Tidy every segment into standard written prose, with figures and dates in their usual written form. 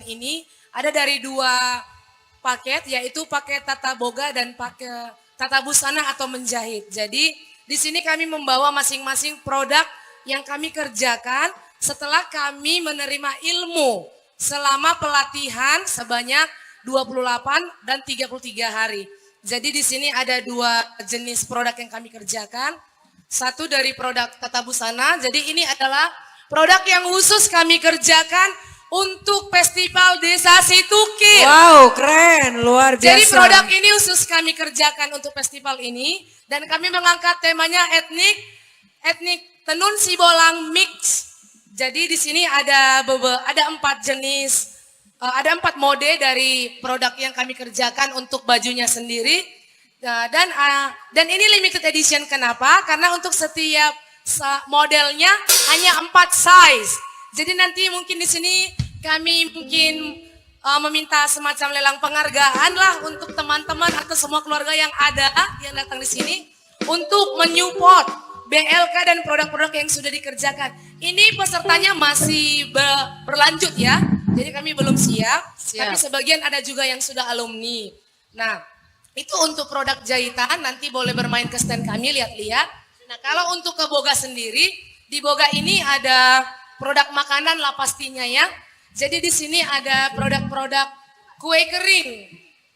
ini ada dari dua paket, yaitu paket tata boga dan paket tata busana atau menjahit. Jadi di sini kami membawa masing-masing produk yang kami kerjakan setelah kami menerima ilmu selama pelatihan sebanyak 28 dan 33 hari. Jadi di sini ada dua jenis produk yang kami kerjakan. Satu dari produk tata busana, jadi ini adalah produk yang khusus kami kerjakan untuk Festival Desa Situkir. Wow, keren, luar biasa. Jadi produk ini khusus kami kerjakan untuk festival ini dan kami mengangkat temanya etnik tenun Sibolang mix. Jadi di sini ada 4 jenis, ada 4 mode dari produk yang kami kerjakan untuk bajunya sendiri. Dan ini limited edition, kenapa? Karena untuk setiap modelnya hanya 4 size. Jadi nanti mungkin di sini kami meminta semacam lelang penghargaan lah untuk teman-teman atau semua keluarga yang ada yang datang di sini untuk menyupport BLK dan produk-produk yang sudah dikerjakan. Ini pesertanya masih berlanjut ya. Jadi kami belum siap. Tapi sebagian ada juga yang sudah alumni. Nah, itu untuk produk jahitan, nanti boleh bermain ke stand kami, lihat-lihat. Nah, kalau untuk ke Boga sendiri, di Boga ini ada produk makanan lah pastinya ya. Jadi di sini ada produk-produk kue kering,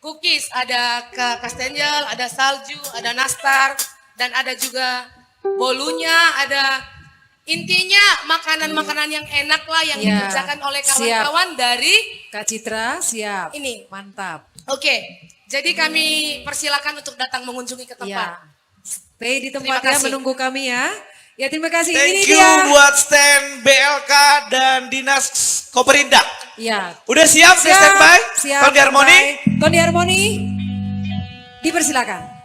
cookies, ada kastengel, ada salju, ada nastar, dan ada juga bolunya, ada intinya makanan-makanan yang enak lah yang dikerjakan oleh kawan-kawan dari Kak Citra, siap. Ini. Mantap. Oke. Jadi kami persilakan untuk datang mengunjungi ke tempat. Stay di tempat ya, menunggu kami ya. Ya terima kasih. Thank Ini you dia. buat stand BLK dan Dinas Koperindak. Ya. Udah siap, udah standby? Siap. Tony Harmoni? Tony Harmoni. Dipersilakan.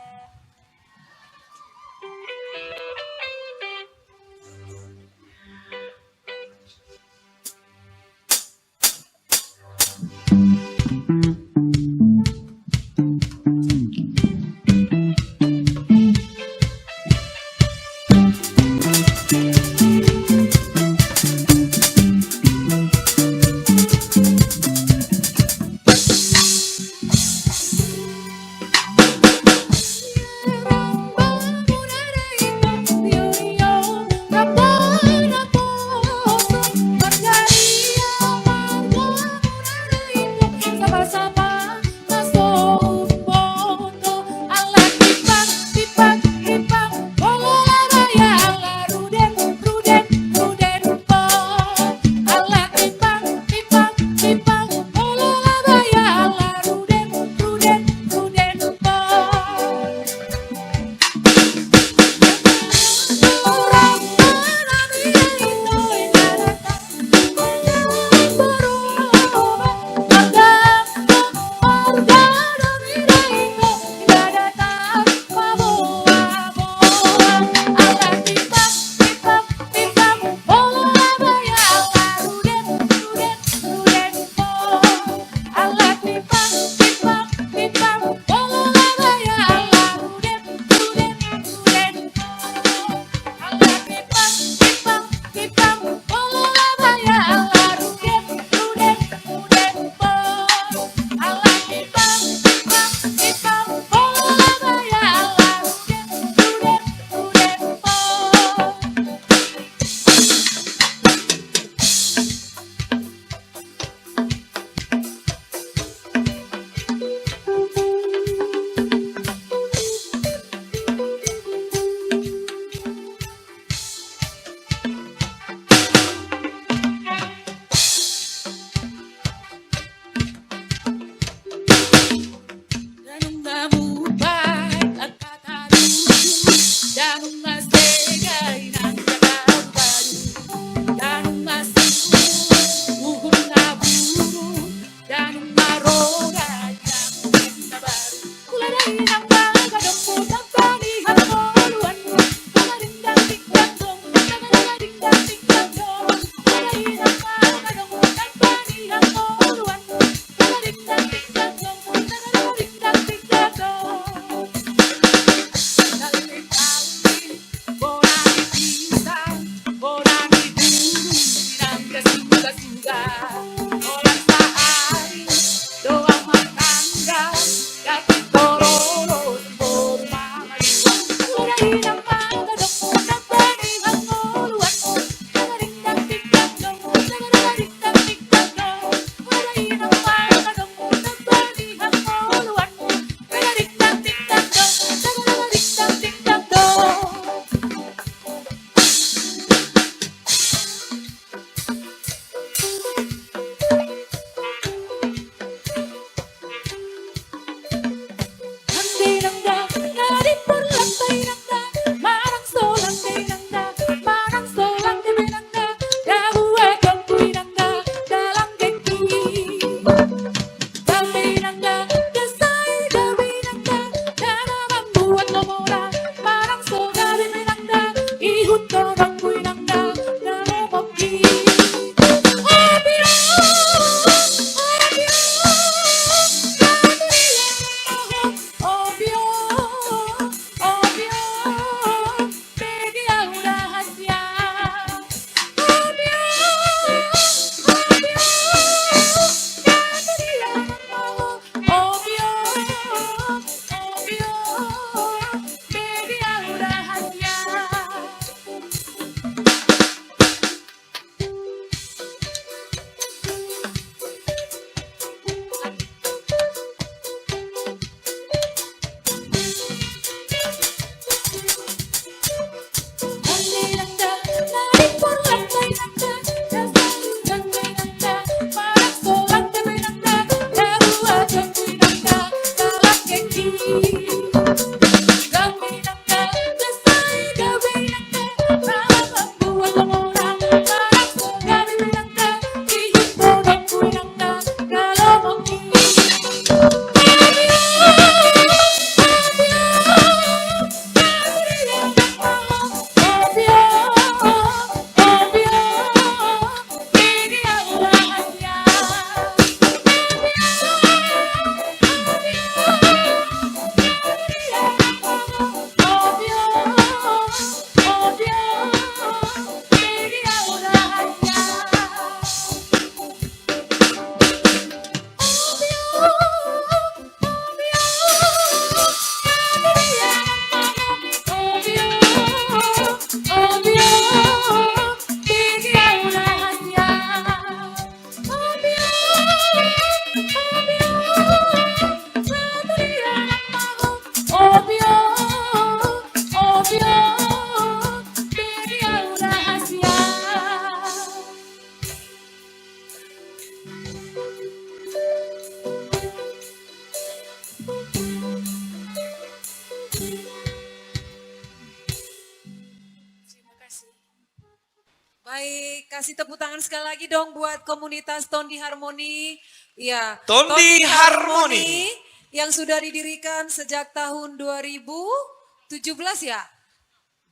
kasih tepuk tangan sekali lagi dong buat komunitas Tondi Harmoni. Ya, Tondi Harmoni yang sudah didirikan sejak tahun 2017 ya.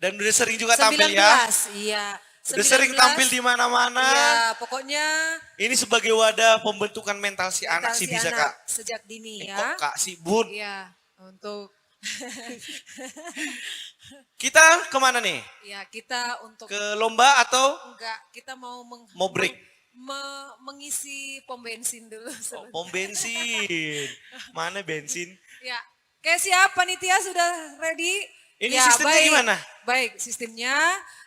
dan udah sering juga tampil ya. Iya. Udah sering tampil di mana-mana. Iya, pokoknya Ini sebagai wadah pembentukan mental si anak mental sih si bisa anak Kak. sejak dini ya. Kok Kak si Bun. Iya, untuk Kita kemana nih? ya kita untuk Ke lomba atau enggak, kita mau mau break? mengisi pom bensin dulu. Oh, pom bensin. Mana bensin? Ya, oke siap panitia sudah ready? Ini Ya, sistemnya baik. gimana? Baik, sistemnya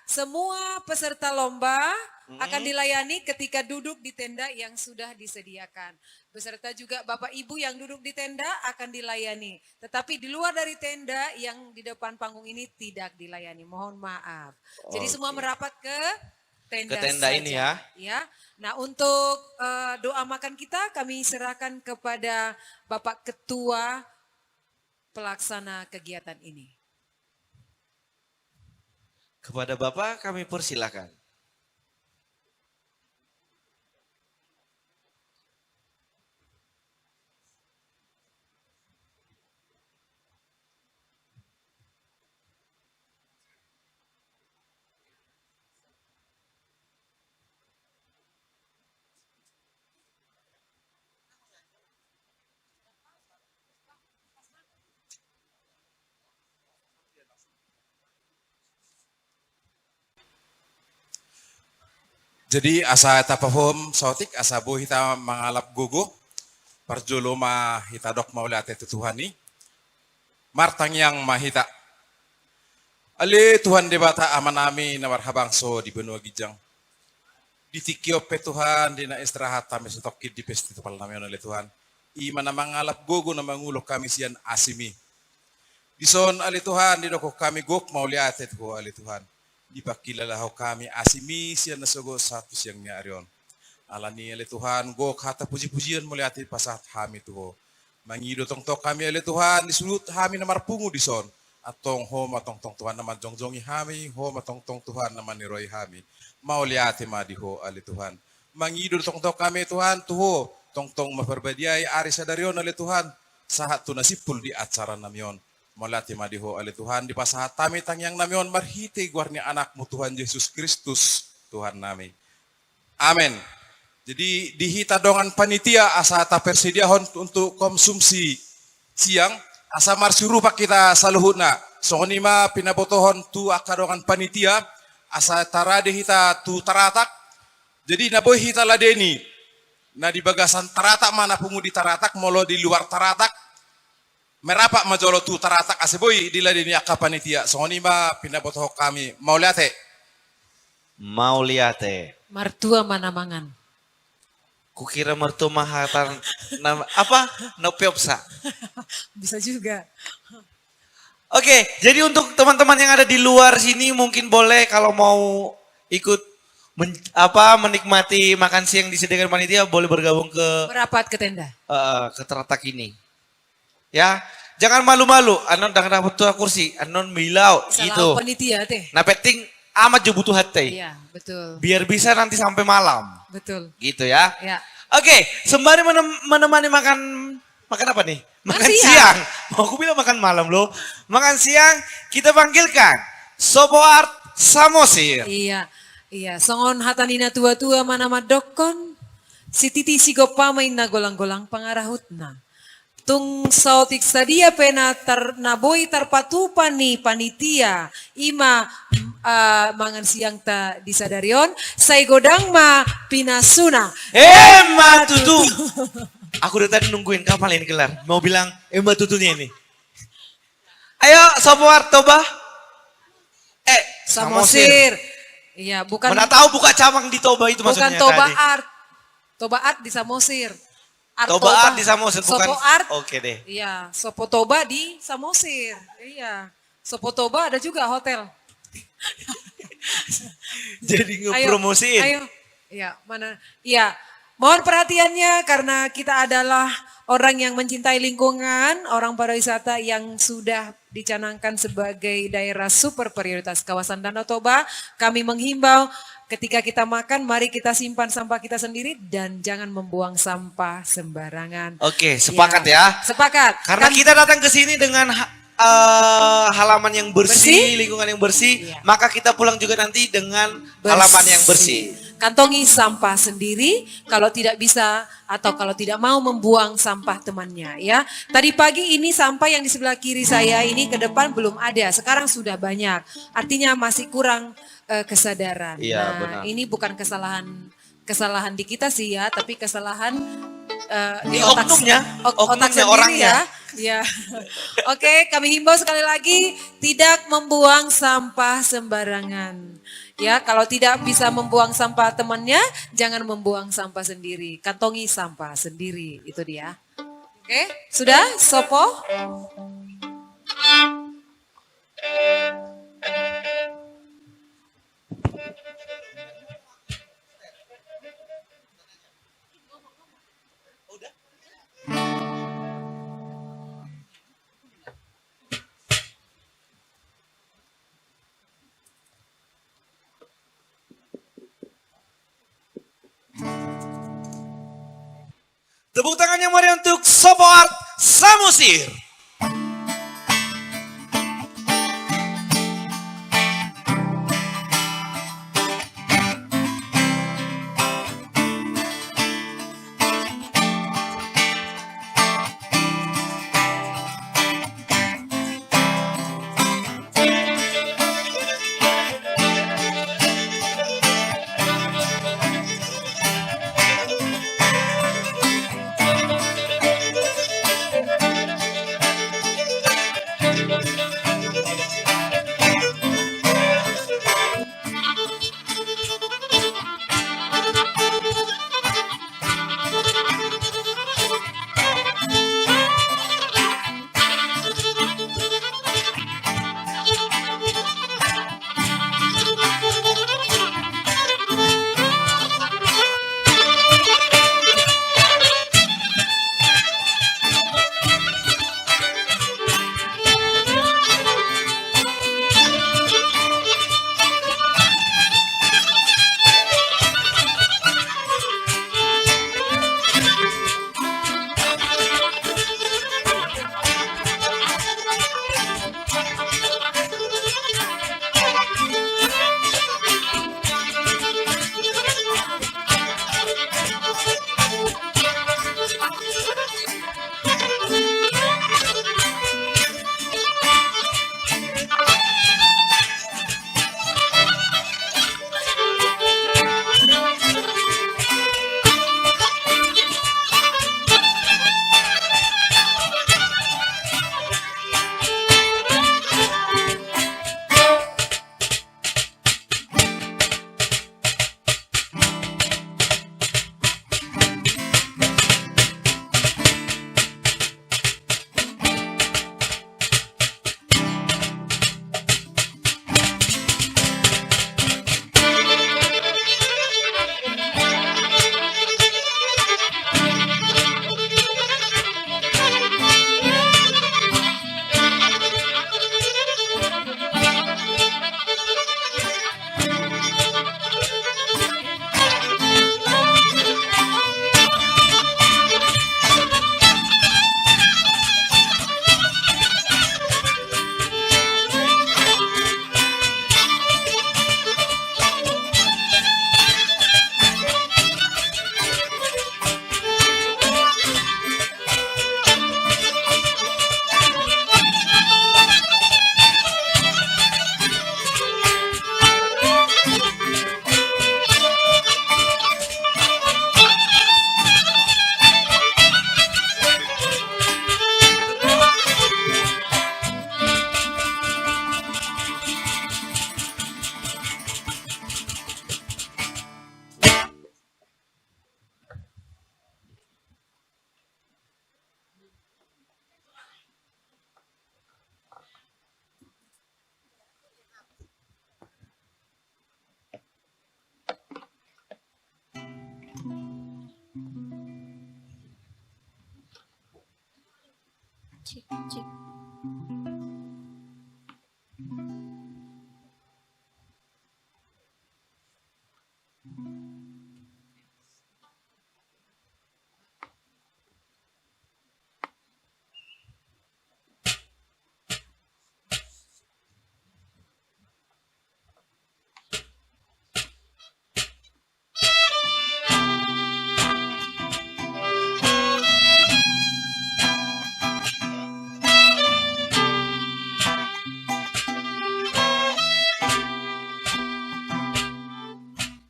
semua peserta lomba akan dilayani ketika duduk di tenda yang sudah disediakan. Beserta juga Bapak Ibu yang duduk di tenda akan dilayani. Tetapi di luar dari tenda yang di depan panggung ini tidak dilayani. Mohon maaf. Jadi semua merapat ke tenda, Ke tenda saja. ini ya. Ya. Nah untuk doa makan kita kami serahkan kepada Bapak Ketua pelaksana kegiatan ini. Kepada Bapak kami persilakan. Jadi asa tapahom sotik asa bu hita mangalap gugu parjuluma hita dok maula ate Tuhani martang yang mahita ali Tuhan debata amanami nawar habangso di benua gijang ditikio pe Tuhan dina istirahat tame setokit di festival namion oleh Tuhan imana mangalap gugu na mangulok kami sian asimi dison ali Tuhan di doko kami guk maula ate ko ali Tuhan ipakilala ho kami asimi siya nasogo satu siyang niya arion. Alani ale Tuhan, go kata puji-pujian muli ati pasat kami tuho. Mangido tong tok kami ale Tuhan, disulut kami na marpungu dison. Atong ho matong tong Tuhan naman jongjongi kami, ho matong tong Tuhan naman niroy kami. Mauli ati madiho ale Tuhan. Mangido tong tok kami Tuhan, tuho, tong maperbadiay ari sa darion ale Tuhan. Sahat tu nasipul di acara namyon. Malati madiho ale Tuhan di pasahat tami tangyang namyon marhite guarni anakmu Tuhan Yesus Kristus Tuhan nami. Amin. Jadi dihita dongan panitia asa ta persediahon untuk konsumsi siang asa marsurupa kita saluhutna. Sonima pinabotohon tu akadongan panitia asa tarade hita tu taratak. Jadi naboy hita ladeni. Na di bagasan taratak mana pungu di taratak molo di luar taratak. Merapak majolo tu taratak aseboy di ladeni akapanitia. Sonima pinabotoh kami mauliate. Mauliate. Martua manamangan. Kukira mertu mahatan nama apa? Nopiopsa. Bisa juga. Oke, jadi untuk teman-teman yang ada di luar sini mungkin boleh kalau mau ikut menikmati makan siang disediakan panitia boleh bergabung ke Merapat ke tenda. ke teratak ini. Ya, jangan malu-malu. Anon dapat tua kursi, anon milau gitu. Salah panitia teh. Nah, penting amat jo butuh hati. Iya, betul. Biar bisa nanti sampai malam. Betul. Gitu ya. Ya. Oke, sembari menemani makan apa nih? Makan siang. siang. Mau aku bilang makan malam loh. Makan siang kita panggilkan Sopo Art Samosir. Iya. Iya, songon hatanina tua-tua mana madokon. Si titi si gopamay na golang-golang pangarahutna. Tung sautik sadia pena naboy tarpatupan ni panitia ima mangan siang ta disadarion say godang ma pinasuna. Mbak Tutu. Aku udah tadi nungguin kapan ini kelar. Mau bilang Mbak Tutunya ini. Ayo Sopo Art Toba. Samosir. Iya, bukan Mana tahu buka cabang di Toba itu bukan maksudnya Toba tadi. Art. Toba Art di Samosir. Toba Art di Samosir bukan. Sopo Art. Oke deh. Iya, Sopo Toba di Samosir. Iya. Sopo Toba ada juga hotel. Jadi ngepromosiin. Ayo. Iya, mana? Iya. Mohon perhatiannya karena kita adalah orang yang mencintai lingkungan, orang pariwisata yang sudah dicanangkan sebagai daerah super prioritas kawasan Danau Toba, kami menghimbau ketika kita makan, mari kita simpan sampah kita sendiri dan jangan membuang sampah sembarangan. Oke, sepakat ya. Sepakat. Karena kita datang ke sini dengan halaman yang bersih, lingkungan yang bersih, Iya. maka kita pulang juga nanti dengan halaman yang bersih. Kantongi sampah sendiri kalau tidak bisa atau kalau tidak mau membuang sampah temannya ya. Tadi pagi ini sampah yang di sebelah kiri saya ini ke depan belum ada, sekarang sudah banyak. Artinya masih kurang kesadaran. Iya, Nah, benar. ini bukan kesalahan di kita sih ya, tapi kesalahan Di oknumnya, otak oknumnya sendiri orangnya. ya. Oke, kami himbau sekali lagi tidak membuang sampah sembarangan. Ya, kalau tidak bisa membuang sampah temannya, jangan membuang sampah sendiri. Kantongi sampah sendiri, itu dia. Oke, sudah? Sopo? Tepuk tangan yang meriah untuk Sopo Art Samosir. Cik, cik.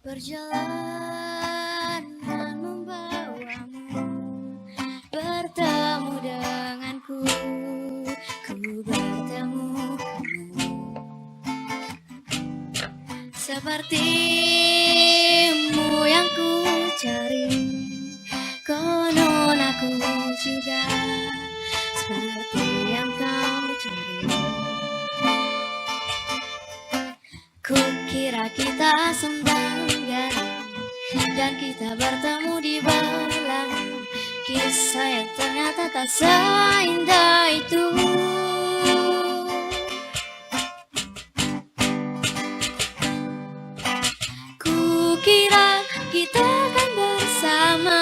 Perjalanan membawamu bertemu denganku, ku bertemu kamu. Sepertimu yang ku cari, konon aku juga seperti yang kau cari. Kukira kita sembangga dan kita bertemu di belakang, kisah yang ternyata tak seindah itu. Kukira kita akan bersama,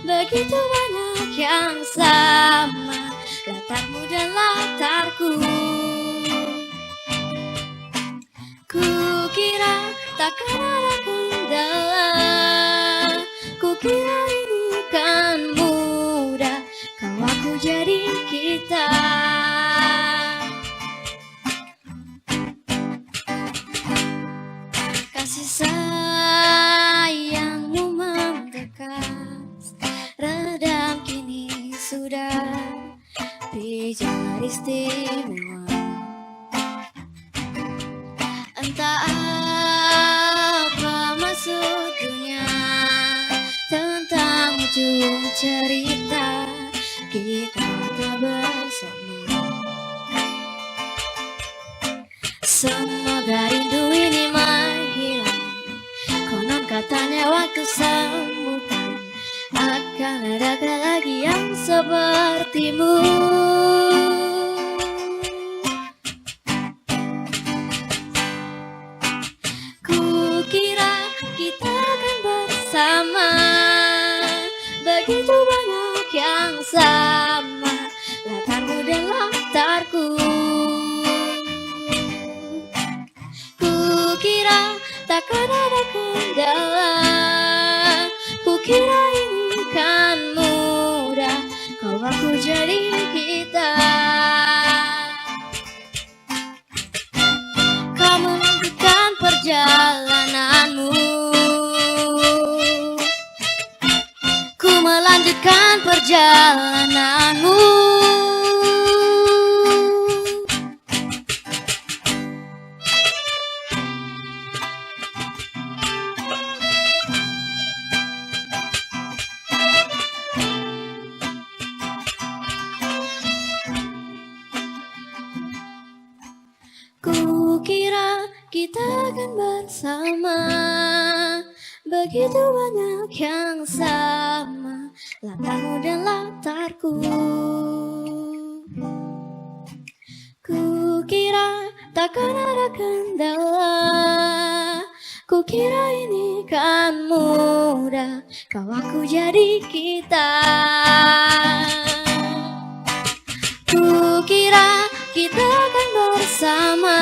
begitu banyak yang sama, latarmu dan latarku. Kukira takkan ada kendala, kukira ini kan mudah, kau aku jadi kita. Kasih sayangmu membekas, redam kini sudah pijar istimewa. Entah apa maksudnya tentang ujung cerita kita tak bersama. Semoga rindu ini menghilang, konon katanya waktu sembuhkan, akan ada lagi yang sepertimu. Kukira kita akan bersama, begitu banyak yang sama, latarmu dan latarku. Kukira takkan ada kendala, kukira ini kan mudah, kau aku jadi kita. Kamu lanjutkan perjalananmu, ku melanjutkan perjalananmu. Kukira kita akan bersama, begitu banyak yang sama, latarmu dan latarku. Kukira takkan ada kendala, kukira ini kan mudah, kau aku jadi kita. Kukira kita akan bersama,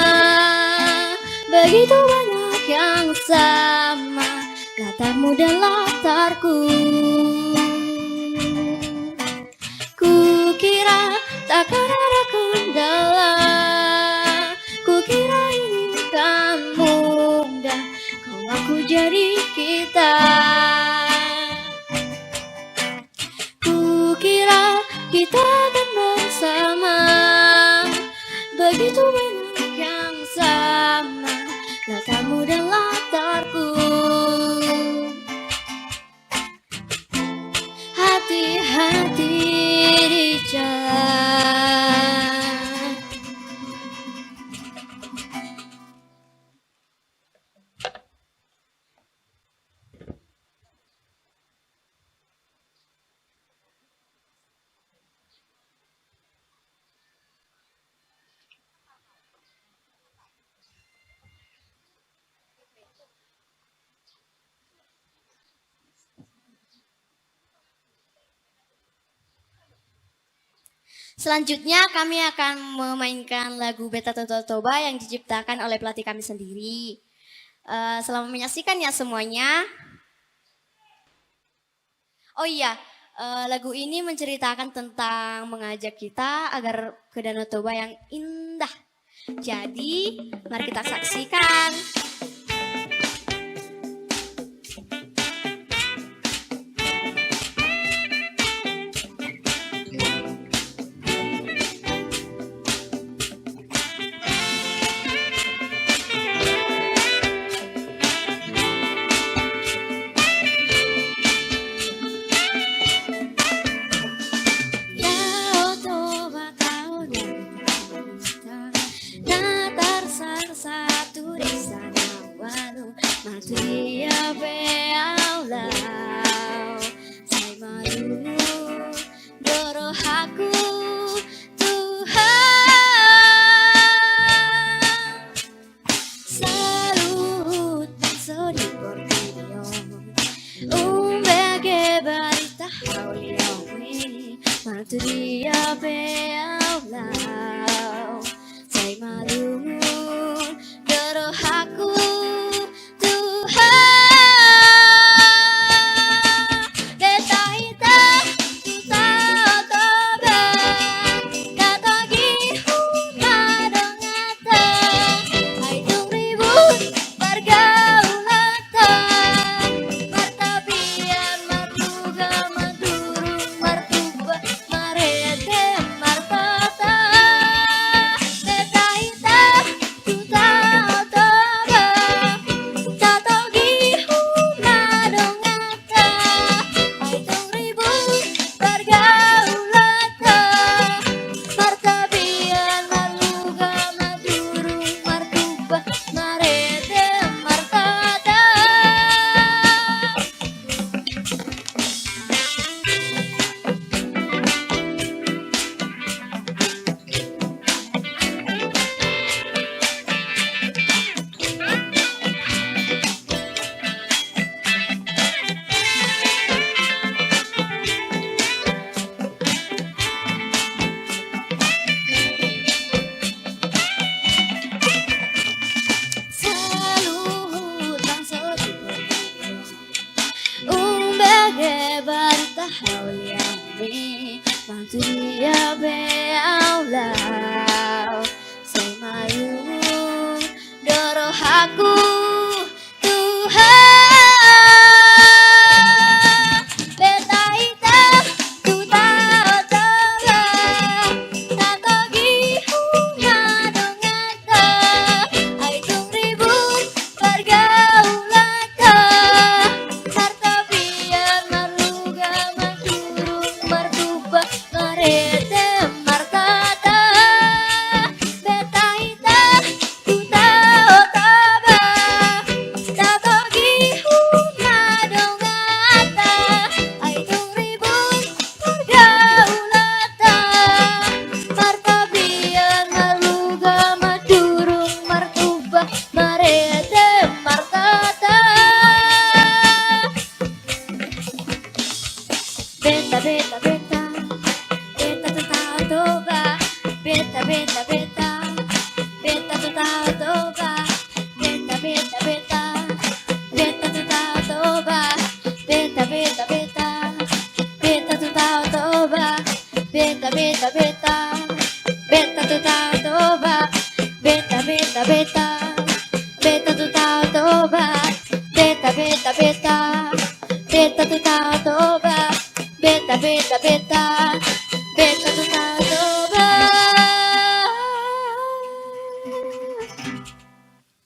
begitu banyak yang sama, latarmu dan latarku. Kukira takkan ada kendala, kukira ini kan mudah, kau aku jadi kita. Kukira kita akan bersama, begitu banyak yang sama, latarmu dan latarku. Hati-hati di jalan. Selanjutnya kami akan memainkan lagu Beta Toto Toba yang diciptakan oleh pelatih kami sendiri. Selamat menyaksikan ya semuanya. Oh iya, lagu ini menceritakan tentang mengajak kita agar ke Danau Toba yang indah. Jadi, mari kita saksikan.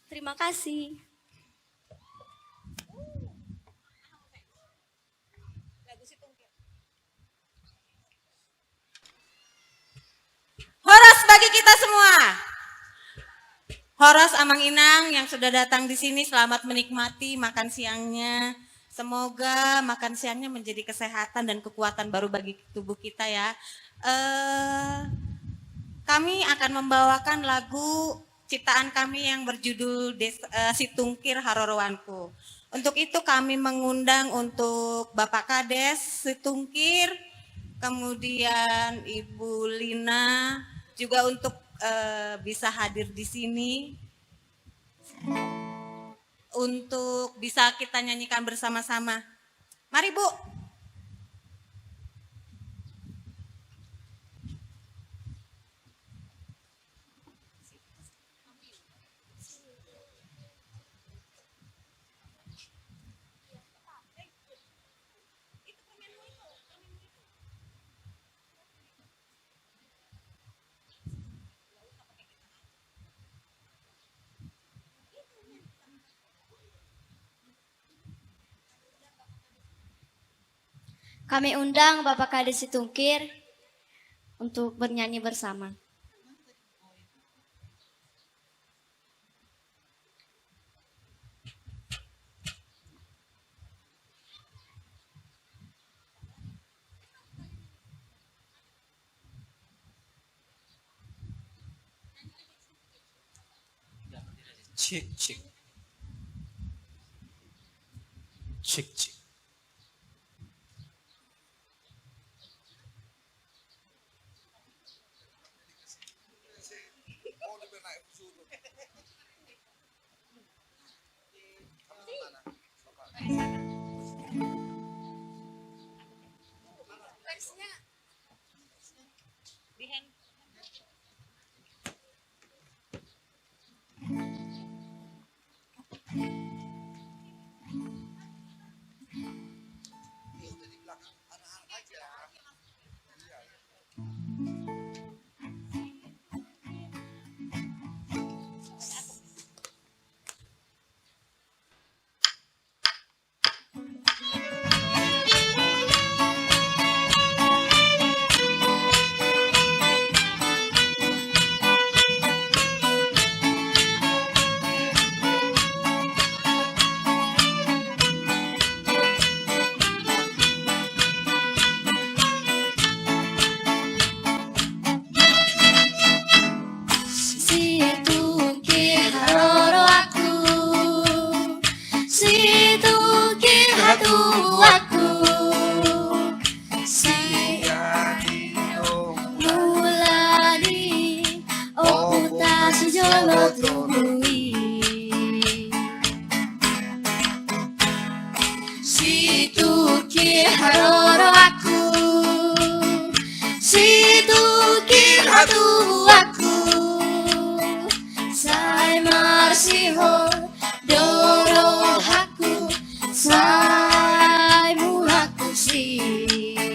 Terima kasih. Horas bagi kita semua. Horas Amang Inang yang sudah datang di sini, selamat menikmati makan siangnya. Semoga makan siangnya menjadi kesehatan dan kekuatan baru bagi tubuh kita ya. Kami akan membawakan lagu ciptaan kami yang berjudul Situngkir Harorowanku. Untuk itu kami mengundang untuk Bapak Kades Situngkir, kemudian Ibu Lina juga untuk bisa hadir di sini untuk bisa kita nyanyikan bersama-sama. Mari Bu. Kami undang Bapak Kades Situngkir untuk bernyanyi bersama. Cik, cik. Cik, cik.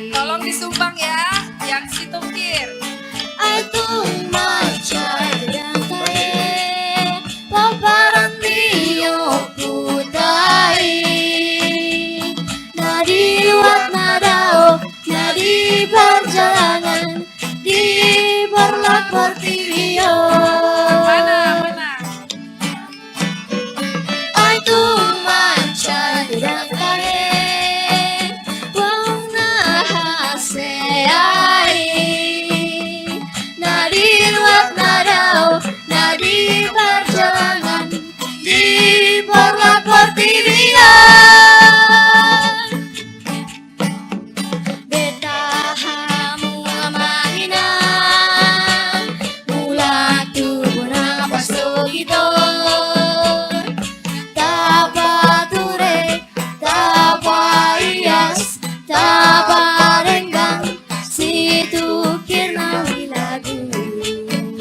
Tolong disumbang ya, yang Situngkir. Perjalanan di Portfolio. Mana? Ay tumancha dirang kare wang nahase ai nadiruat nadao nadi perjalanan di Portfolio.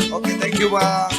Oke, thank you, Bang.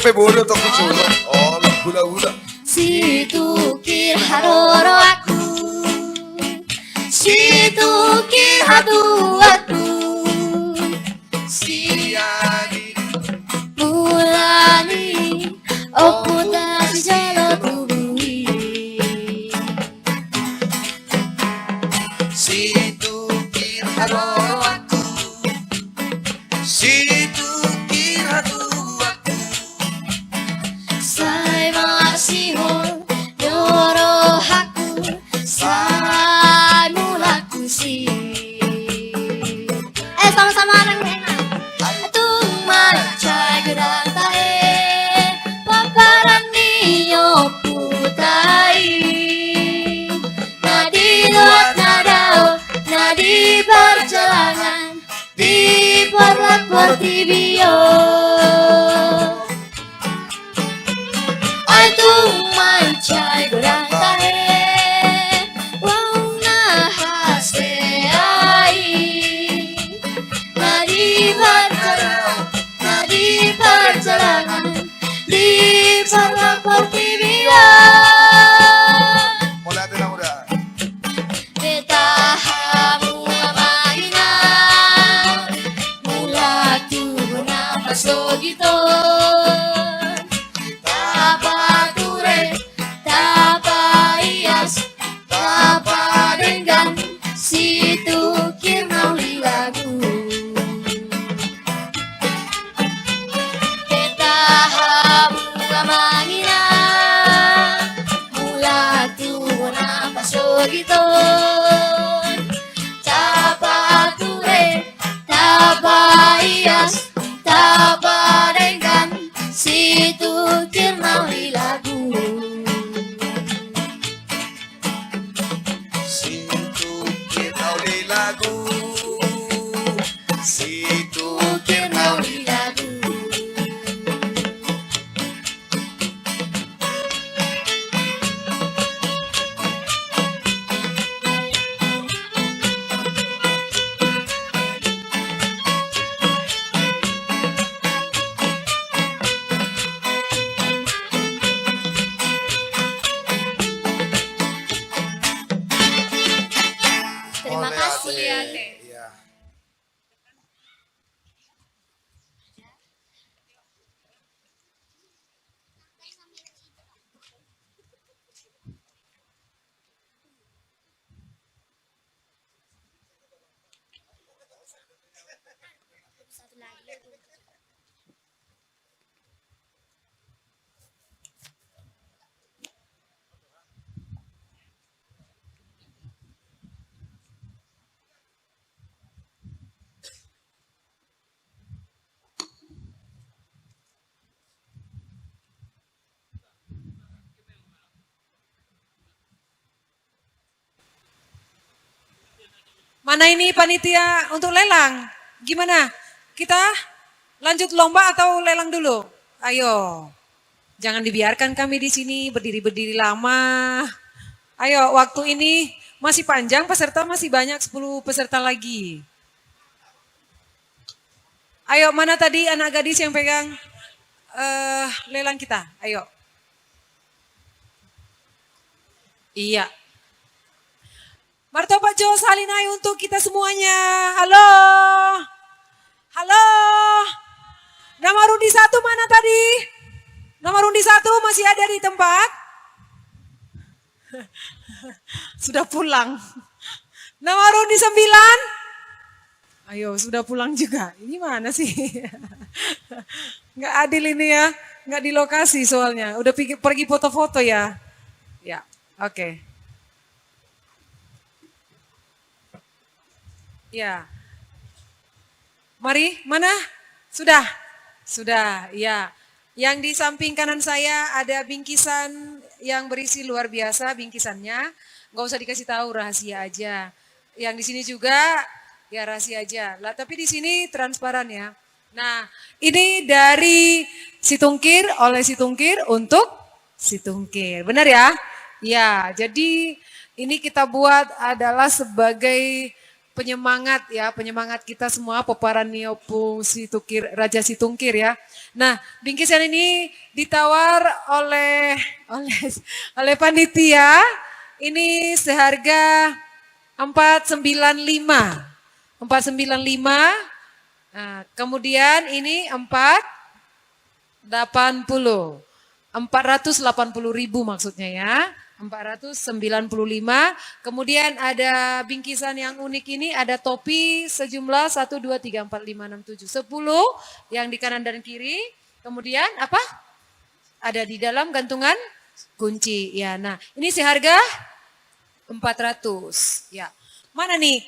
Buru untuk disuruh. Oh, hula-hula. Situkir haroro aku, situkir hadu aku, Sia Situkir hatu aku. Sai masihon nyoro haku sai mulaku si. Sama-sama yang enak. Tung macai gerang tae paparan niyo putai. Nadi luat nadao nadi perjalanan di porlapor tibio. Tung mancai gerang tahe wong nahas ai. Nadi perjalanan di porlapor tibio. Mulai dari muda. Betahamu amahina mula tu napas logito. Tapa ture, tapa ias, tapa denggan, situ kirnau lagu. Betahamu amahina mula tu napas logito. Tapa ture, tapa ias, tapa denggan, situ kirnau lagu. Situkir nauli lagu. Situkir Kirnau nauli. lagu. Terima kasih. Iya. Mana ini panitia untuk lelang? Gimana? Kita lanjut lomba atau lelang dulu? Ayo. Jangan dibiarkan kami di sini berdiri-berdiri lama. Ayo, waktu ini masih panjang, peserta masih banyak, 10 peserta lagi. Ayo, mana tadi anak gadis yang pegang lelang kita? Ayo. Iya. Martobat Jo Salinai untuk kita semuanya. Halo. Halo. Nama Rundi 1 mana tadi? Nama Rundi 1 masih ada di tempat? Sudah pulang. Nama Rundi 9? Ayo, sudah pulang juga. Ini mana sih? Nggak adil ini ya. Nggak di lokasi soalnya. Udah pergi foto-foto ya. Ya, oke. Ya. Mari, mana? Sudah? Sudah, ya. Yang di samping kanan saya ada bingkisan yang berisi luar biasa bingkisannya. Nggak usah dikasih tahu, rahasia aja. Yang di sini juga ya rahasia aja. Lah, tapi di sini transparan ya. Nah, ini dari Situngkir oleh Situngkir untuk Situngkir. Benar ya? Ya, jadi ini kita buat adalah sebagai penyemangat ya, penyemangat kita semua peparan Niopung Situngkir, Raja Situngkir ya. Nah, bingkisan ini ditawar oleh panitia. Ini seharga 495. 495. Nah, kemudian ini 480. 480.000 maksudnya ya. 495. Kemudian ada bingkisan yang unik ini, ada topi sejumlah 1, 2, 3, 4, 5, 6, 7, 10 yang di kanan dan kiri. Kemudian apa? Ada di dalam gantungan kunci. Ya, nah ini seharga 400. Ya, mana nih?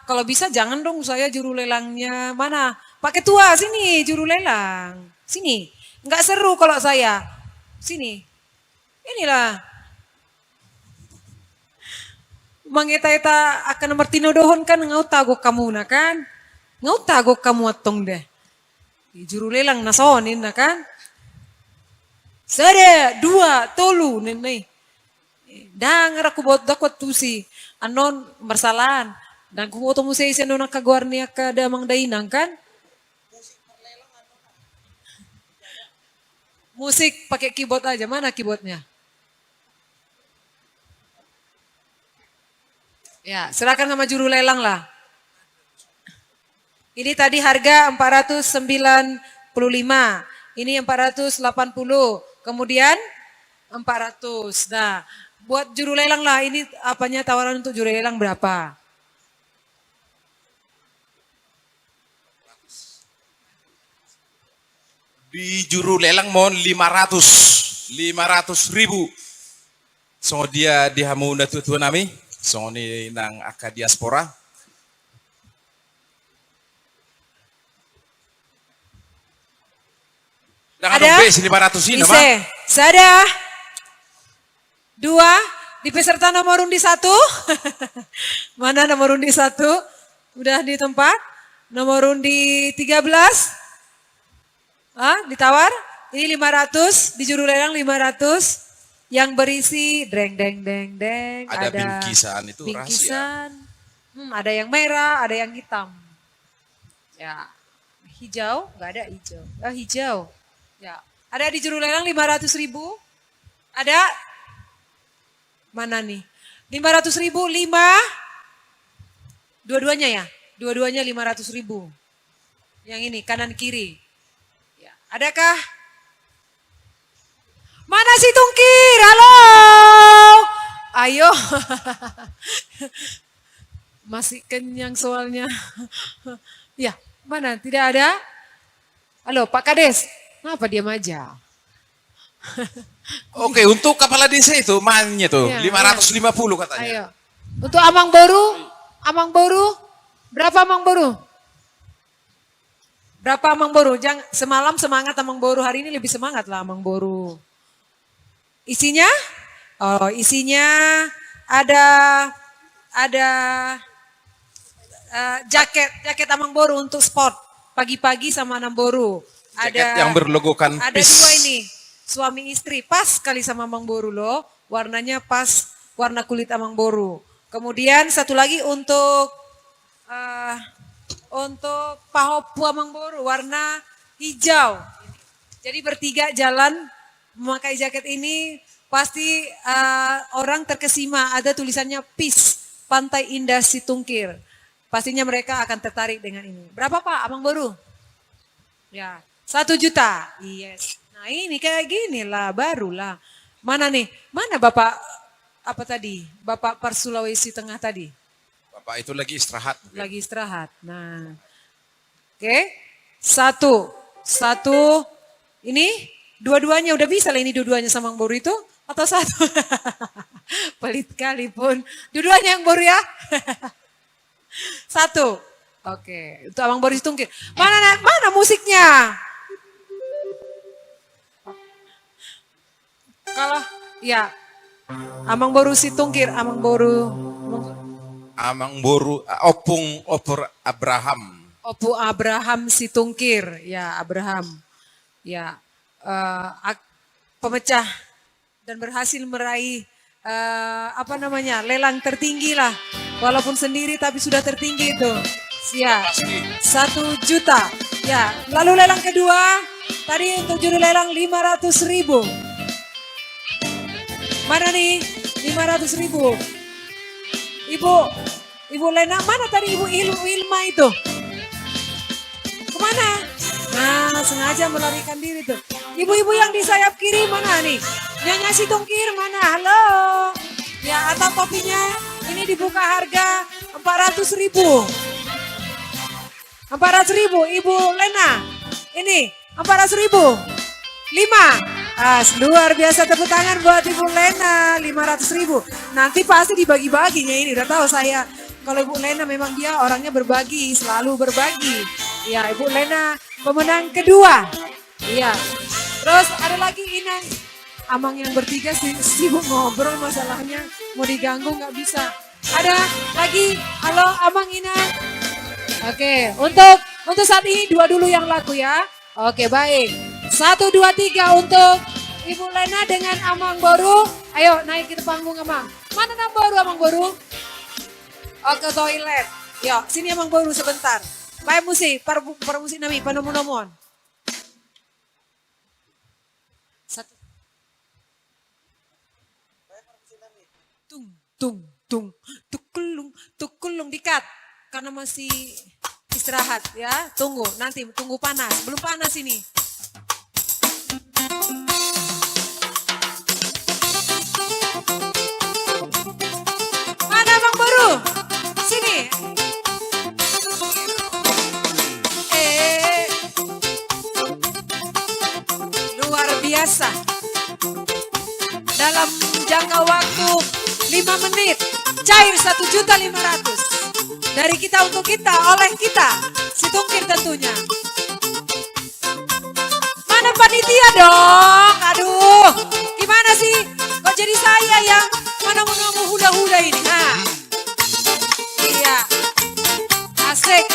Kalau bisa jangan dong saya juru lelangnya. Mana? Pak Ketua sini juru lelang. Sini. Nggak seru kalau saya. Sini. Inilah. Mangeta-eta akan martino dohon kan ngau tagok kamu na kan? Ngau tagok kamu atong deh. Juru lelang nasonin na kan? Sada, 2, 3 nenay. Dangar aku buat dakwat tusi. Anon marsalahan. Dan kung oto mo sa isa no nakagwar niya ka damang dainang kan? Musik pakai keyboard aja. Mana keyboardnya? Ya, serahkan sama juru lelang lah. Ini tadi harga 495. Ini 480. Kemudian 400. Nah, buat juru lelang lah. Ini apanya tawaran untuk juru lelang berapa? Di juru lelang mohon 500.000. So dia dihamu na tutu nami. So ni nang aka diaspora. Ada? 500 ini, Ise, sada. 2, di peserta nomor undi 1. Mana nomor undi 1? Udah di tempat. Nomor undi 13. Ditawar? Ini 500, di juru lelang 500. Yang berisi dreng deng deng deng. Ada bingkisan itu bingkisan. Ada yang merah, ada yang hitam. Ya, hijau, nggak ada hijau. Hijau. Ya, ada di juru lelang 500.000. Ada mana nih? 500.000, 5. Dua-duanya ya? Dua-duanya 500.000. Yang ini kanan kiri. Ya, adakah? Mana si Tungkir? Halo. Ayo. Masih kenyang soalnya. Ya, mana? Tidak ada? Halo, Pak Kades. Kenapa diam aja? Oke, untuk kepala desa itu mannya tuh Ya, 550 katanya. Ayo. Untuk Amang Boru? Amang Boru? Berapa Amang Boru? Berapa Amang Boru? Semalam semangat Amang Boru, hari ini lebih semangat lah Amang Boru. Isinya? Oh, isinya ada jaket Amang Boru untuk sport. Pagi-pagi sama Amang Boru. Jaket yang berlogokan Ada PIS. 2 ini, suami istri, pas sekali sama Amang Boru loh. Warnanya pas warna kulit Amang Boru. Kemudian satu lagi untuk pahopu Amang Boru, warna hijau. Jadi bertiga jalan memakai jaket ini, pasti orang terkesima, ada tulisannya PIS, Pantai Indah Situngkir. Pastinya mereka akan tertarik dengan ini. Berapa Pak Amang Boru? Ya, 1 juta. Yes. Nah ini kayak gini lah, barulah. Mana nih? Mana Bapak apa tadi? Bapak Par Sulawesi Tengah tadi? Bapak itu lagi istirahat. Lagi istirahat. Nah, oke. Satu. Ini dua-duanya udah bisa lah ini dua-duanya sama Amang Boru itu atau satu? Pelit kali pun. Dua-duanya yang Boru ya. 1. Oke, untuk Amang Boru Situngkir. Mana musiknya? Kalau ya Amang Boru Situngkir, Amang Boru Opur Abraham. Opu Abraham Situngkir, ya Abraham. Ya, pemecah dan berhasil meraih lelang tertinggi lah, walaupun sendiri tapi sudah tertinggi itu. Ya, 1 juta. Ya, lalu lelang kedua tadi untuk juru lelang 500.000. Mana nih 500.000? Ibu Lena mana tadi Ibu Ilma itu? Kemana? Nah, sengaja melarikan diri tuh. Ibu-ibu yang di sayap kiri mana nih? Nyonya si Tungkir mana? Halo. Ya, atau topinya ini dibuka harga 400.000. 400.000, Ibu Lena. Ini 400.000. 5. Luar biasa, tepuk tangan buat Ibu Lena. 500.000. Nanti pasti dibagi-baginya ini. Udah tahu saya. Kalau Ibu Lena memang dia orangnya berbagi, selalu berbagi. Ya, Ibu Lena pemenang kedua. Iya. Terus ada lagi Inang. Amang yang bertiga sibuk ngobrol, masalahnya mau diganggu nggak bisa. Ada lagi, halo Amang Inang. Oke, untuk saat ini 2 dulu yang laku ya. Oke, baik. 1, 2, 3 untuk Ibu Lena dengan Amang Boru. Ayo naik ke panggung Amang. Mana Amang Boru, Amang Boru? Oh, ke toilet. Yo, sini Amang Boru sebentar. Baik musik, musik nami, panomun-nomon. Satu. Tung, tukulung dikat. Karena masih istirahat ya, tunggu panas, belum panas ini. Mana Bang Baru? Sini. Luar biasa. Dalam jangka waktu 5 menit, cair 1.500.000. Dari kita untuk kita, oleh kita, si Tungkir tentunya. Mana panitia dong? Aduh, gimana sih? Kok jadi saya yang mana mau huda-huda ini? Nah, iya, asik.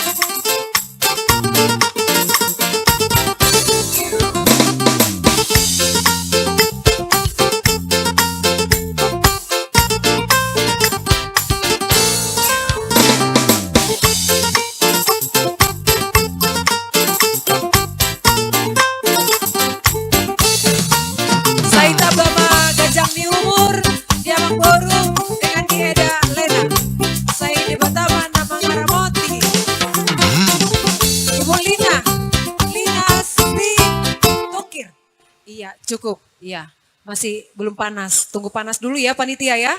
Cukup, iya. Masih belum panas. Tunggu panas dulu ya panitia ya.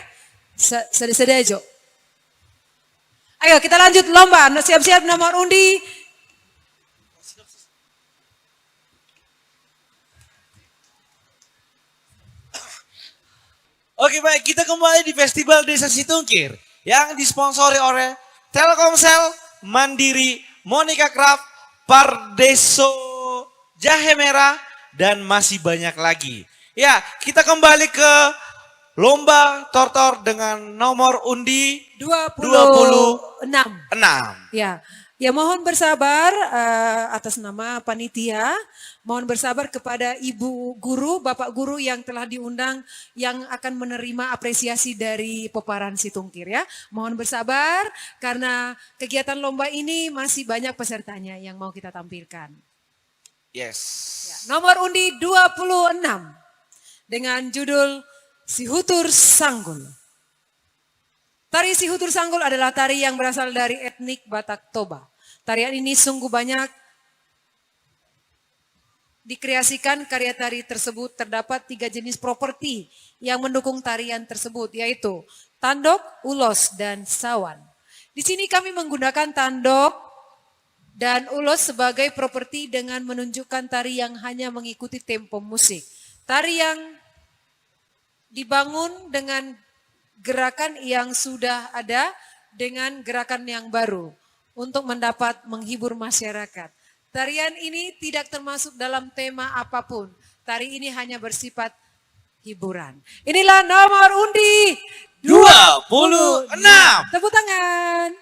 Sedih-sedih aja. Ayo kita lanjut lomba. Siap-siap nomor undi. Oke baik, kita kembali di Festival Desa Situngkir yang disponsori oleh Telkomsel, Mandiri, Monica Craft, Pardeso, Jahe Merah, dan masih banyak lagi. Ya, kita kembali ke lomba tortor dengan nomor undi 26. Ya mohon bersabar atas nama panitia. Mohon bersabar kepada Ibu Guru, Bapak Guru yang telah diundang yang akan menerima apresiasi dari Peparan Situngkir ya. Mohon bersabar karena kegiatan lomba ini masih banyak pesertanya yang mau kita tampilkan. Yes. Ya, nomor undi 26 dengan judul Sihutur Sanggul. Tari Sihutur Sanggul adalah tari yang berasal dari etnik Batak Toba. Tarian ini sungguh banyak dikreasikan. Karya tari tersebut terdapat 3 jenis properti yang mendukung tarian tersebut, yaitu tandok, ulos, dan sawan. Di sini kami menggunakan tandok dan ulos sebagai properti dengan menunjukkan tari yang hanya mengikuti tempo musik. Tari yang dibangun dengan gerakan yang sudah ada dengan gerakan yang baru untuk mendapat menghibur masyarakat. Tarian ini tidak termasuk dalam tema apapun. Tari ini hanya bersifat hiburan. Inilah nomor undi 26. Tepuk tangan.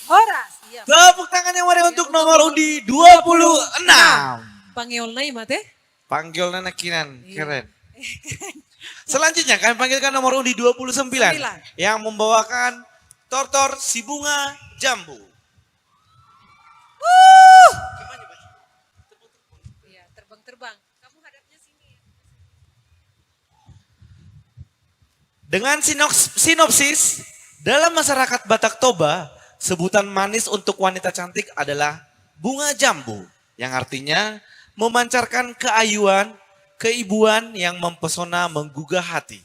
Horas. Iya. Tepuk tangan yang meriah untuk nomor undi 26. Panggil nai mate. Panggil Nana Kinan, keren. Selanjutnya kami panggilkan nomor undi 29 yang membawakan Tortor si Bunga Jambu. Iya, terbang-terbang. Kamu hadapnya sini. Dengan sinopsis, dalam masyarakat Batak Toba, sebutan manis untuk wanita cantik adalah bunga jambu, yang artinya memancarkan keayuan, keibuan yang mempesona menggugah hati.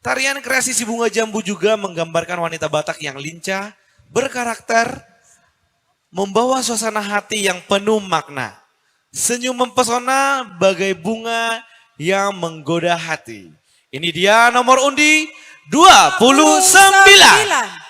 Tarian kreasi si bunga jambu juga menggambarkan wanita Batak yang lincah, berkarakter, membawa suasana hati yang penuh makna. Senyum mempesona bagai bunga yang menggoda hati. Ini dia nomor undi 29.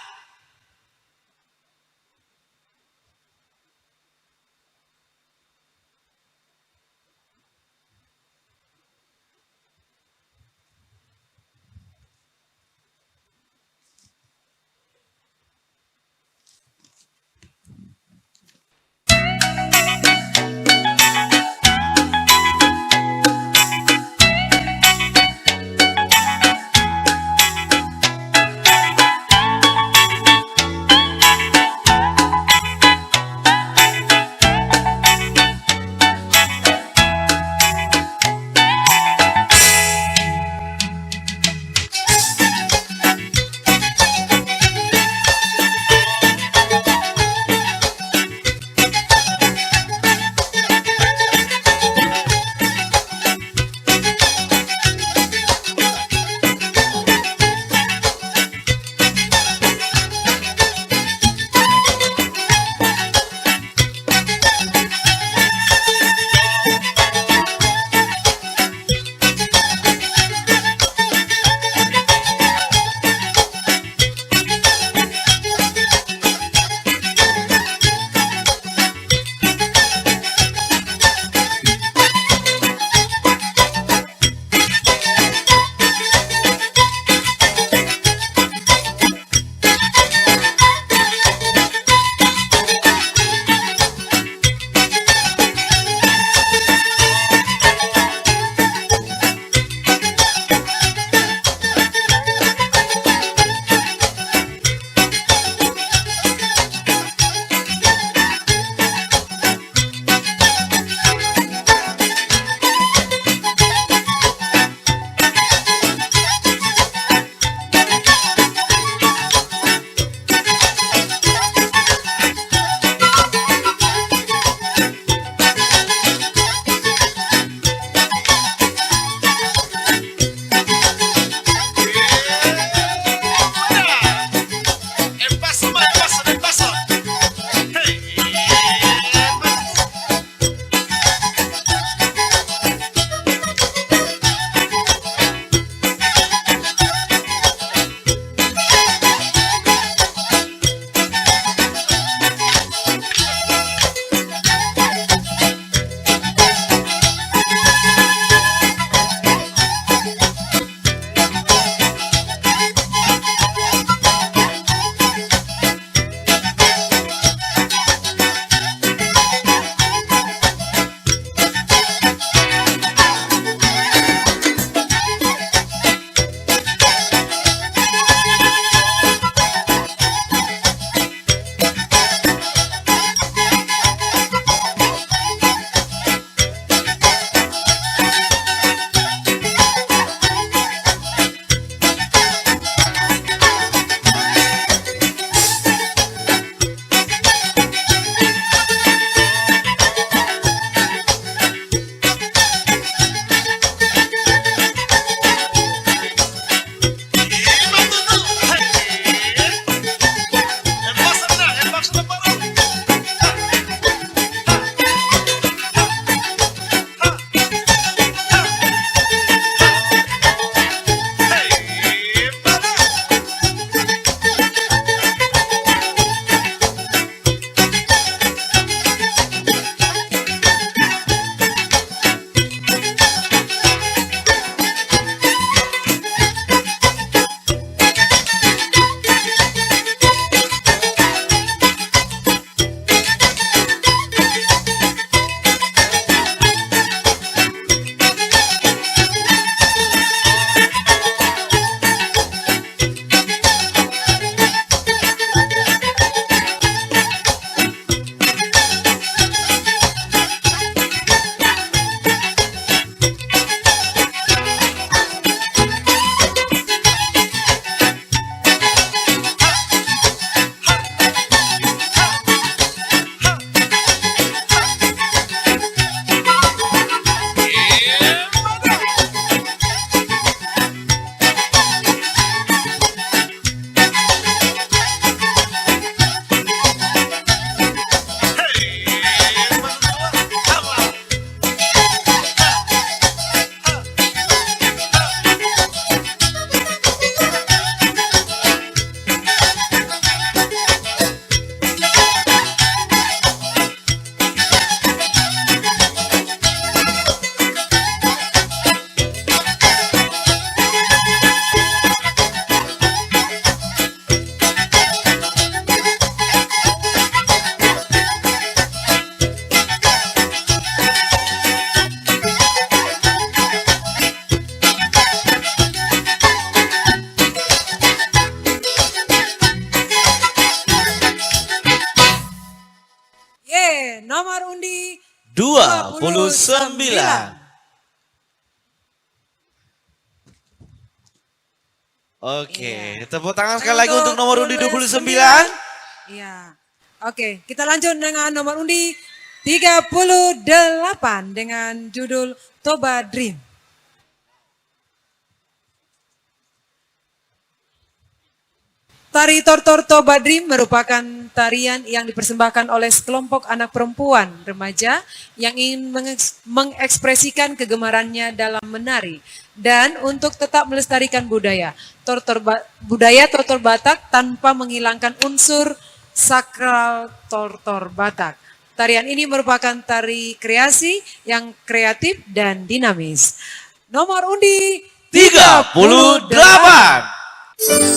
Oke, tepuk tangan sekali lagi untuk nomor undi 29. Iya. Oke, kita lanjut dengan nomor undi 38 dengan judul Toba Dream. Tari Tortor Toba Dream merupakan tarian yang dipersembahkan oleh sekelompok anak perempuan remaja yang ingin mengekspresikan kegemarannya dalam menari dan untuk tetap melestarikan budaya Tortor Batak tanpa menghilangkan unsur sakral Tortor Batak. Tarian ini merupakan tari kreasi yang kreatif dan dinamis. Nomor undi 38.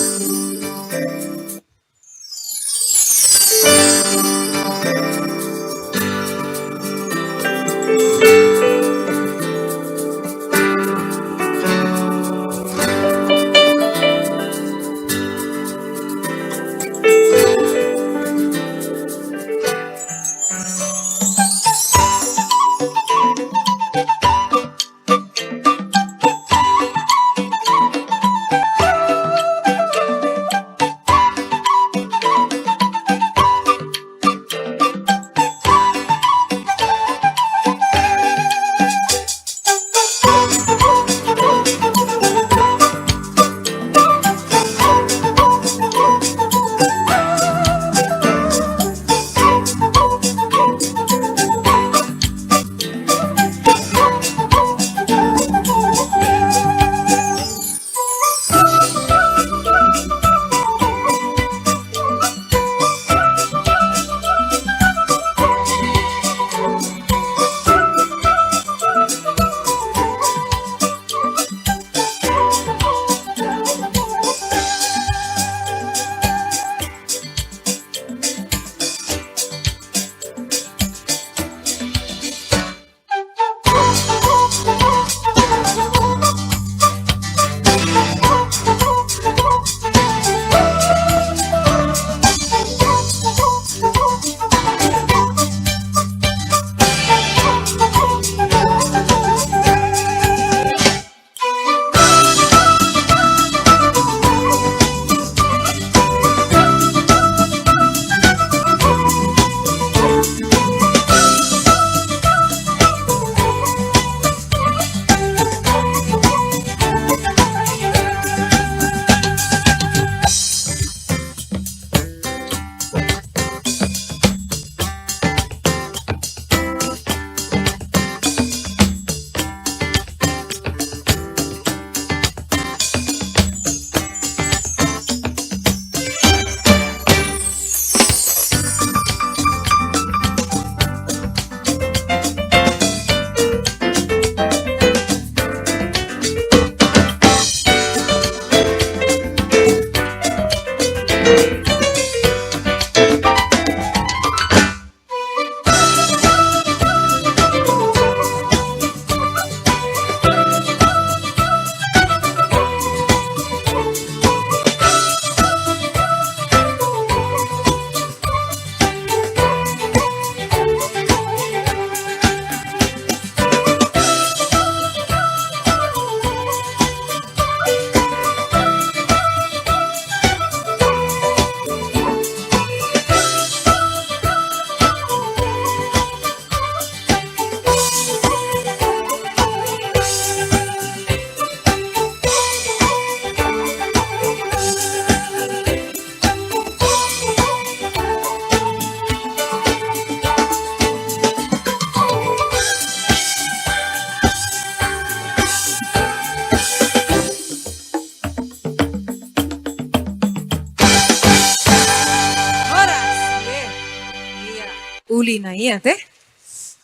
uli na iya teh.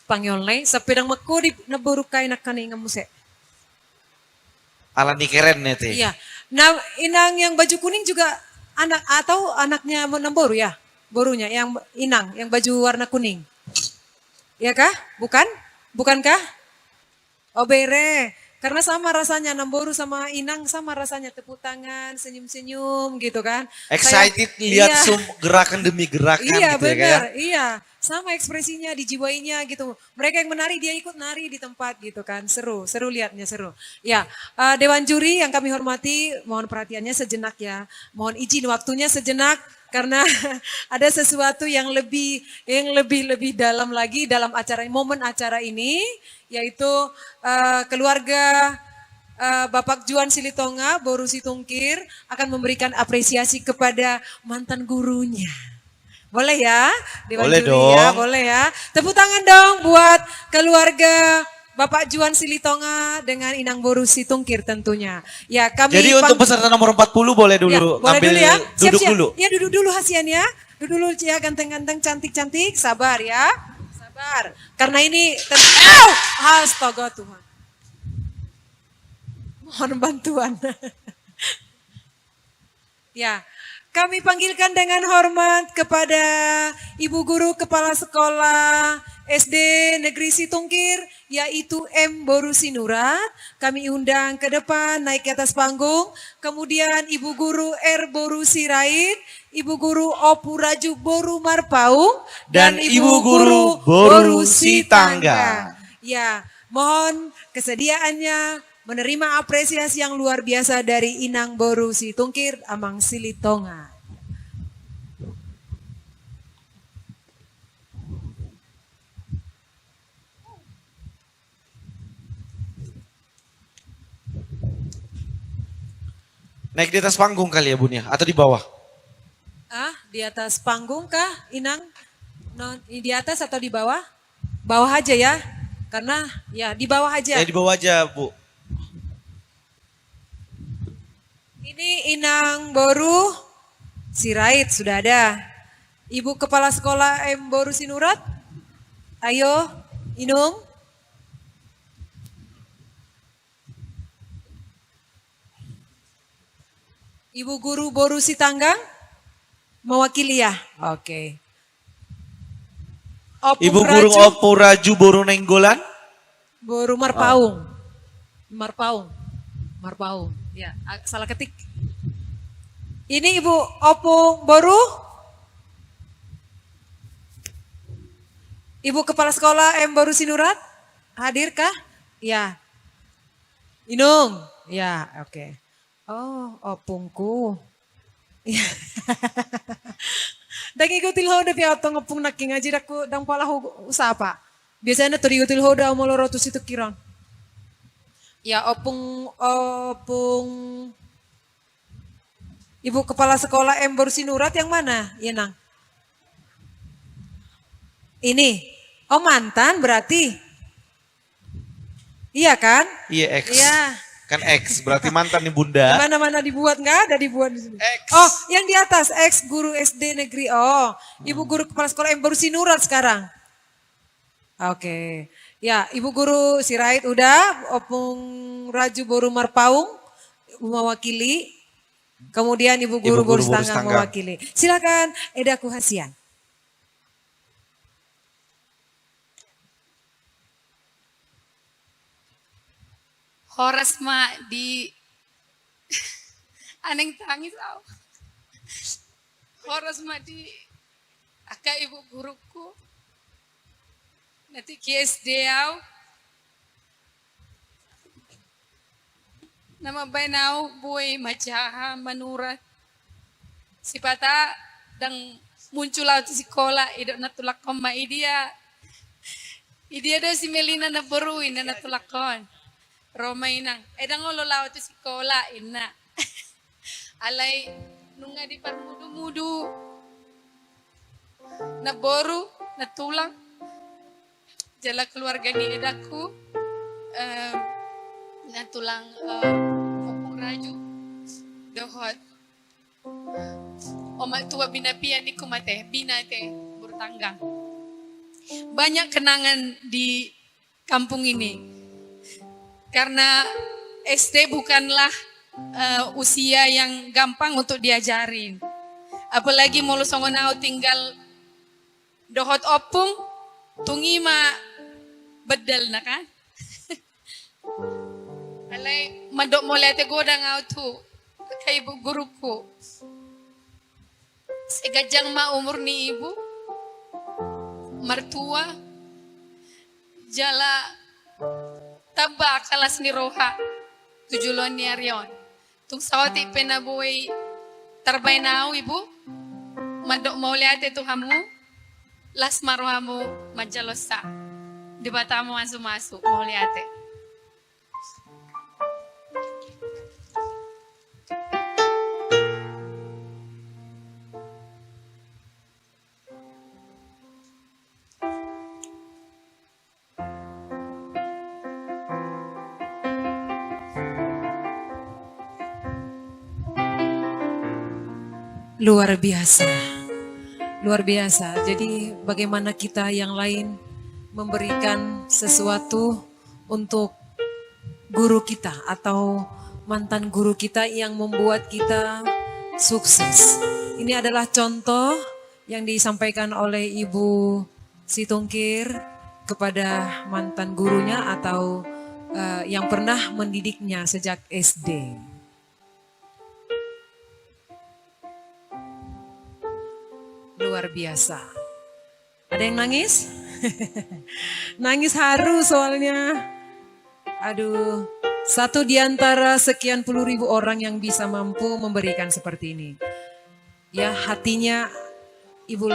Pangyol na sepedang makudip na burukay na kaningam muse. Ala ni keren nih teh. Iya. Nah, inang yang baju kuning juga anak atau anaknya Namboru ya? Borunya yang inang yang baju warna kuning. Iya kah? Bukan? Bukankah? Oh bere. Karena sama rasanya Namboru sama Inang sama rasanya tepuk tangan, senyum-senyum gitu kan. Excited lihat iya, gerakan demi gerakan iya, gitu bener, ya kan. iya. sama ekspresinya, dijiwainya gitu. Mereka yang menari dia ikut nari di tempat gitu kan. Seru lihatnya seru. Ya, Dewan Juri yang kami hormati, mohon perhatiannya sejenak ya. Mohon izin waktunya sejenak karena ada sesuatu yang lebih dalam lagi dalam momen acara ini, yaitu keluarga Bapak Juan Silitonga, Boru Situngkir akan memberikan apresiasi kepada mantan gurunya. Boleh ya? Dewan Boleh Juri dong. ya, boleh ya. Tepuk tangan dong buat keluarga Bapak Juan Silitonga dengan Inang Boru Situngkir tentunya. Ya, kami Jadi untuk peserta nomor 40 boleh dulu ya, boleh ngambil dulu ya. duduk Siap-siap. dulu. Ya duduk dulu Hasian ya. Duduk dulu ya, ganteng-ganteng, cantik-cantik. Sabar ya. Sabar. Karena ini astaga Tuhan. Mohon bantuan. Ya, kami panggilkan dengan hormat kepada Ibu Guru Kepala Sekolah SD Negeri Situngkir, yaitu M. Boru Sinurat. Kami undang ke depan, naik ke atas panggung. Kemudian Ibu Guru R. Boru Sirait, Ibu Guru Opu Raju Boru Marpaung, Dan Ibu Guru Boru Sitangga. Ya, mohon kesediaannya menerima apresiasi yang luar biasa dari Inang Boru Situngkir Amang Silitonga. Naik di atas panggung kali ya Bun ya? Atau di bawah? Di atas panggung kah Inang? Di atas atau di bawah? Bawah aja ya. Karena ya di bawah aja. Ya di bawah aja Bu. Ini Inang Boru Sirait sudah ada. Ibu Kepala Sekolah M. Boru Sinurat. Ayo, Inung. Ibu Guru Boru Sitanggang mewakili ya. Oke. Opung Ibu Guru Raju, Opu Raju Boru Nenggolan. Boru Marpaung. Marpaung. Ya, salah ketik. Ini Ibu Opung Boru. Ibu Kepala Sekolah M. Boru Sinurat. Hadirkah? Ya. Inung. Ya, oke. Oh, opungku. Ya. Dan igutil hoda pi atau ngepung naking aja aku dang pala usaha apa. Biasanya tuh igutil hoda molorotus itu kiron. Ya opung Ibu Kepala Sekolah M. Boru Sinurat yang mana? Ya Nang. Ini. Oh mantan berarti. Iya kan? Iya X. Iya. Kan X berarti mantan nih Bunda. Mana-mana dibuat nggak ada dibuat di sini. X. Oh, yang di atas X guru SD negeri. Oh, Ibu Guru Kepala Sekolah M. Boru Sinurat sekarang. Oke. Ya, Ibu Guru Sirait udah, Opung Raju Boru Marpaung mewakili. Kemudian Ibu Guru Boru Sitanggang mewakili. Silakan Edaku Hasian. Horas ma di aneng tangis aw. Horas ma di aka ibu guruku. Nanti KSD aw. Nama bainaw boy macaha manurat. Sipata dang muncul aw di sekolah idok natulak koma idia. Idia do si Melina na boruin na natulakon. Roma inang, edang ngololaw to sekolah ina. Alay, nung nga di parmudu-mudu, naboru, natulang, jala keluarga ni edaku, natulang Opung Raju, dohot. Oma tua binapian di kumate, binate, bertanggang. Banyak kenangan di kampung ini. Karena SD bukanlah usia yang gampang untuk diajarin. Apalagi mau songonau tinggal dohot opung, tungi ma bedel na kan. Alay madok mo lete goda ngau tu kay ibu guruku. Segajang ma umur ni ibu mertua, jala taba kalas ni roha, tujulon ni Arion. Tung sawati penabuhay tarbay na ibu, madok mauliate tu hamu, las maruhamu majalosa. Di bata mo masuk-masuk mauliate. Luar biasa. Luar biasa. Jadi bagaimana kita yang lain memberikan sesuatu untuk guru kita atau mantan guru kita yang membuat kita sukses. Ini adalah contoh yang disampaikan oleh Ibu Situngkir kepada mantan gurunya atau yang pernah mendidiknya sejak SD. Luar biasa. Ada yang nangis? Nangis haru soalnya. Aduh, satu di antara sekian puluh ribu orang yang bisa mampu memberikan seperti ini. Ya, hatinya Ibu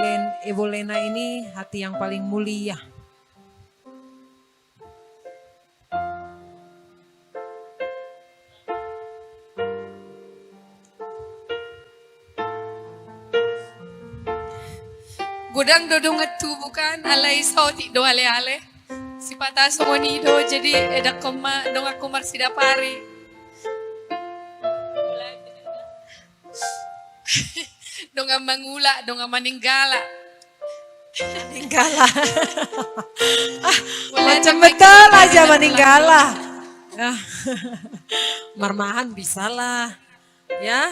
Lena ini hati yang paling mulia. Gudang dodong ngetu bukan alay sauti do ale-ale. Si patah songonido jadi edak koma dong aku marsida pari. Dong mangula, dong maninggala. Maninggalah. Macam betul aja maninggalah. Marmahan bisalah. Ya,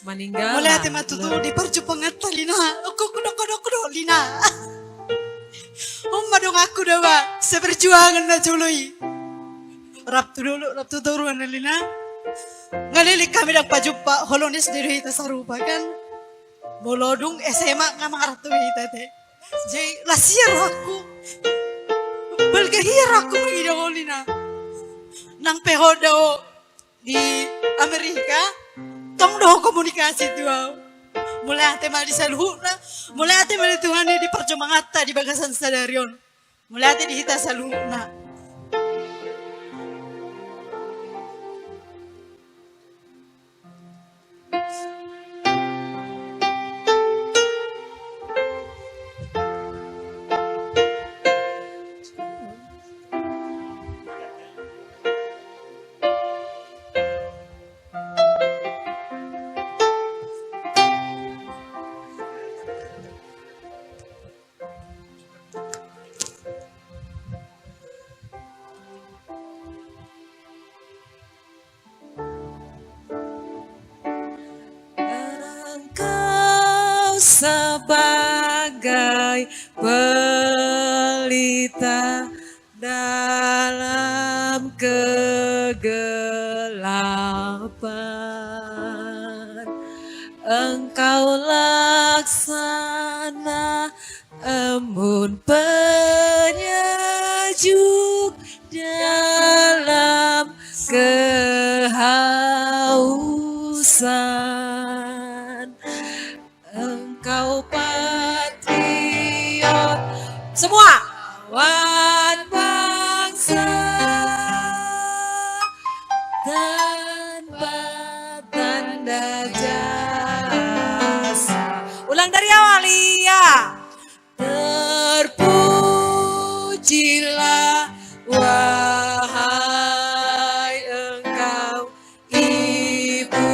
maninggalah. Mulai hati matutu di perjuangan talina. Aku kudo lina. Madong aku dawa seperjuangan na jului. Rap tu dulu na lina. Ngalilik kami dak pajumpa holonis diri kita sarupa kan. Bolodung SMA nga mga ratu kita te. Jadi lasiar aku. Belgahir aku mengidong lina. Nang pehodo di Amerika. Tong doh komunikasi tuh. Mulai hati mali saluhuna, mulai hati mali Tuhan di perjomangata di bagasan sadarion. Mulai hati dihita saluhuna. Sebagai pelita dalam kegelapan, Engkau laksana embun penyejuk dalam kehausan. Engkau patriot semua wan bangsa tanpa tanda jasa. Ulang dari awal ya. Terpujilah wahai Engkau Ibu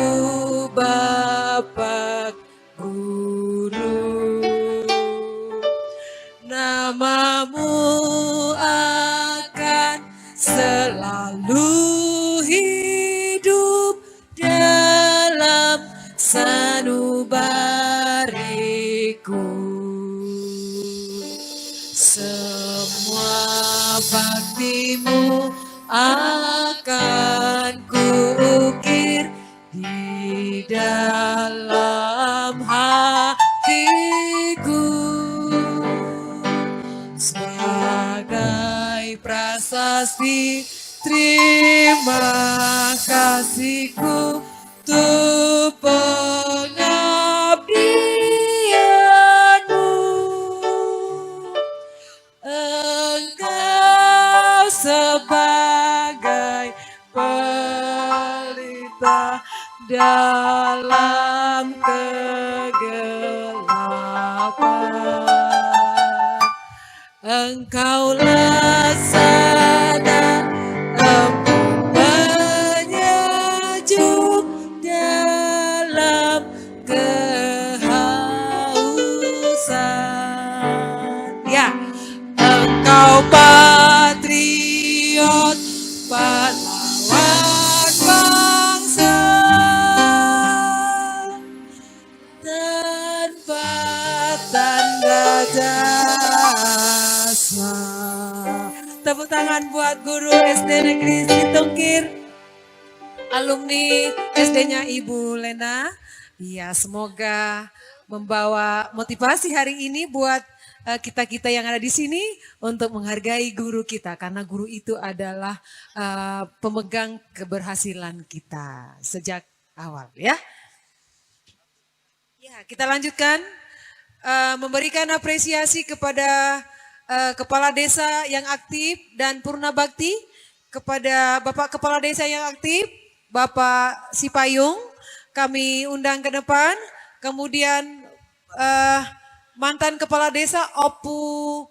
Bapa Guru, namamu akan selalu hidup dalam sanubariku. Semua baktimu akan kuukir di dalam hatiku. hatiku tu pengabdianmu. Engkau sebagai pelita dalam kegelapan. Engkau laksana embun penyejuk dalam kehausan. Ya, engkau patriot pahlawan bangsa tanpa tanda jasa. Tepuk tangan buat guru SD Negeri Situngkir, alumni SD-nya Ibu Lena. Ya, semoga membawa motivasi hari ini buat kita-kita yang ada di sini untuk menghargai guru kita, karena guru itu adalah pemegang keberhasilan kita sejak awal, ya. Ya, kita lanjutkan memberikan apresiasi kepada Kepala Desa yang aktif dan Purna Bakti, kepada Bapak Kepala Desa yang aktif, Bapak Sipayung, kami undang ke depan. Kemudian mantan Kepala Desa Opu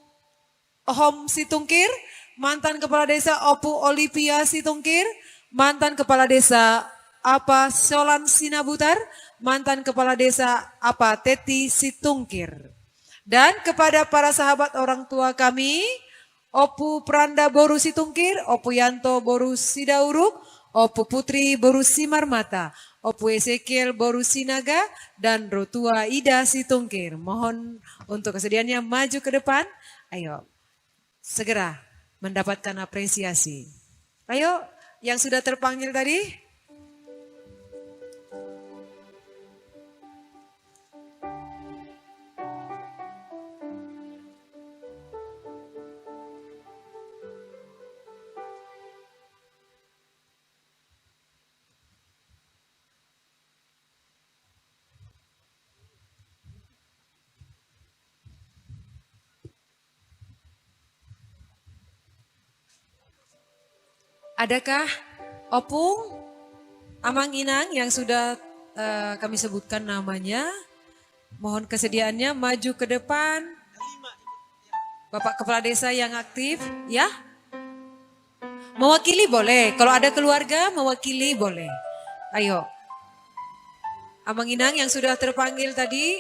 Ohom Situngkir, mantan Kepala Desa Opu Olivia Situngkir, mantan Kepala Desa Apa Solan Sinabutar, mantan Kepala Desa Apa Teti Situngkir. Dan kepada para sahabat orang tua kami, Opu Pranda Boru Situngkir, Opu Yanto Boru Sidauruk, Opu Putri Boru Simarmata, Opu Ezekiel Boru Sinaga, dan Rotua Ida Situngkir. Mohon untuk kesediaannya maju ke depan. Ayo, segera mendapatkan apresiasi. Ayo, yang sudah terpanggil tadi. Adakah Opung, Amang Inang yang sudah kami sebutkan namanya? Mohon kesediaannya maju ke depan. Bapak Kepala Desa yang aktif, ya? Mewakili boleh, kalau ada keluarga mewakili boleh. Ayo. Amang Inang yang sudah terpanggil tadi,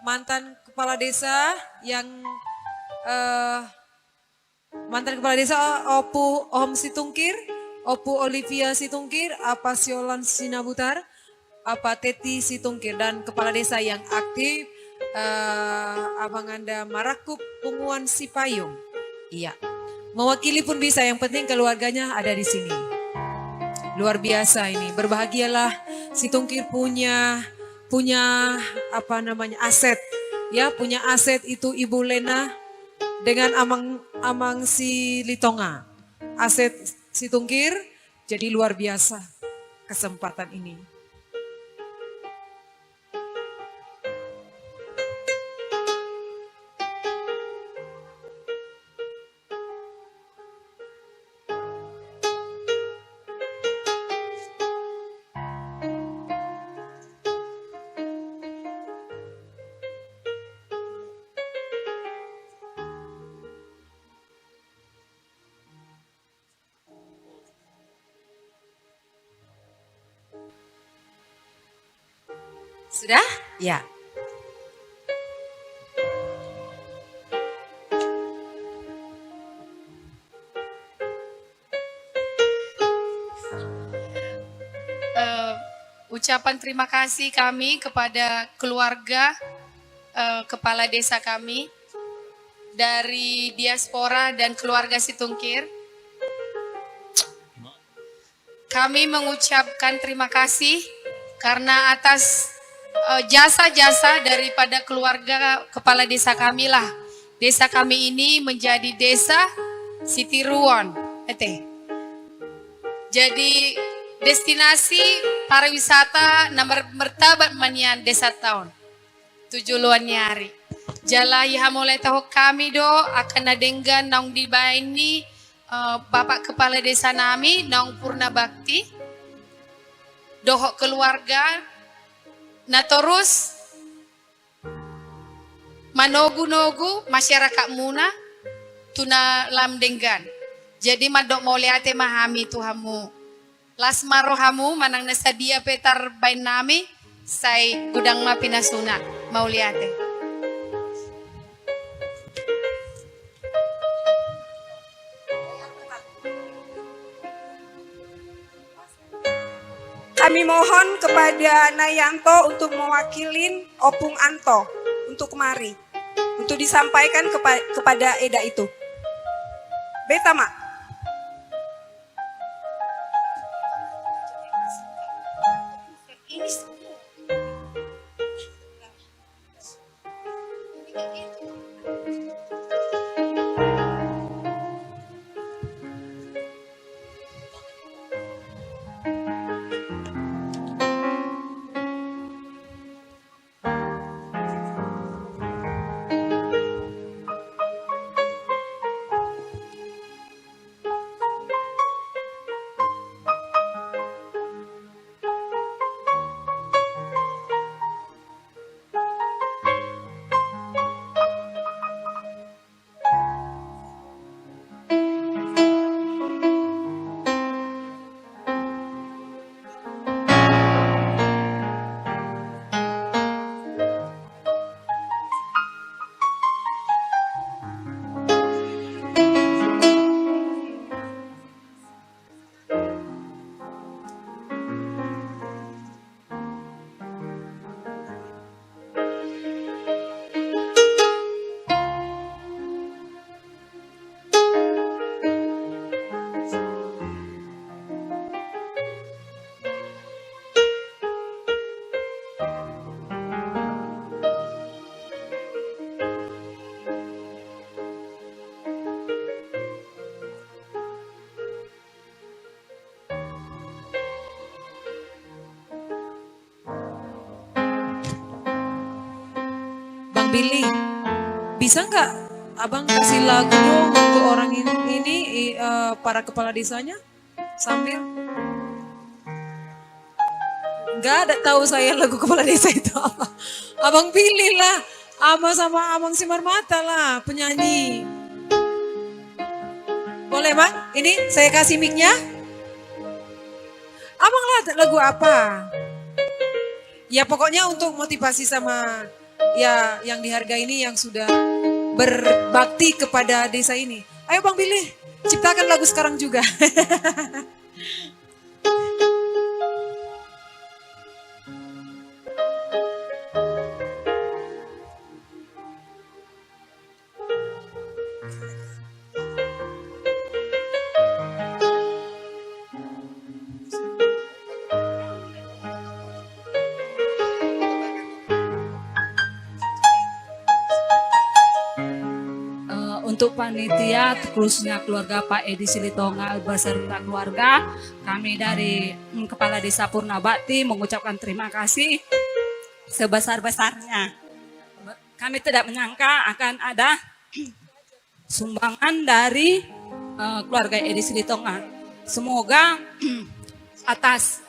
mantan Kepala Desa yang mantan Kepala Desa Opu Ohom Situngkir, Opu Olivia Situngkir, Apa Siolan Sinabutar, Apa Teti Situngkir, dan Kepala Desa yang aktif Abang Anda Marakup Punguan Sipayung. Iya, mewakili pun bisa, yang penting keluarganya ada di sini. Luar biasa ini, berbahagialah Situngkir punya apa namanya aset, ya, punya aset itu Ibu Lena dengan Amang si Litonga. Aset Situngkir, jadi luar biasa kesempatan ini. Sudah? Ya. Ucapan terima kasih kami kepada keluarga kepala desa kami dari diaspora dan keluarga Situngkir. Kami mengucapkan terima kasih karena atas jasa-jasa daripada keluarga kepala desa kami lah. Desa kami ini menjadi desa Sitiruon. Jadi destinasi pariwisata nomor mertabat manian desa tahun. Tujuh luan nyari. Jala iha mulai tahu kami do akan nadenggan naung dibaini Bapak Kepala Desa nami naung Purna Bakti. Dohok keluarga. Nah terus manogu-nogu masyarakat muna tuna lam denggan. Jadi madok mau liate mahami tuhamu. Las marohamu manang nasadia petar bain nami say gudang mapinasuna mau liate. Kami mohon kepada Nayanto untuk mewakilin Opung Anto untuk kemari. Untuk disampaikan kepada Eda itu. Beta, Mak. Billy, bisa nggak abang kasih lagu dong untuk orang ini para kepala desanya sambil? Nggak ada tahu saya lagu kepala desa itu apa. Abang pilih lah, sama abang Simar Mata lah penyanyi. Boleh bang? Ini saya kasih mic-nya. Abang lah lagu apa? Ya pokoknya untuk motivasi sama ya yang dihargai ini yang sudah berbakti kepada desa ini. Ayo Bang Billy, ciptakan lagu sekarang juga. Untuk panitia, khususnya keluarga Pak Edi Silitonga beserta keluarga, kami dari Kepala Desa Purna Bakti mengucapkan terima kasih sebesar-besarnya. Kami tidak menyangka akan ada sumbangan dari keluarga Edi Silitonga. Semoga atas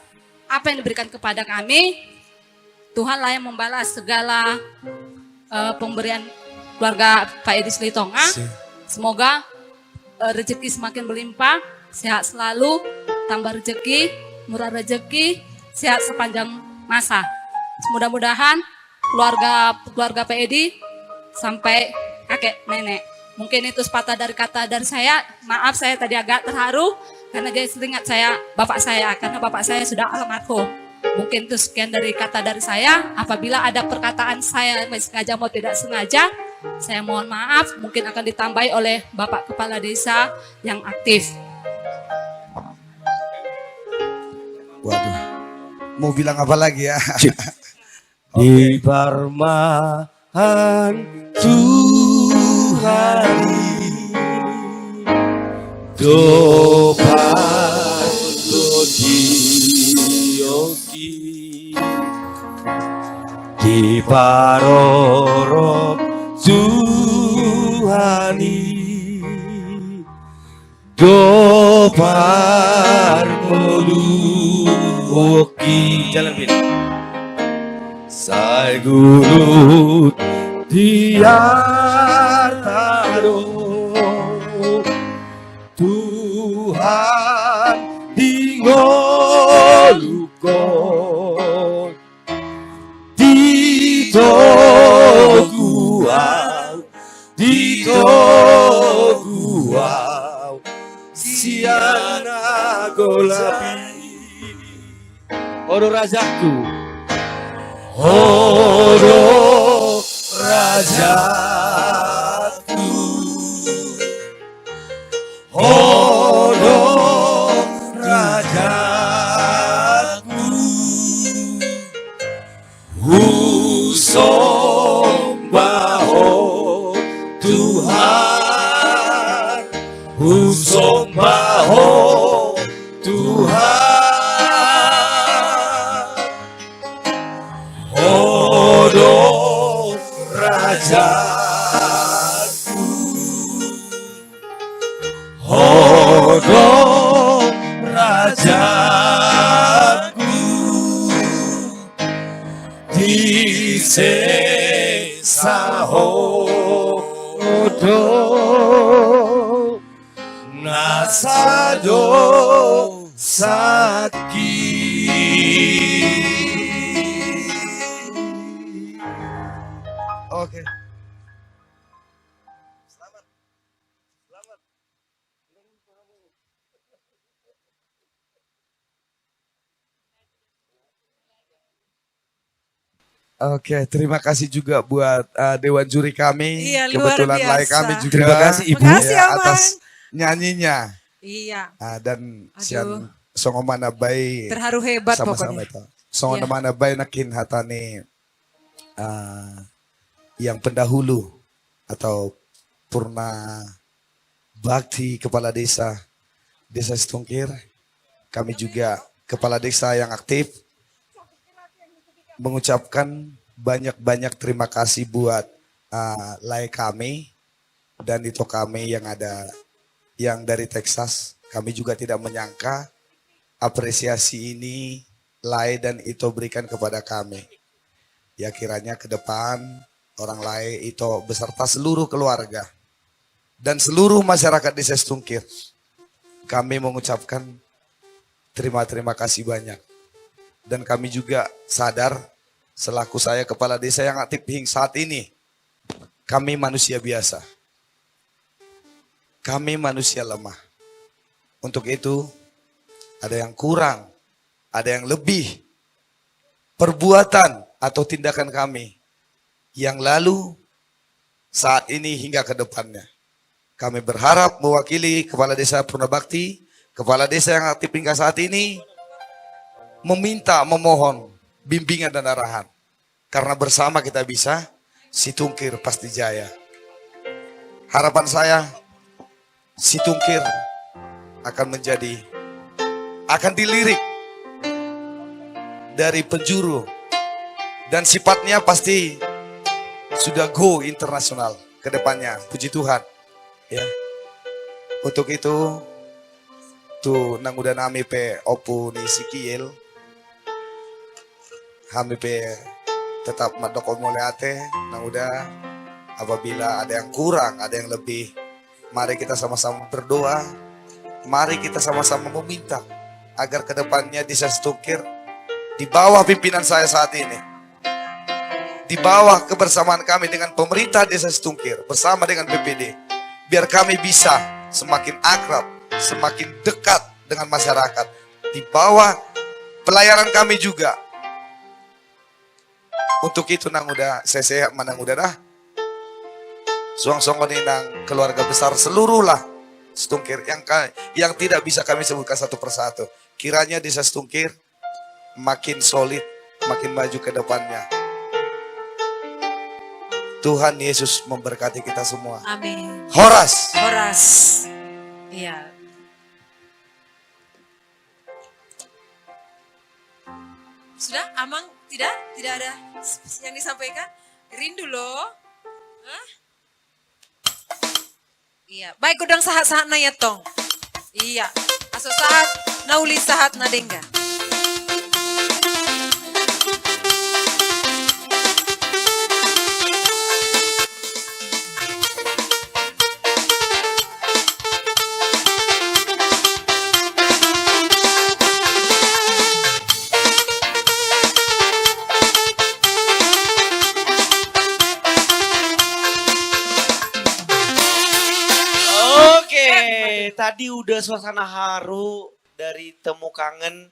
apa yang diberikan kepada kami, Tuhanlah yang membalas segala pemberian keluarga Pak Edi Silitonga. Semoga rezeki semakin berlimpah, sehat selalu, tambah rezeki, murah rezeki, sehat sepanjang masa. Mudah-mudahan keluarga Pak Edi sampai kakek nenek. Mungkin itu sepatah dari kata dari saya. Maaf saya tadi agak terharu karena jadi teringat saya bapak saya, karena bapak saya sudah almarhum. Mungkin itu sekian dari kata dari saya. Apabila ada perkataan saya sengaja mau tidak sengaja, saya mohon maaf, mungkin akan ditambahi oleh Bapak Kepala Desa yang aktif. Waduh, mau bilang apa lagi ya? Di permahan Tuhan, doa di Yogi di parorok Tuhani Gopar Woki Jalan pilih. Sai guru diartaro Tuhan dingolukon Dito guau Siana golapi Oro rajaku Oro rajaku Oro rajaku Usombaho Tuhan Usombaho Tuhan Oro rajaku Oro rajaku di sesahodo nasado sakit. Oke. Oke, terima kasih juga buat Dewan Juri kami. Iya, luar Kebetulan biasa. layak kami juga. Terima kasih, Ibu. Makasih, Ya, Aman. atas nyanyinya. Iya, Dan Aduh. sian songomana bay terharu hebat sama-sama pokoknya. itu. Songomana bay nakin hatani yang pendahulu atau purna bakti kepala desa Setungkir. Kami juga kepala desa yang aktif mengucapkan banyak-banyak terima kasih buat layak kami dan itu kami yang ada yang dari Texas. Kami juga tidak menyangka apresiasi ini Lai dan itu berikan kepada kami. Ya kiranya ke depan orang Lai itu beserta seluruh keluarga dan seluruh masyarakat desa Setungkir. Kami mengucapkan terima kasih banyak. Dan kami juga sadar selaku saya kepala desa yang aktif hingga saat ini. Kami manusia biasa. Kami manusia lemah. Untuk itu ada yang kurang, ada yang lebih. Perbuatan atau tindakan kami yang lalu, saat ini hingga ke depannya. Kami berharap mewakili Kepala Desa Purna Bakti, Kepala Desa yang aktif hingga saat ini, memohon bimbingan dan arahan. Karena bersama kita bisa, Situngkir pasti jaya. Harapan saya, Situngkir akan dilirik dari penjuru dan sifatnya pasti sudah go internasional ke depannya. Puji Tuhan. Ya. Untuk itu tu nang udah nami pe opu ni sikiel. Kami pe tetap madoko moleate nang udah apabila ada yang kurang, ada yang lebih. Mari kita sama-sama berdoa. Mari kita sama-sama meminta agar kedepannya Desa Setungkir di bawah pimpinan saya saat ini, di bawah kebersamaan kami dengan pemerintah Desa Setungkir bersama dengan BPD, biar kami bisa semakin akrab, semakin dekat dengan masyarakat. Di bawah pelayanan kami juga. Untuk itu nang udah saya manang udah dah. Suang-suang nang keluarga besar seluruh lah Setungkir yang tidak bisa kami sebutkan satu persatu. Kiranya Desa Setungkir makin solid, makin maju ke depannya. Tuhan Yesus memberkati kita semua. Amin. Horas. Horas. Iya. Sudah? Amang? Tidak? Tidak ada yang disampaikan? Rindu loh. Hah? Iya. Baik udang sahat-sahat na ya tong. Iya. Aso sahat, nauli sahat na dengga. Oke, tadi udah suasana haru dari temu kangen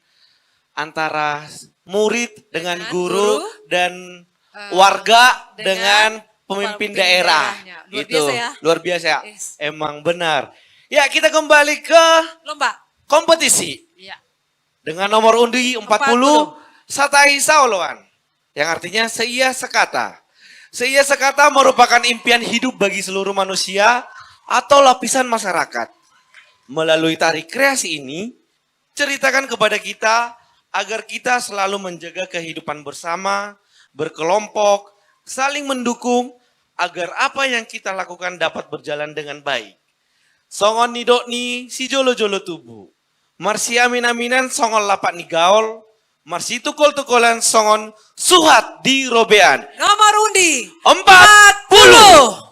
antara murid dengan guru dan warga dengan pemimpin daerah. Luar Gitu. biasa ya. Luar biasa ya. Yes. Emang benar. Ya, kita kembali ke Lomba. kompetisi. Iya. Dengan nomor undi 40, Satai Saoloan. Yang artinya seia sekata. Seia sekata merupakan impian hidup bagi seluruh manusia atau lapisan masyarakat. Melalui tari kreasi ini, ceritakan kepada kita agar kita selalu menjaga kehidupan bersama, berkelompok, saling mendukung, agar apa yang kita lakukan dapat berjalan dengan baik. Songon nidokni si jolo-jolo tubuh. Marsi amin-aminan songon lapak ni gaol. Marsi tukol-tukolan songon suhat di robean. Nomor undi 40.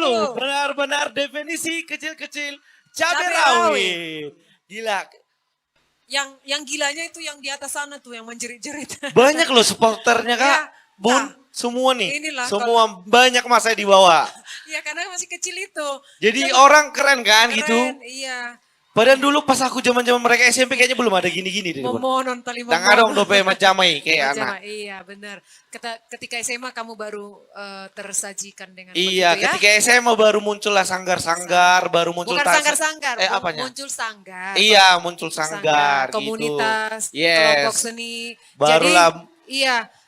dulu. Benar-benar definisi kecil-kecil cabai Cabai rawit. Gila. Yang gilanya itu yang di atas sana tuh yang menjerit-jerit. Banyak loh supporternya Kak. Ya, Bun, Kak. semua nih. Inilah Semua banyak mas saya dibawa. Iya karena masih kecil itu. Jadi Coba- orang keren kan Keren, gitu. Iya. Padahal dulu pas aku zaman-zaman mereka SMP kayaknya belum ada gini-gini deh. Bun. Momonon tali Tangga dong dope macamai kayak Macam, anak. Iya benar. Ketika SMA kamu baru tersajikan dengan Iya, begitu ya. ketika SMA baru muncullah sanggar-sanggar, baru muncul Bukan sanggar-sanggar, apanya? muncul sanggar. Iya, muncul sanggar, gitu. Komunitas, Yes. kelompok seni. Barulah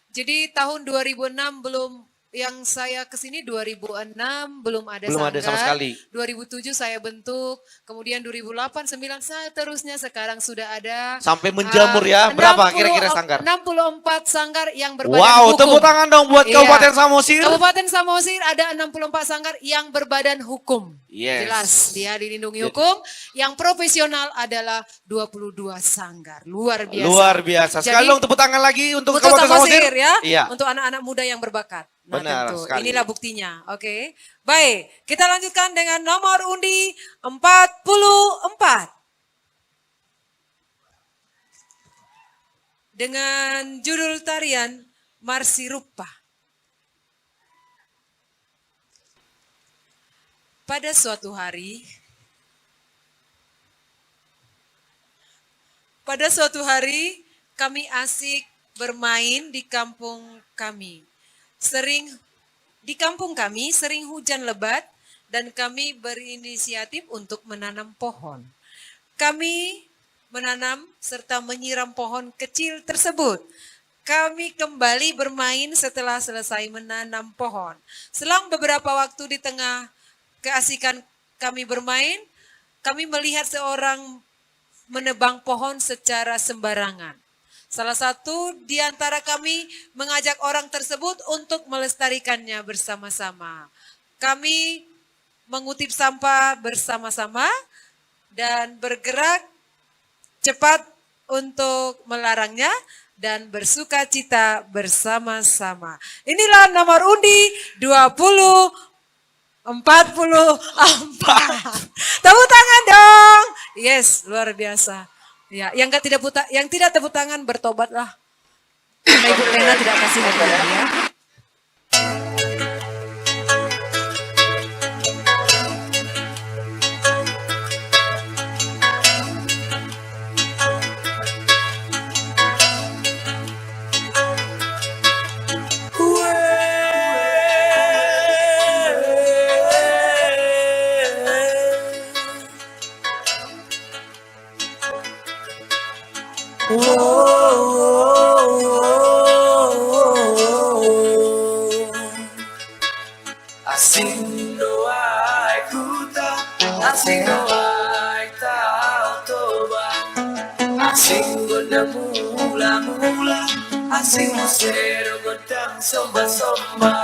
Jadi tahun 2006 belum yang saya kesini 2006 belum ada Belum sanggar. ada sama sekali. 2007 saya bentuk, kemudian 2008, 9 seterusnya sekarang sudah ada. sampai menjamur ya. Berapa 60 kira-kira sanggar? 64 sanggar yang berbadan Wow, hukum. tepuk tangan dong buat Iya. Kabupaten Samosir. Kabupaten Samosir ada 64 sanggar yang berbadan hukum. Yes. Jelas dia dilindungi hukum. Yang profesional adalah 22 sanggar. Luar biasa. Luar biasa. Sekali Jadi, dong tepuk tangan lagi untuk untuk Kabupaten Samosir Samosir. ya. Iya. Untuk anak-anak muda yang berbakat. Nah, Benar tentu. sekali. Inilah buktinya. Oke. Baik, kita lanjutkan dengan nomor undi 44. Dengan judul tarian Marsirupa. Pada suatu hari kami asik bermain di kampung kami. Di kampung kami sering hujan lebat dan kami berinisiatif untuk menanam pohon. Kami menanam serta menyiram pohon kecil tersebut. Kami kembali bermain setelah selesai menanam pohon. Selang beberapa waktu di tengah keasikan kami bermain, kami melihat seorang menebang pohon secara sembarangan. Salah satu di antara kami mengajak orang tersebut untuk melestarikannya bersama-sama. Kami mengutip sampah bersama-sama dan bergerak cepat untuk melarangnya dan bersuka cita bersama-sama. Inilah nomor undi 44. Tepuk tangan dong. Yes, luar biasa. Ya, yang tidak tepuk tangan bertobatlah. Karena Ibu Lena tidak kasih hadiah ya. Asing doai kuta, asing doai tau toba, asing guna mula-mula, asing musero godang somba-somba.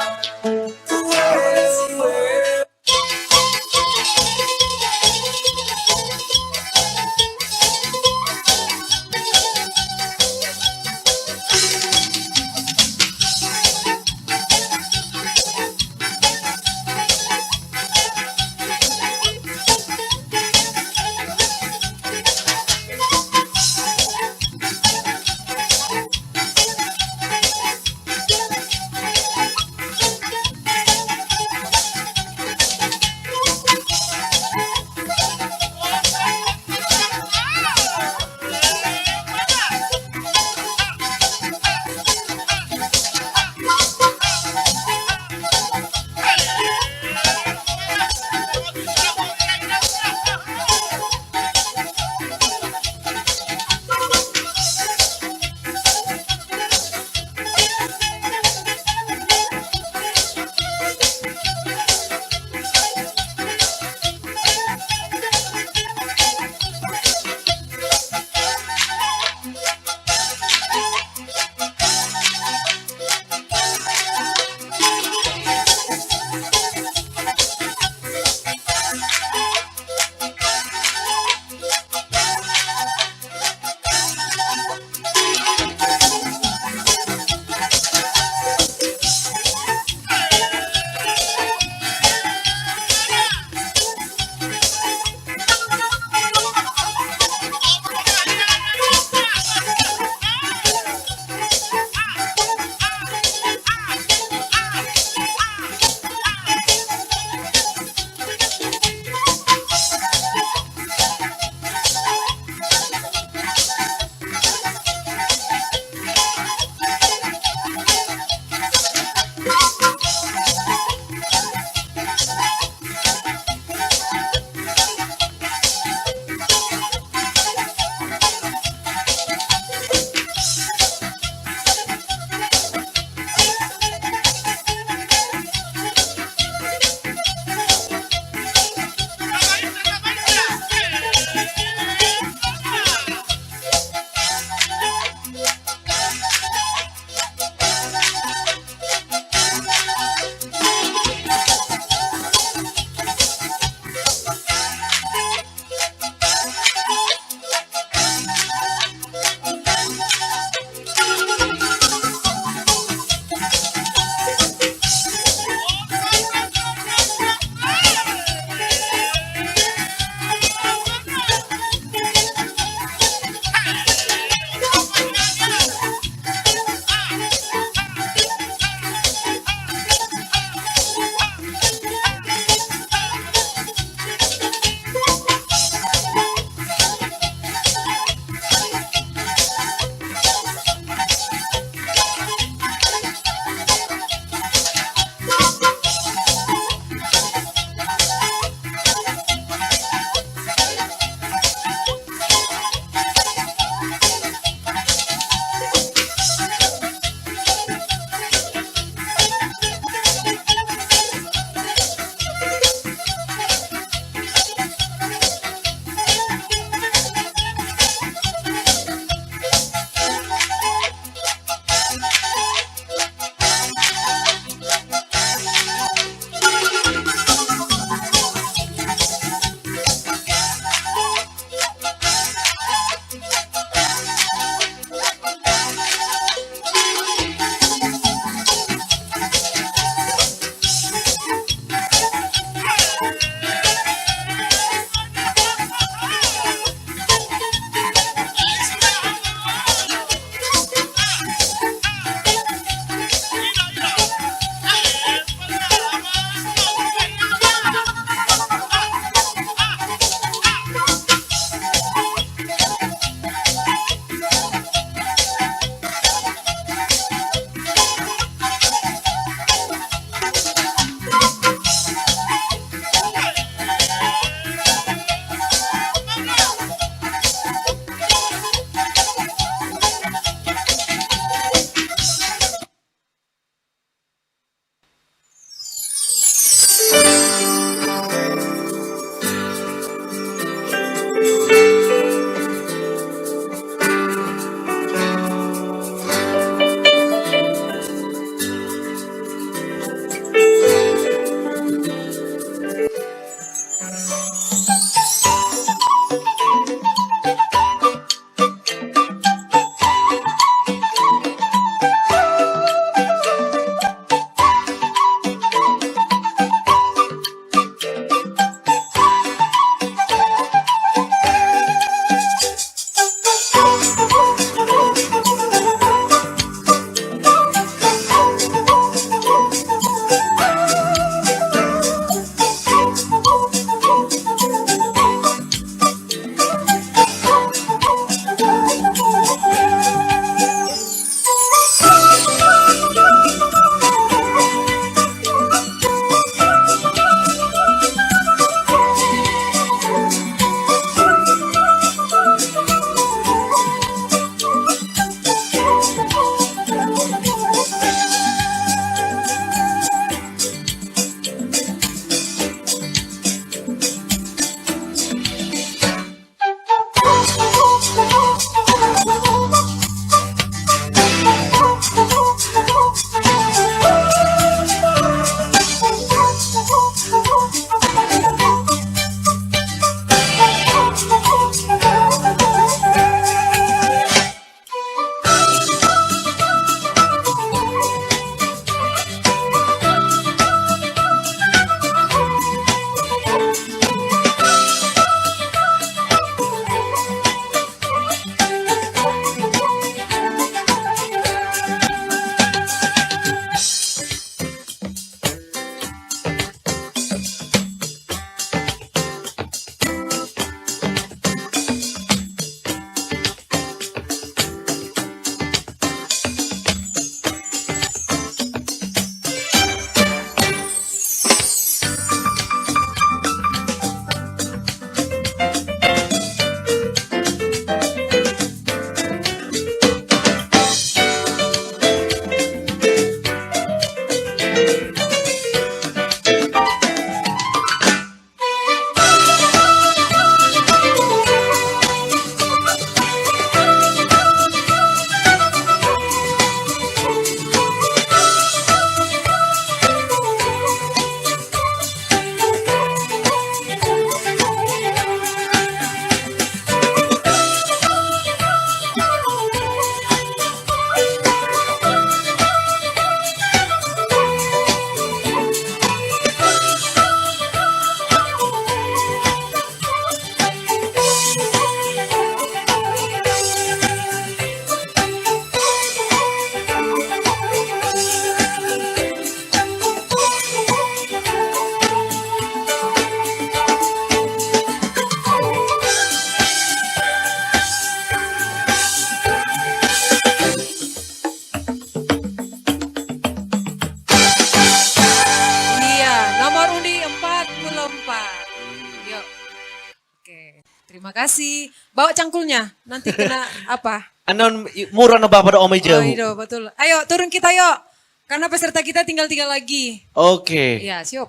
Terima kasih. Bawa cangkulnya, nanti kena apa? Anon murah na bapak omai Oh, jauh. iya, betul. Ayo turun kita yuk. Karena peserta kita tinggal 3 lagi. Oke. Iya, siap.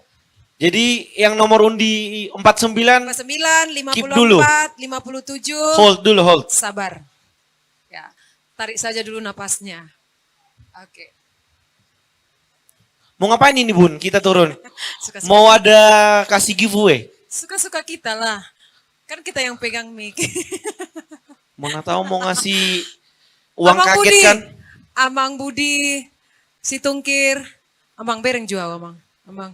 Jadi yang nomor undi 49 49, Keep dulu. 54, 57. hold dulu hold. Sabar. Ya, tarik saja dulu napasnya. Oke. Mau ngapain ini Bun? Kita turun. Suka-suka. Mau ada kasih giveaway? Suka-suka kita lah. Kan kita yang pegang mic. Mana tahu mau ngasih uang Amang kaget Budi. kan? Amang Budi, si Tungkir, Amang Bereng jual Amang. Amang.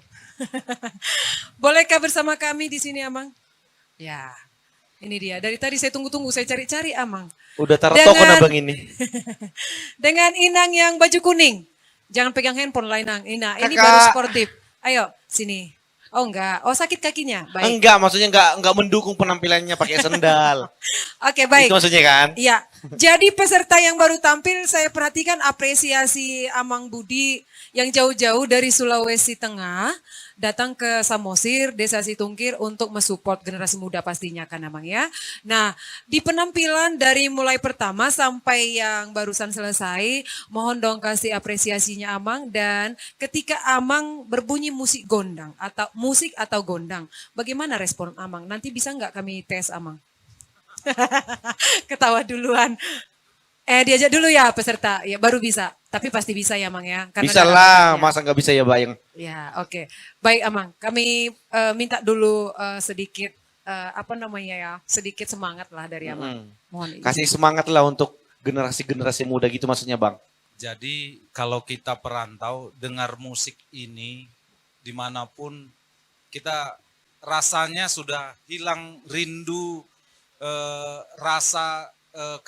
Bolehkah bersama kami di sini Amang? Ya, ini dia. Dari tadi saya tunggu-tunggu, saya cari-cari Amang. Udah taruh toko Dengan- abang ini. Dengan Inang yang baju kuning. Jangan pegang handphone lah Inang. Ini Kakak. baru sportif. Ayo, sini. Oh enggak, oh sakit kakinya. Baik. Enggak, maksudnya enggak mendukung penampilannya pakai sendal. Oke, baik. Itu maksudnya kan? Iya. Jadi peserta yang baru tampil saya perhatikan apresiasi Amang Budi yang jauh-jauh dari Sulawesi Tengah datang ke Samosir, Desa Situngkir untuk mensupport generasi muda pastinya kan Amang ya. Nah, di penampilan dari mulai pertama sampai yang barusan selesai, mohon dong kasih apresiasinya Amang dan ketika Amang berbunyi musik gondang atau gondang, bagaimana respon Amang? Nanti bisa nggak kami tes Amang? Ketawa duluan. Diajak dulu ya peserta. Ya baru bisa. Tapi pasti bisa ya Mang ya. Karena Bisa nggak lah, ada masa nggak bisa ya Bayang? ya, oke. Baik Amang, kami minta dulu sedikit sedikit semangat lah dari Amang. Mohon izin. Kasih semangat lah untuk generasi-generasi muda gitu maksudnya Bang. Jadi kalau kita perantau dengar musik ini dimanapun kita rasanya sudah hilang rindu rasa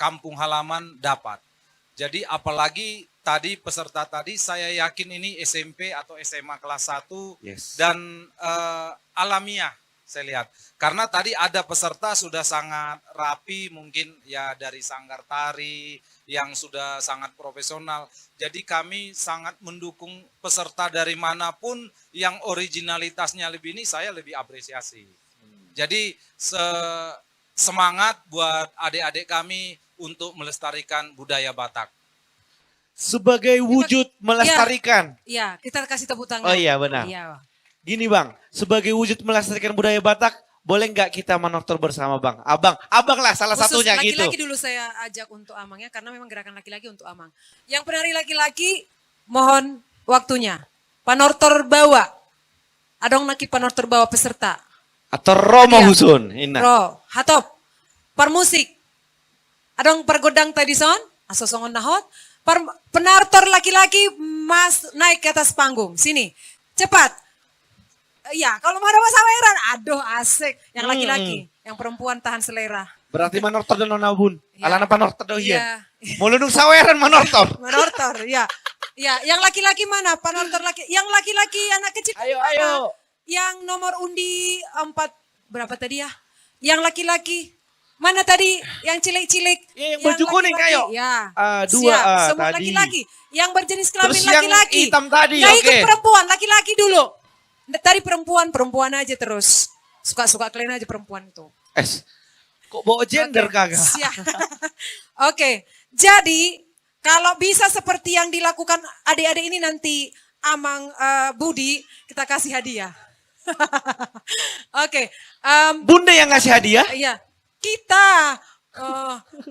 kampung halaman dapat. Jadi apalagi tadi peserta tadi saya yakin ini SMP atau SMA kelas 1 dan alamiah saya lihat. Karena tadi ada peserta sudah sangat rapi mungkin ya dari sanggar tari yang sudah sangat profesional. Jadi kami sangat mendukung peserta dari manapun yang originalitasnya lebih ini saya lebih apresiasi. Jadi semangat buat adik-adik kami untuk melestarikan budaya Batak. Sebagai wujud melestarikan. Iya, kita kasih tepuk tangan. Oh iya benar. Iya. Gini Bang, sebagai wujud melestarikan budaya Batak, boleh nggak kita manortor bersama Bang? Abang lah salah Khusus satunya gitu. laki-laki dulu saya ajak untuk Amang ya, karena memang gerakan laki-laki untuk Amang. Yang penari laki-laki, mohon waktunya. Panortor bawa. Adong naki panortor bawa peserta. Atau Romo Iya. Husun. Ina. Ro, hatop. Permusik. Adong pergodang tadi son, asosongon nahot. Penartor laki-laki mas naik ke atas panggung. Sini, cepat. Iya, kalau mau ada saweran, aduh asik. Yang laki-laki, yang perempuan tahan selera. Berarti manortor dan nona bun. Alana panortor do Iya. Mau lunung saweran manortor. Manortor, ya. Ya, yang laki-laki mana? Panortor laki. Yang laki-laki anak kecil. Ayo, mana? ayo. Yang nomor undi 4 berapa tadi ya? Yang laki-laki. Mana tadi? Yang cilik-cilik. Yang baju kuning, laki-laki. ayo. Ya. Dua, Siap. Semua tadi. laki-laki. Yang berjenis kelamin Terus yang laki-laki. hitam tadi, Nggak ikut oke. perempuan, laki-laki dulu. Tadi perempuan aja terus. Suka-suka kalian aja perempuan itu. Kok bawa gender kagak? Siap. Oke, jadi kalau bisa seperti yang dilakukan adik-adik ini nanti Amang Budi, kita kasih hadiah. Oke. Bunda yang ngasih hadiah? Iya, kita.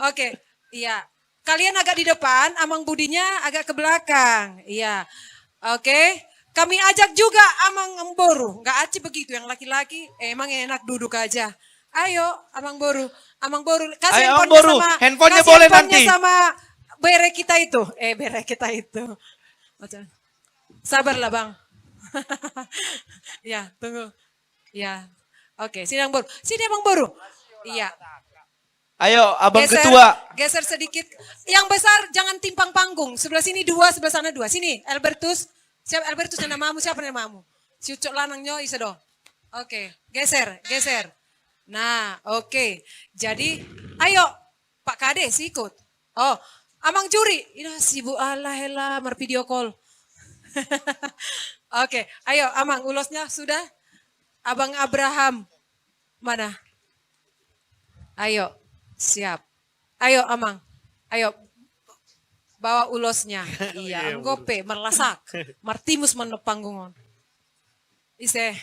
Oke, iya. Kalian agak di depan, Amang Budinya agak ke belakang. Iya, oke. Kami ajak juga Amang Boru. Nggak aci begitu, yang laki-laki emang enak duduk aja. Ayo, Amang Boru. Amang Boru, kasih Ayo, Amang handphonenya Boru. sama, Handphonenya kasih boleh handphonenya nanti. sama bere kita itu. Bere kita itu. Sabarlah Bang. Ya, tunggu. Ya, oke. Sini Amang Boru. Sini Amang Boru. Iya. Ayo, abang Geser, ketua. Geser sedikit. Yang besar jangan timpang panggung. Sebelah sini 2, sebelah sana 2. Sini, Albertus. Siapa Albertus yang namamu? Siapa namamu? Si ucok lanangnya isedo. Oke, geser. Nah, oke. Jadi, ayo Pak Kades ikut. Oh, Amang Juri. Ini sibuk Allah mar video call. Oke, ayo Amang ulosnya sudah. Abang Abraham. Mana? Ayo, siap. Ayo Amang, ayo. Bawa ulosnya. Iya, anggope, merlasak. Martimus menepanggungon. Ise.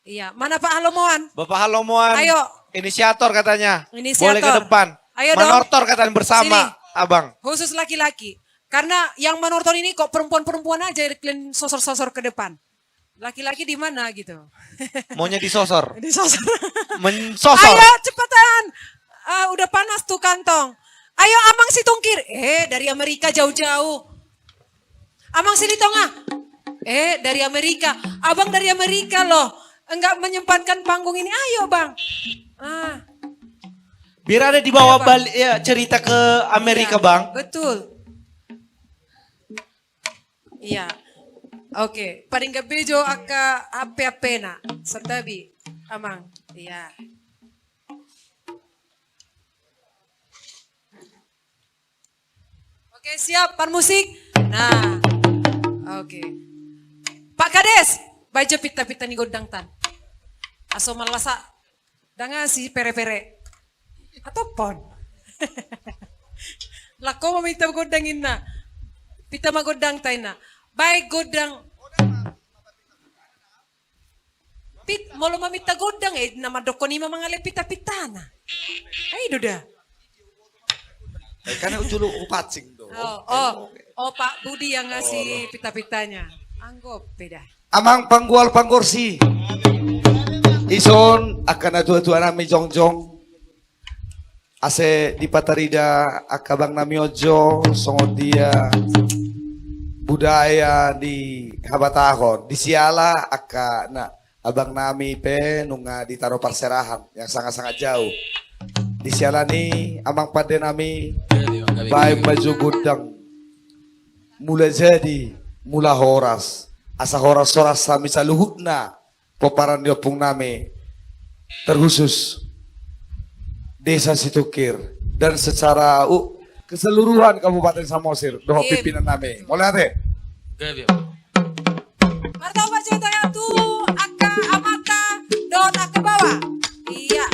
Iya, mana Pak Halomoan? Bapak Halomoan. Ayo. Inisiator katanya. Inisiator. Boleh ke depan. Ayo dong. Menortor katanya bersama, Sini. Abang. Khusus laki-laki. Karena yang menortor ini kok perempuan-perempuan aja kalian sosor-sosor ke depan. Laki-laki di mana gitu. Maunya disosor. Disosor. Mensosor. Ayo cepetan. Udah panas tuh kantong. Ayo Amang si tungkir. Dari Amerika jauh-jauh. Amang sini tengah. Dari Amerika. Abang dari Amerika loh. Enggak menyempatkan panggung ini. Ayo bang. Biar ada di bawah balik ya, cerita ke Amerika, Iya, Bang. Betul. Iya. Oke. Paling bejo aka apa na. Sertabi. Amang. Iya. Oke, siap pan musik. Nah. Oke. Pak Kades, baca pita-pita ni godang tan. Aso malasa. Dengan si pere-pere. Atau pon. Lako meminta godangin na. Pita magodang tayo na. Baik godang. Molo mamita godang nama doko ni mga lepita-pita na. Ay, duda. Karena uculo upacing do. Oh, Pak Budi yang ngasih pita-pitanya. Anggap beda. Amang panggual pangkursi. Ison akan tua-tua nami jongjong. Ase di Patarida akabang nami ojo songon dia budaya di Habatahon. Di Siala aka na abang nami pe nunga ditaro parserahan yang sangat-sangat jauh. Di Siala ni amang pade nami baik baju gudang mula jadi mula horas asa horas sami saluhutna poparan diopung nami terkhusus Desa Situkir dan secara keseluruhan Kabupaten Samosir doa pimpinan nami. Mulai ate. Martabat ceritanya tuh aka amata don aka bawa. Iya.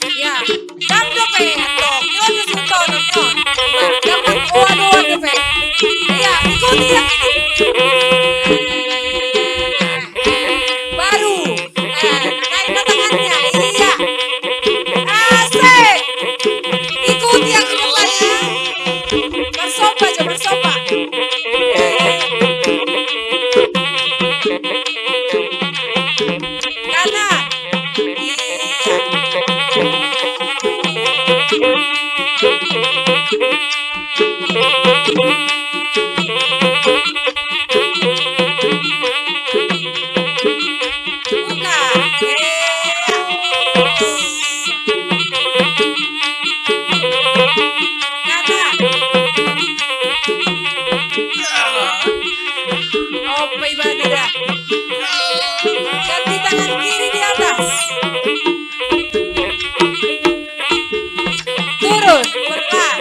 Iya. Dan dope atau nyon suto nyon. Jangan oan dope. Iya, ikuti yang ini. Baru. Naik tangannya. Iya. Asik. Ikuti yang ini Pak ya. Bersopa aja bersopa. Karena ganti tangan kiri di atas. Turun, pelan.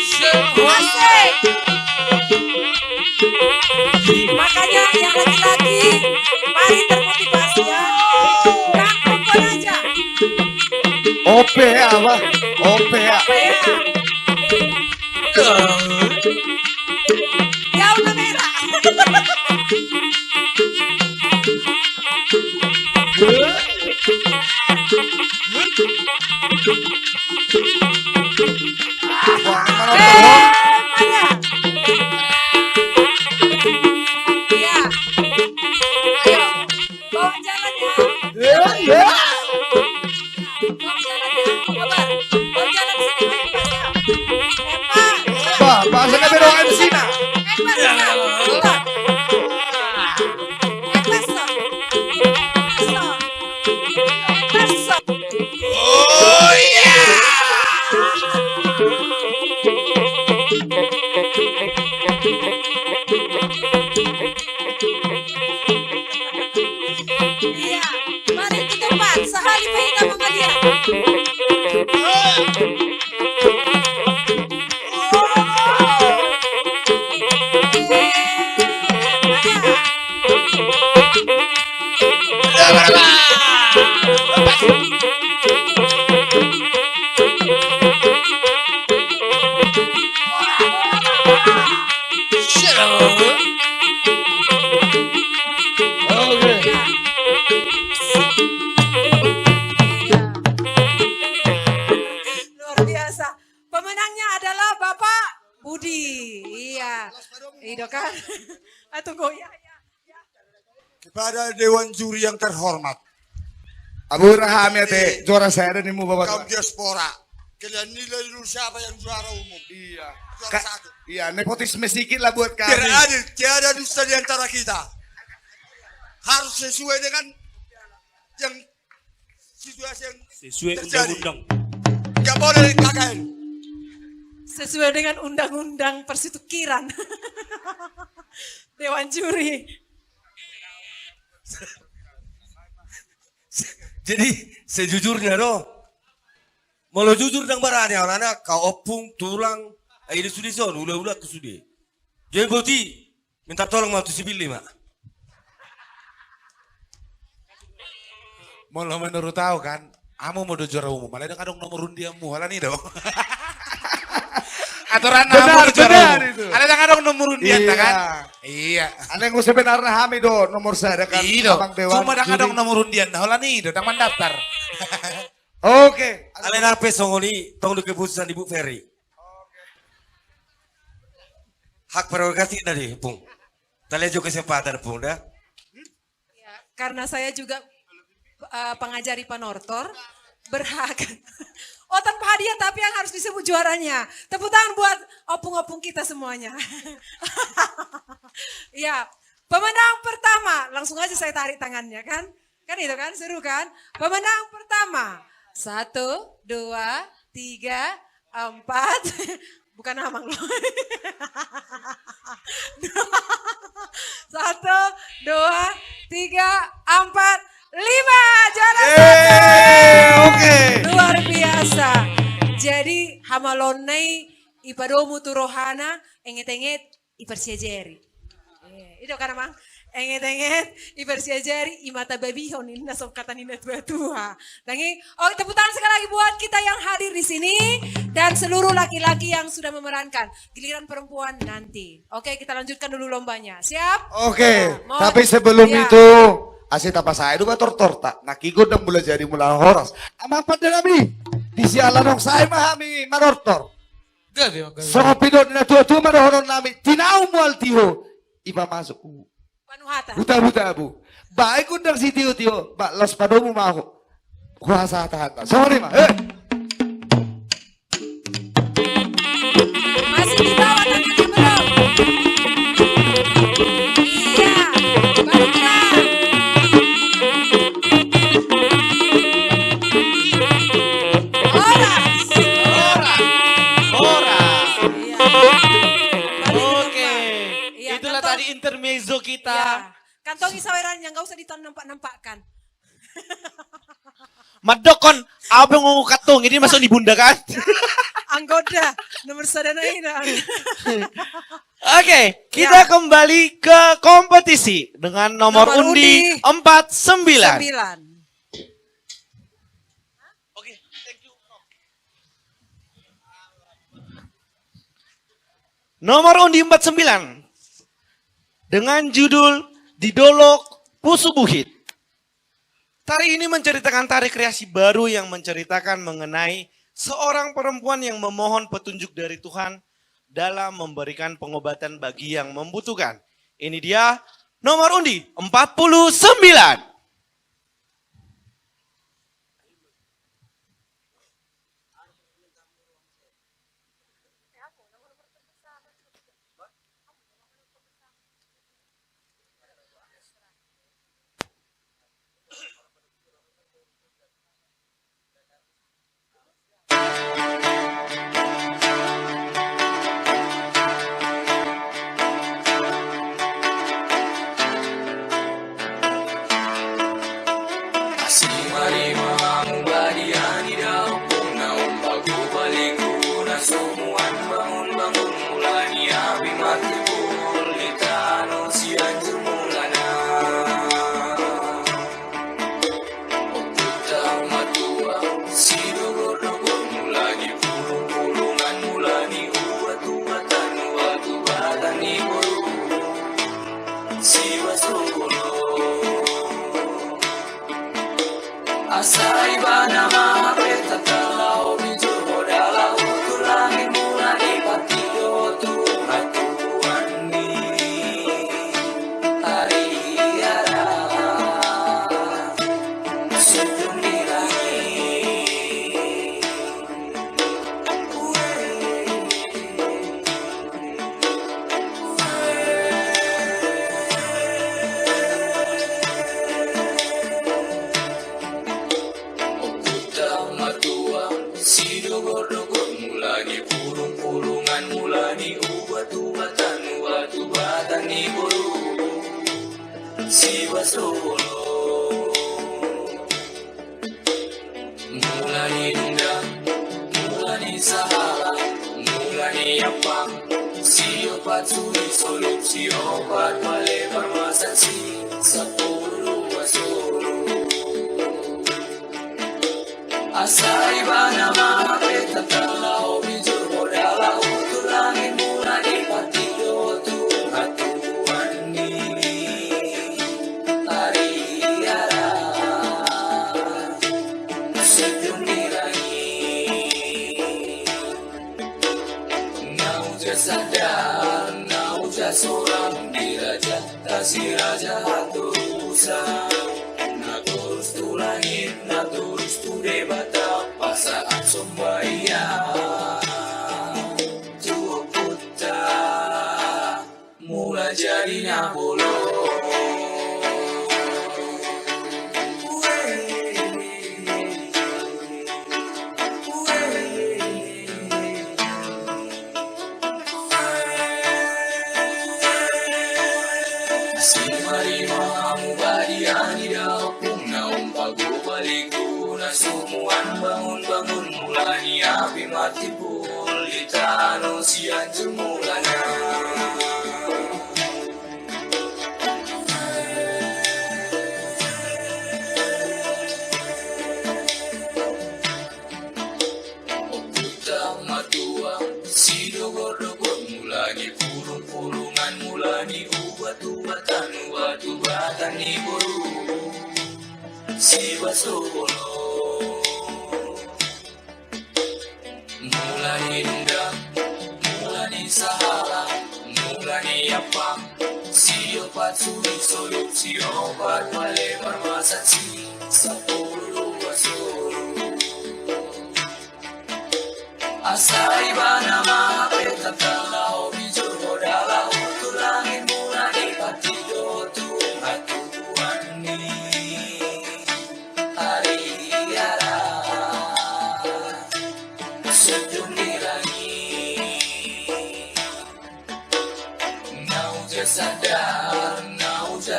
Asik. Makanya yang laki-laki mari termotivasi ya. Yang perempuan aja. OP apa? OP ya. Ya udah merah. Maya. Iya. Ayo, bawa jalan ya. Bawa jalan ya. Kabar. Bawa jalan sini. Bah, bahasa na pero MC na. Oh yeah! Iya, mari ke tempat. Sehari kita mengalir. Luar biasa. Pemenangnya adalah Bapak Budi. Iya. Itu kan. Tunggu ya. Kepada Dewan Juri yang terhormat, Abu Raham ya teh, juara saya dan ibu bapak. kaum diaspora, kalian nilai dulu siapa yang juara umum. Iya. Juara satu. Iya, nepotisme sedikit lah buat kami. Tidak adil, tiada dusta di antara kita. Harus sesuai dengan yang situasi yang terjadi. Gak boleh KKN. Sesuai dengan undang-undang persitukiran. Dewan Juri. Jadi sejujurnya doh, mau jujur dang barani orang kau opung tulang, ini sudah son, ulah tu sudah. Jadi boti minta tolong mau tu sibil lima. Mau menurut tahu kan, amo mau juara umum, malah kadang nomor undianmu, halah nih doh. Aturan Benar, benar itu. Ada kadang nomor undian Iya. kan? Iya. Ada yang sebenarnya hami do nomor saya kan Iya. abang dewan. Cuma kadang juri. nomor undian, halah nih, do tang daftar. Oke. Alen arpe songoni tong du keputusan Ibu Ferry. Hak prerogatif dari Pung. Talejo kesempatan Pung dah. Karena saya juga pengajar IPA Nortor, berhak. Oh tanpa hadiah tapi yang harus disebut juaranya. Tepuk tangan buat opung-opung kita semuanya. Ya, pemenang pertama. Langsung aja saya tarik tangannya kan. Kan itu kan, seru kan. Pemenang pertama. 1, 2, 3, 4. Bukan Amang loh. 1, 2, 3, 4, 5. Juara satu. Oke. Luar biasa. Jadi hamalonai ipadomu turohana enget-enget ipersiajeri. Itu kan Mang. Enget-enget ipersiajeri imata babihon inna sok kata nina tua-tua. Dangi, oh tepuk tangan sekali lagi buat kita yang hadir di sini dan seluruh laki-laki yang sudah memerankan. Giliran perempuan nanti. Oke, kita lanjutkan dulu lombanya. Siap? Oke, Mau? tapi sebelum Ya. itu asyik apa saya itu torta. Nakikot dan mulai jadi mula horas. Amang pada nabi. Di sialan saya mahami manortor. So pidon na tua marohonon nami. Tinau mual tiho. Iba masuk. Panuhata. Buta bu. Baik undang si tiho. Ba los padomu mau. Kuasa hata. Sorry ma. Masih di bawah tangannya belum? Iya, baru gerak. Horas. Horas. Iya. Oke. Iya, Itulah kantong- tadi intermezzo kita. Iya. Kantongi sawerannya, nggak usah diton nampak-nampakkan. Madokon, apa yang ngomong katung, ini masuk di bunda kan? Anggoda, nomor sadana ina. Oke, kita kembali ke kompetisi dengan nomor undi 49. 9. Nomor undi 49 dengan judul Didolok Pusubuhit. Tari ini menceritakan tari kreasi baru yang menceritakan mengenai seorang perempuan yang memohon petunjuk dari Tuhan dalam memberikan pengobatan bagi yang membutuhkan. Ini dia nomor undi 49.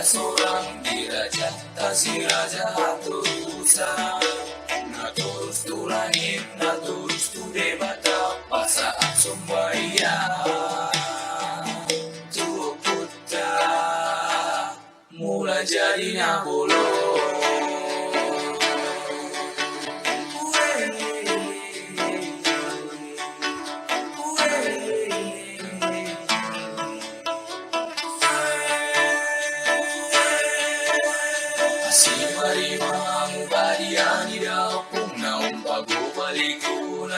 seorang diraja, kasih raja atusa. Na terus tu langit, na terus tu debata, pasaan sumbaya. Tu putra, mula jadi nabolo.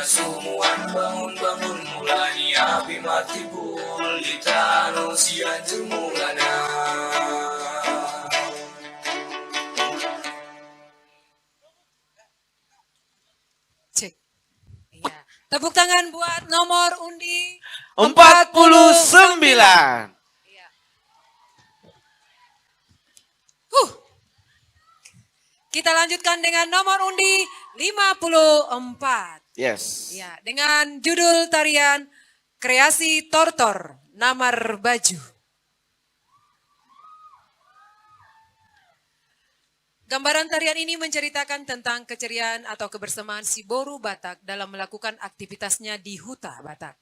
Sumuan bangun-bangun mulai api mati bul di tanah sian jemulana. Cek. Iya. Tepuk tangan buat nomor undi 49. Kita lanjutkan dengan nomor undi 54. Yes. Ya, dengan judul tarian Kreasi Tortor, Namar Baju. Gambaran tarian ini menceritakan tentang keceriaan atau kebersamaan si Boru Batak dalam melakukan aktivitasnya di huta Batak.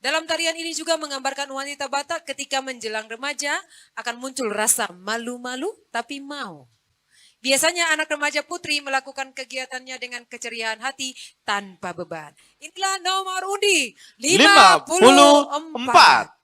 Dalam tarian ini juga menggambarkan wanita Batak ketika menjelang remaja akan muncul rasa malu-malu tapi mau. Biasanya anak remaja putri melakukan kegiatannya dengan keceriaan hati tanpa beban. Inilah nomor undi 54.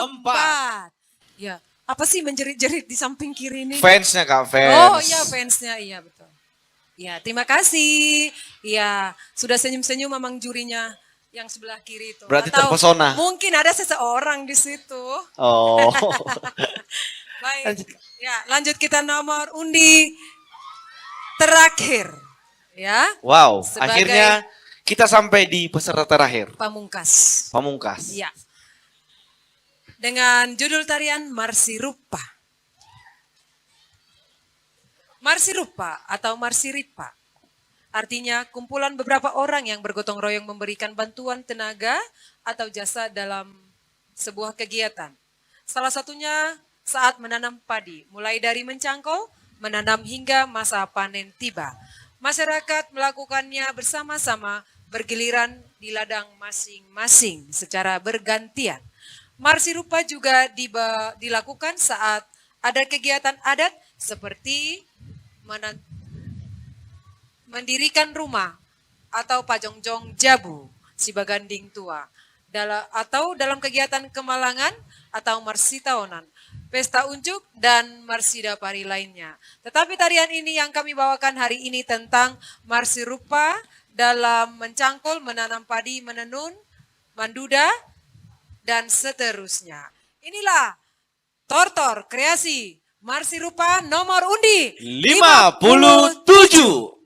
4. Ya, apa sih menjerit-jerit di samping kiri ini? Fansnya Kak, fans. Oh iya, fansnya, iya betul. Ya, terima kasih. Ya, sudah senyum-senyum memang jurinya yang sebelah kiri itu. Berarti Atau terpesona. mungkin ada seseorang di situ. Oh. Baik. Ya, lanjut kita nomor undi terakhir. Ya. Wow, Sebagai akhirnya kita sampai di peserta terakhir. pamungkas. Pamungkas. Ya. Dengan judul tarian Marsirupa. Marsirupa atau Marsiripa artinya kumpulan beberapa orang yang bergotong royong memberikan bantuan tenaga atau jasa dalam sebuah kegiatan. Salah satunya saat menanam padi, mulai dari mencangkul, menanam hingga masa panen tiba. Masyarakat melakukannya bersama-sama bergiliran di ladang masing-masing secara bergantian. Marsirupa juga dilakukan saat ada kegiatan adat seperti mendirikan rumah atau pajongjong jabu si baganding tua, atau dalam kegiatan kemalangan atau marsi tahunan, pesta unjuk dan marsida pari lainnya. Tetapi tarian ini yang kami bawakan hari ini tentang Marsirupa dalam mencangkul, menanam padi, menenun, manduda, dan seterusnya. Inilah Tortor Kreasi Marsirupa nomor undi 57.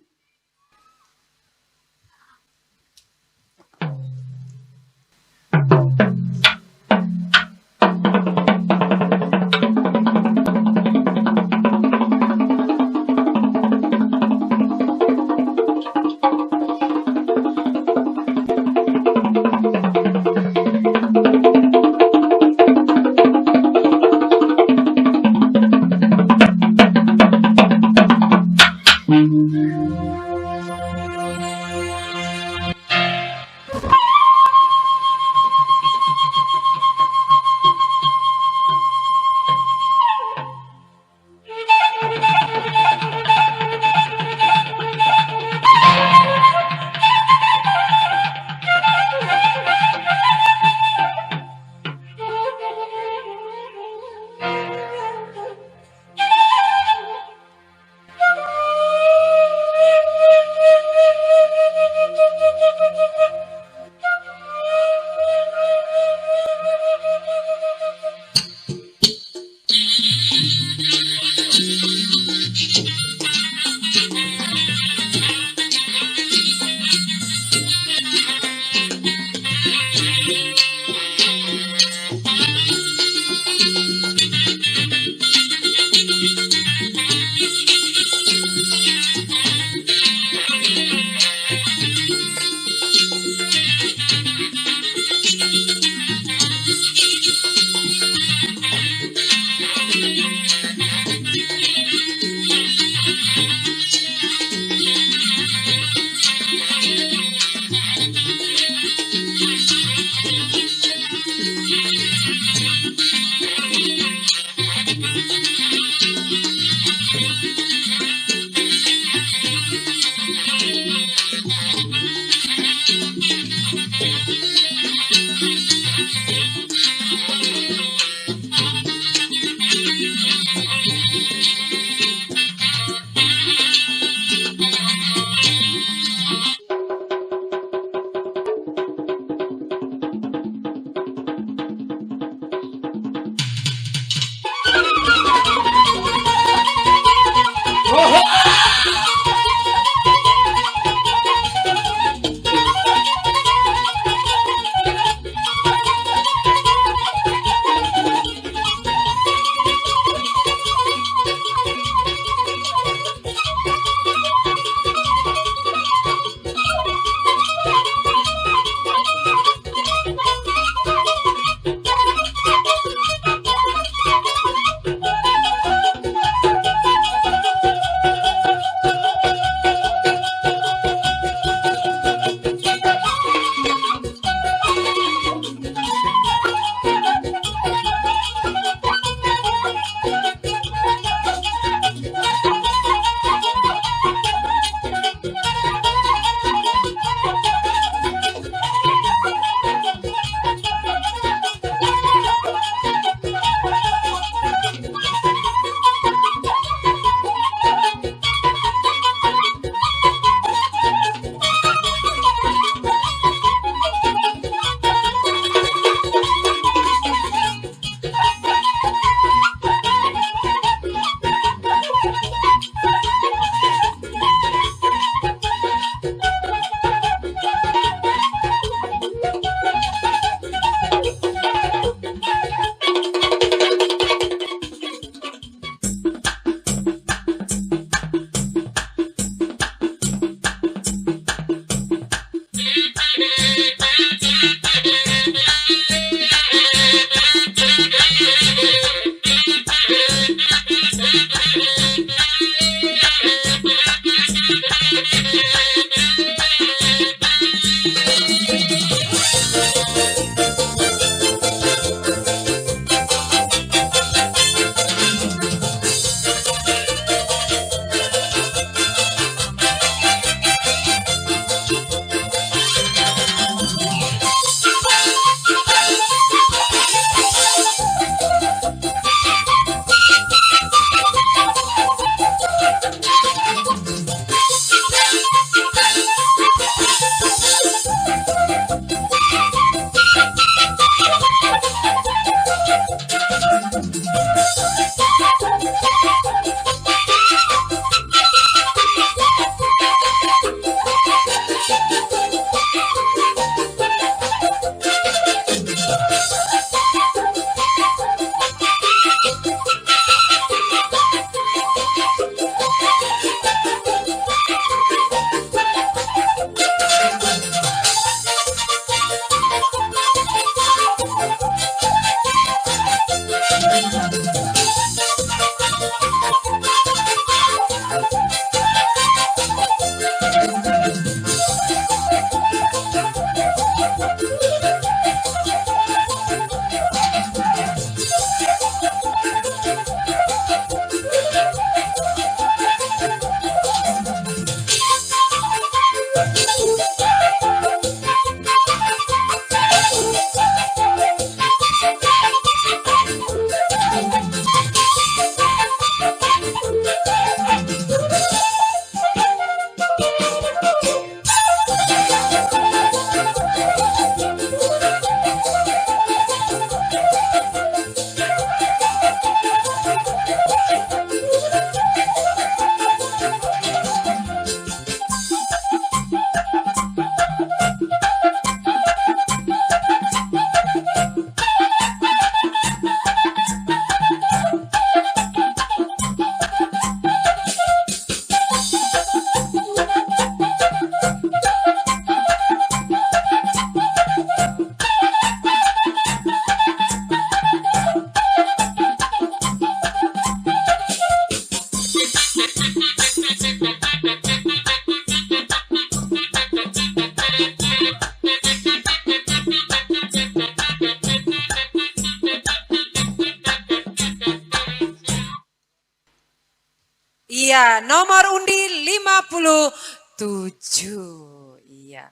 Iya, nomor undi 57. Iya.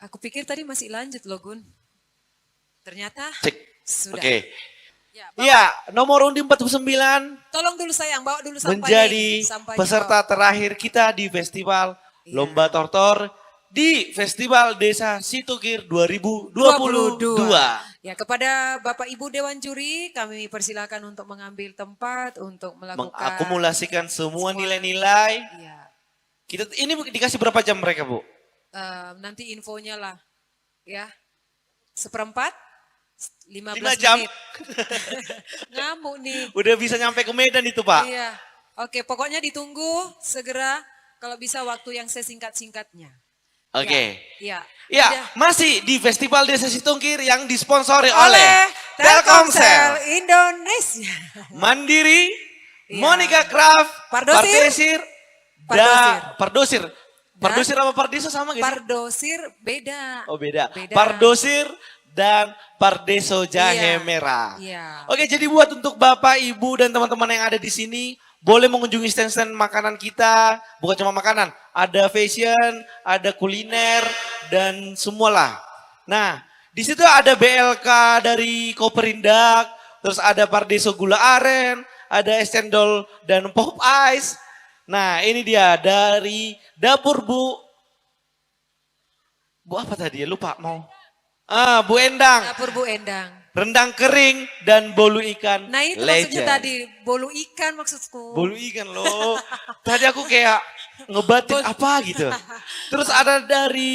Aku pikir tadi masih lanjut loh, Gun. Ternyata sudah. Oke. Ya, Iya, nomor undi 49 tolong dulu sayang, bawa dulu sampahnya. menjadi Sampahnya peserta bawa. terakhir kita di festival Iya. Lomba Tortor di Festival Desa Situngkir 2022. Ya, kepada Bapak Ibu Dewan Juri, kami persilakan untuk mengambil tempat untuk melakukan Mengakumulasikan semua nilai-nilai. Iya. Kita ini dikasih berapa jam mereka, Bu? Nanti infonya lah. Ya. Seperempat 15 5 jam. menit. Ngamuk nih. Udah bisa nyampe ke Medan itu, Pak. Iya. Oke, pokoknya ditunggu segera kalau bisa waktu yang sesingkat-singkatnya. Oke. Iya. Ya, Udah. masih di Festival Desa Situngkir yang disponsori Oleh oleh Telkomsel Indonesia. Mandiri, Iya. Monica Craft, Pardosir. Pardosir. Pardosir apa Pardeso sama gitu? Pardosir beda. Oh beda. Beda. Pardosir dan Pardeso Jahe Iya. Merah. Iya. Oke, jadi buat untuk Bapak, Ibu, dan teman-teman yang ada di sini, boleh mengunjungi stand-stand makanan kita. Bukan cuma makanan, ada fashion, ada kuliner, dan semualah. Nah, di situ ada BLK dari Koperindak, terus ada Pardeso Gula Aren, ada es cendol dan pop ice. Nah, ini dia dari dapur Bu apa tadi ya? Lupa mau. Bu Endang. Dapur Bu Endang. Rendang kering dan bolu ikan. Nah itu legend. maksudnya tadi, bolu ikan maksudku. Bolu ikan loh. Tadi aku kayak ngebatin apa gitu. Terus ada dari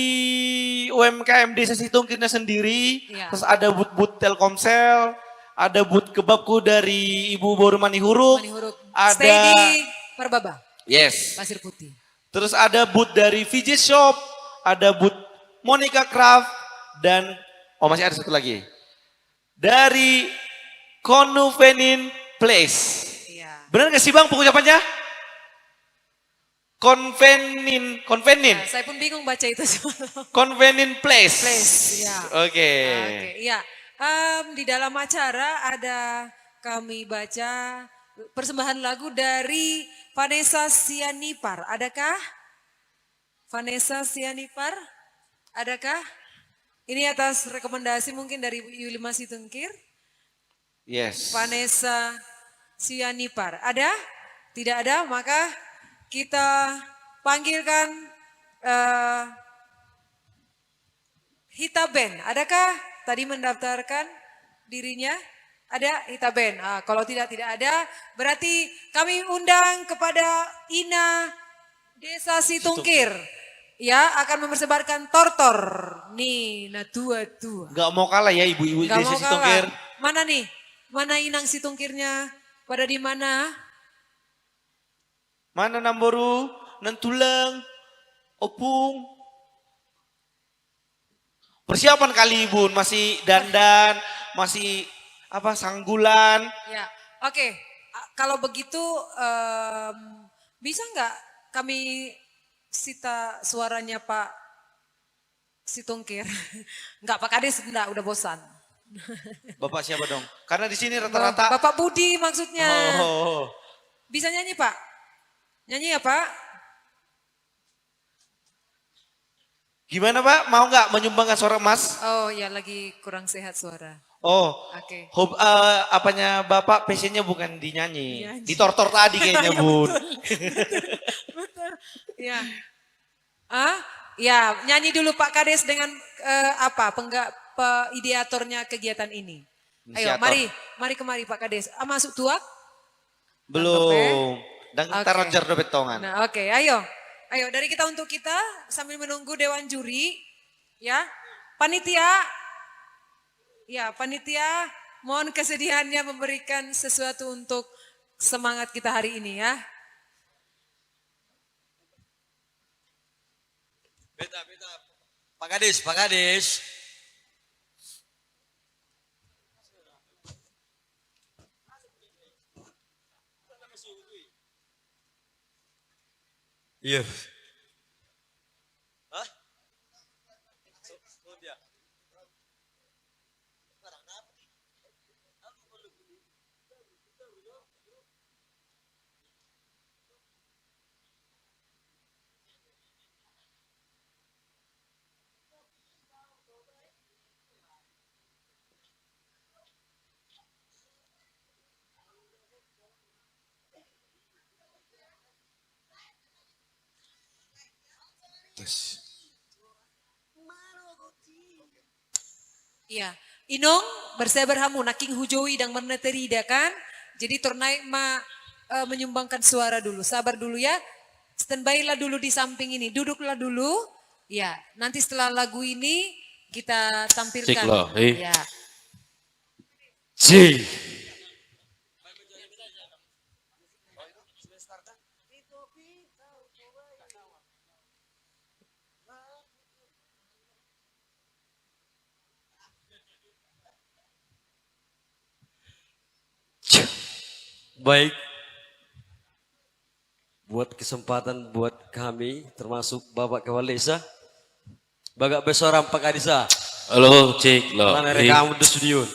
UMKM Desa Situngkirnya sendiri. Iya. Terus ada but-but Telkomsel. Ada but kebabku dari Ibu Boru Manihuruk. Ada. Stay di Parbaba. Yes. Pasir Putih. Terus ada but dari VJ Shop. Ada but Monica Craft. Dan masih ada satu lagi. Dari Convenin Place. Iya. Benar gak sih Bang pengucapannya? Convenin. Ya, saya pun bingung baca itu. Convenin Place. ya. Oke. Oke, iya. Di dalam acara ada kami baca persembahan lagu dari Vanessa Sianipar. Adakah? Vanessa Sianipar? Adakah? Ini atas rekomendasi mungkin dari Yulima Situngkir. Yes. Vanessa Sianipar. Ada? Tidak ada, maka kita panggilkan Hita Ben. Adakah tadi mendaftarkan dirinya? Ada Hita Ben. Kalau tidak ada, berarti kami undang kepada Ina Desa Situngkir. Ya, akan mempersebarkan tortor. Nih, nah tua-tua. Gak mau kalah ya ibu-ibu Gak Desa mau Situngkir. kalah. Mana nih? Mana inang Situngkirnya? Pada di mana? Mana Namboru, Nentuleng, Opung. Persiapan kali Ibu, masih dandan, masih sanggulan. Ya, oke. Kalau begitu bisa nggak kami sita suaranya Pak Situngkir? Enggak, Pak Kades enggak, udah bosan. Bapak siapa dong? Karena di sini rata-rata. Bapak Budi maksudnya. Oh. Bisa nyanyi Pak? Nyanyi ya Pak? Gimana Pak? Mau nggak menyumbangkan suara emas? Oh ya, lagi kurang sehat suara. Oh, Oke. apanya Bapak passionnya bukan dinyanyi. Nyanyi. Di tortor tadi kayaknya Ya, Bun. Betul. Ya. Ya, nyanyi dulu Pak Kades dengan ideatornya kegiatan ini. Ayo, Inisiator. mari kemari Pak Kades. Masuk tuak? Belum. Dan Oke. tarojar do betongan. Nah, oke, ayo. Ayo, dari kita untuk kita sambil menunggu Dewan Juri, ya. Panitia, mohon kesediaannya memberikan sesuatu untuk semangat kita hari ini ya. Beta. Pak Kades. Iya. Hah? Yes. Iya, Inong bersabar hamu naking hujoi dan meneterida kan. Jadi tornai menyumbangkan suara dulu. Sabar dulu ya. Standby lah dulu di samping ini. Duduklah dulu. Ya, nanti setelah lagu ini kita tampilkan. Cek loh, Ya. Cek. Baik, buat kesempatan buat kami, termasuk Bapak Kepala Desa, Bapak Besar Rampak Adisa. Halo, cek lo. Karena rekam di studio.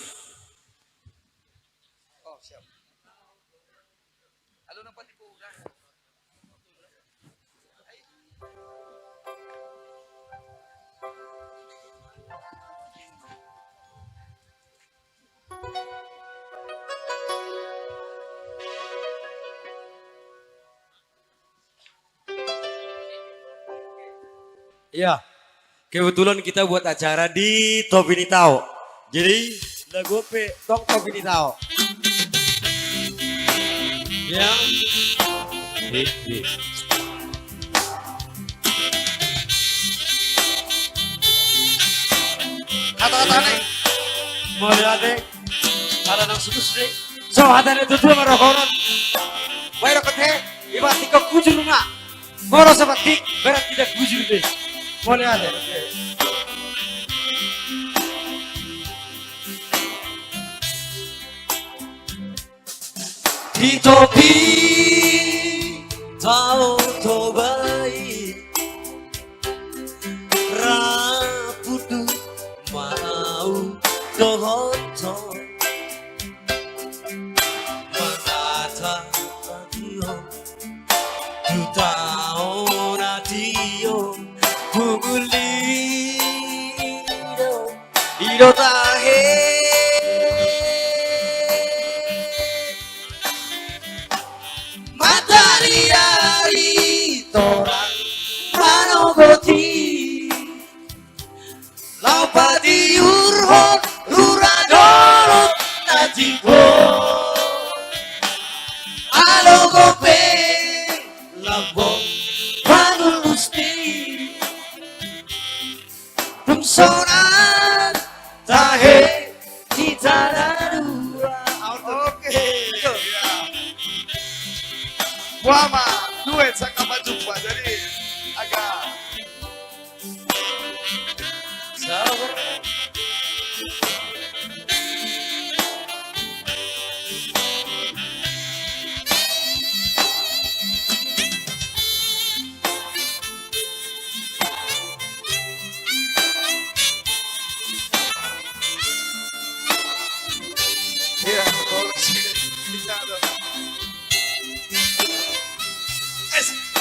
Ya, kebetulan kita buat acara di Topini Tao. Jadi lagu apa? Tong Topini Tao. Ya. Kata-kata nih. Mau lihat ada nang sukus deh. So ada itu tuh marokoron. Bayar kete, iba tika kujur nggak? Moro seperti berat tidak kujur deh. Mau lihat deh. Di topi tahu tobai rapudu mau dohoto manata radio jutao radio gugulido ido tahe matahari torang manogoti laupati urhon ruradoro najibo alogope labong panulusti rumsonan tahe citararua. Oke. Wama, duet sa kapajumpa. Jadi agak sabar. iya, betul sih. Bisa dong.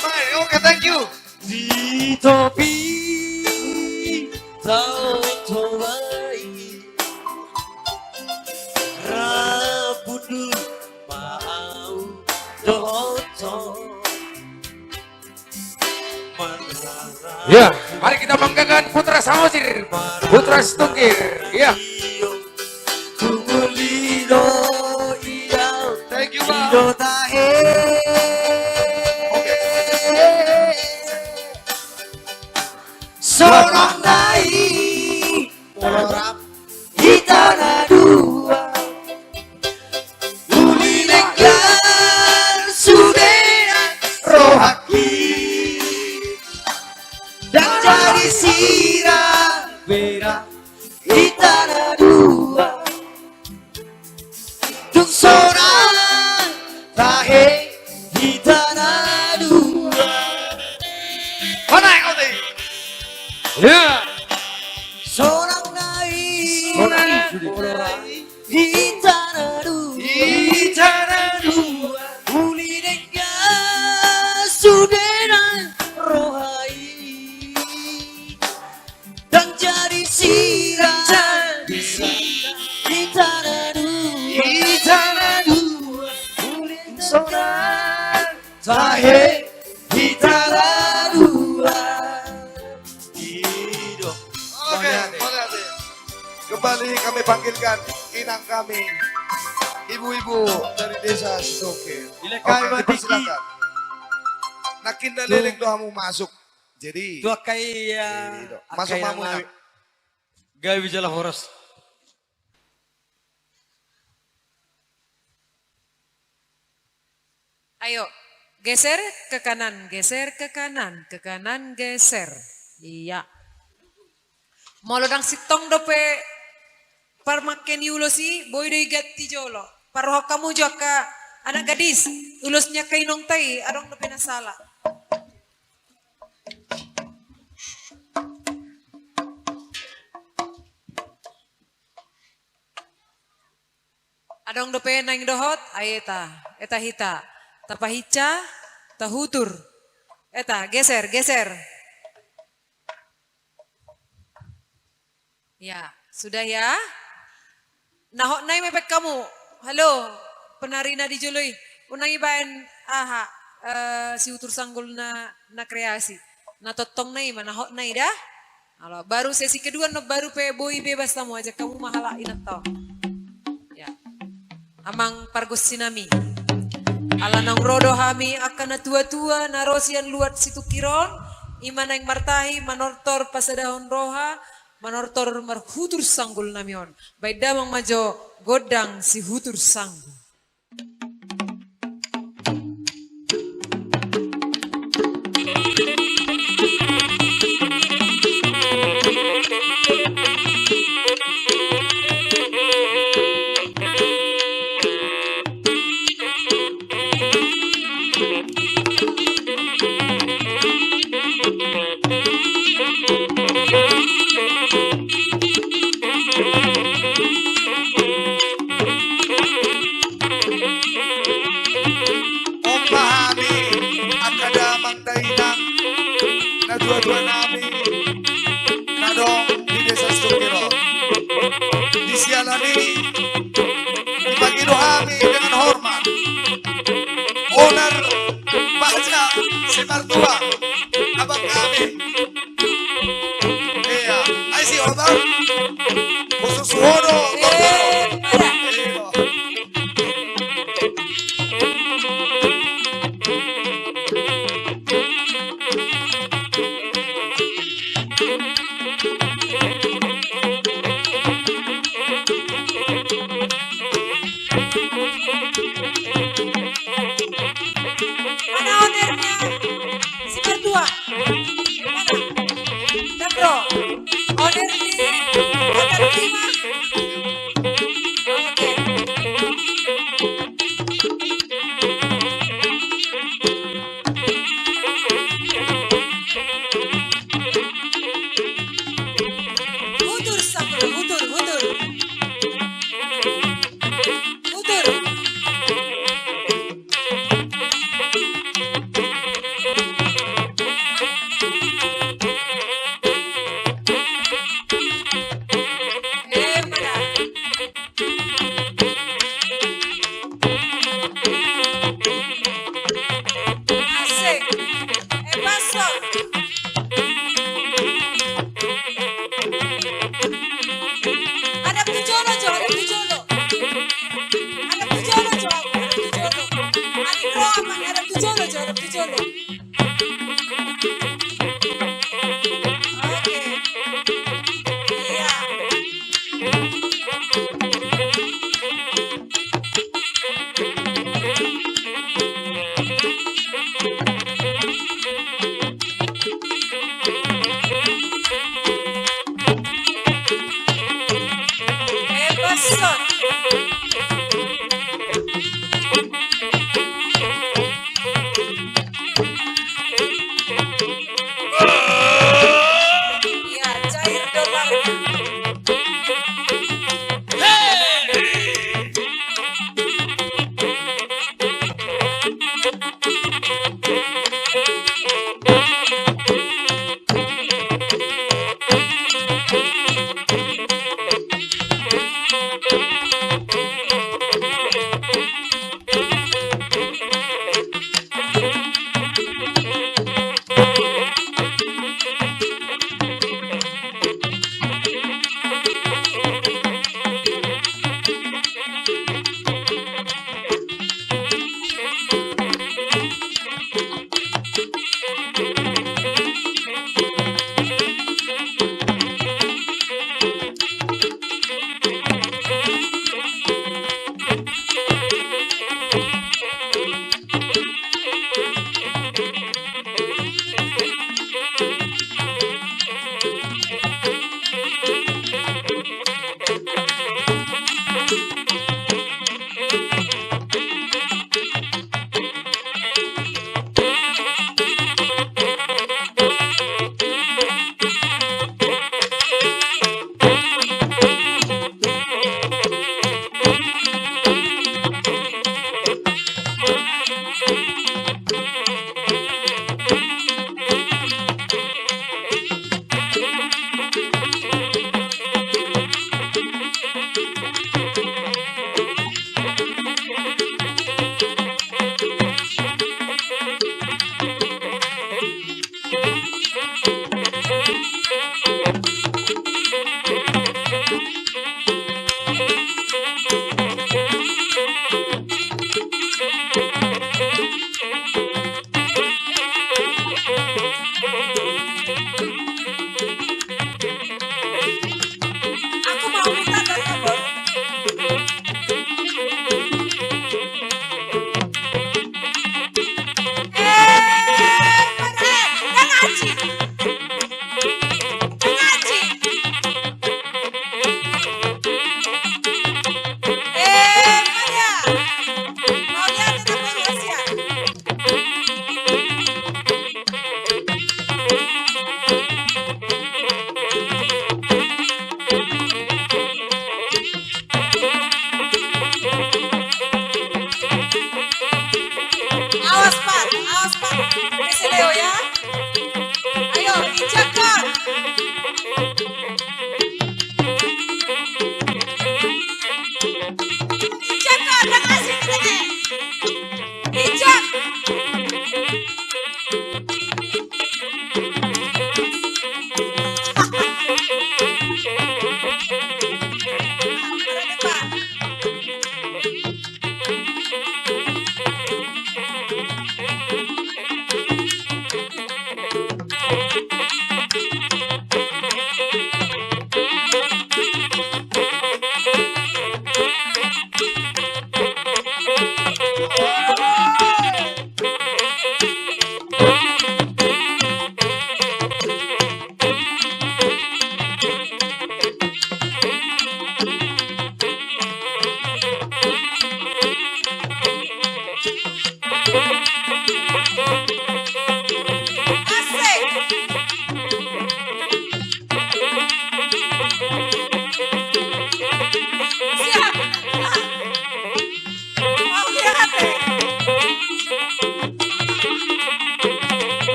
Fine, oke, thank you. Di topi tahu tobai rapudu mau dohoto Ya, mari kita banggakan Putra Samosir, Putra Setungkir. Ya. Kugulido idao, Thank you, Bang. ido tahe. Sorang dai, orang hitana dua, uli lengkar sudean rohaki, dan jadi sirah merah hitana dua, tung sorang tahe hitana dua. Mana yang kau tadi? Ya. Sorang nai, orang hitana dua, uli dengan suderan rohai, dan jadi sirah hitana dua, uli sorang tahe hitana dua. kami panggilkan inang kami, ibu-ibu dari desa Sidongkir. Kami Oke, dipersilakan. Nakinda leleng doamu masuk. Jadi Tua kai masuk mamu ya. Gawi jala horas. Ayo, geser ke kanan, geser ke kanan, geser. Iya. Molodang sitong dope parmaken yulo si boy do igati jolo. Paroh kamu juga anak gadis, ulusnya kainong tai, adong dope nasala. Adong dope naing dohot, ayeta, eta hita, tapahica, tahutur, eta geser. Ya, sudah ya. Nahok nai mepek kamu. Halo, penari na dijului. Unang ibaen si utur sanggul na kreasi. Na totong nai manahok nai dah. Halo, baru sesi kedua no baru pe boy bebas tamu aja kamu mahala inat tau. Ya. Amang pargus sinami. Alanang rodo hami akan na tua-tua narosian luat situ kiron. Imana yang martahi manortor pasadahon roha. Manortor marhutur sanggul namion. Baik damang majo godang si hutur sanggul. Dua-dua nami nadong di desa Sidongkir. Di sialan ini dibagi doami dengan hormat. Owner Baja si Martua, abang kami. Iya, I see owner. Khusus Wono. Mana ownernya? Si Mertua. Mana? Dan bro, owner di Hotel Prima. Oke. Hutur sambil, hutur. Hutur. Asik. Paso. Ada tujolo jo, ada tujolo. Ada tujolo jo, ada tujolo. Ada pro apa? Ada tujolo jo, ada tujolo. Oke. Iya. Paso. Iya, cair dolarnya.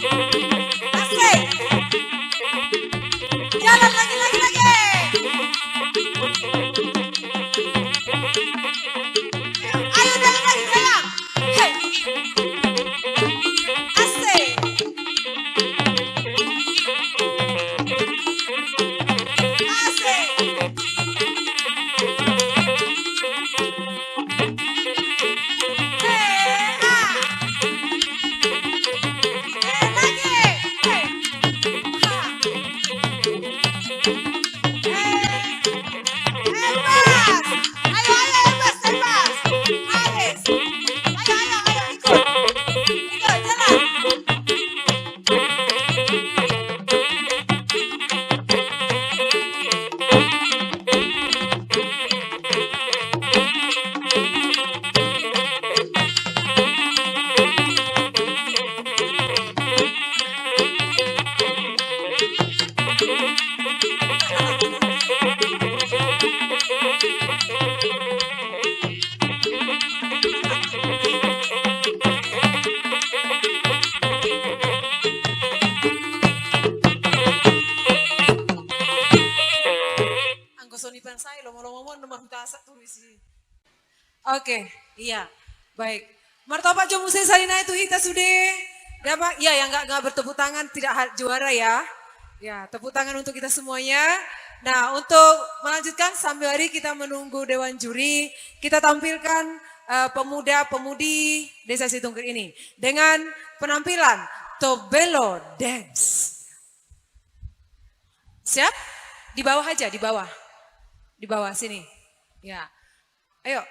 Asik. Jalan lagi. Ayo jalan lagi sayang. Hey. Asik. Asik. Anggosonipan saya lomo-lomo nomor tasa tulis. Oke, iya. Baik. Martabat Jomu Salina itu kita sudah dapat ya yang enggak bertepuk tangan tidak juara ya. Ya, tepuk tangan untuk kita semuanya. Nah, untuk melanjutkan sambil hari kita menunggu Dewan Juri, kita tampilkan pemuda-pemudi Desa Situngkir ini dengan penampilan Tobelo Dance. Siap? Di bawah aja, di bawah. Di bawah sini. Ya. Ayo.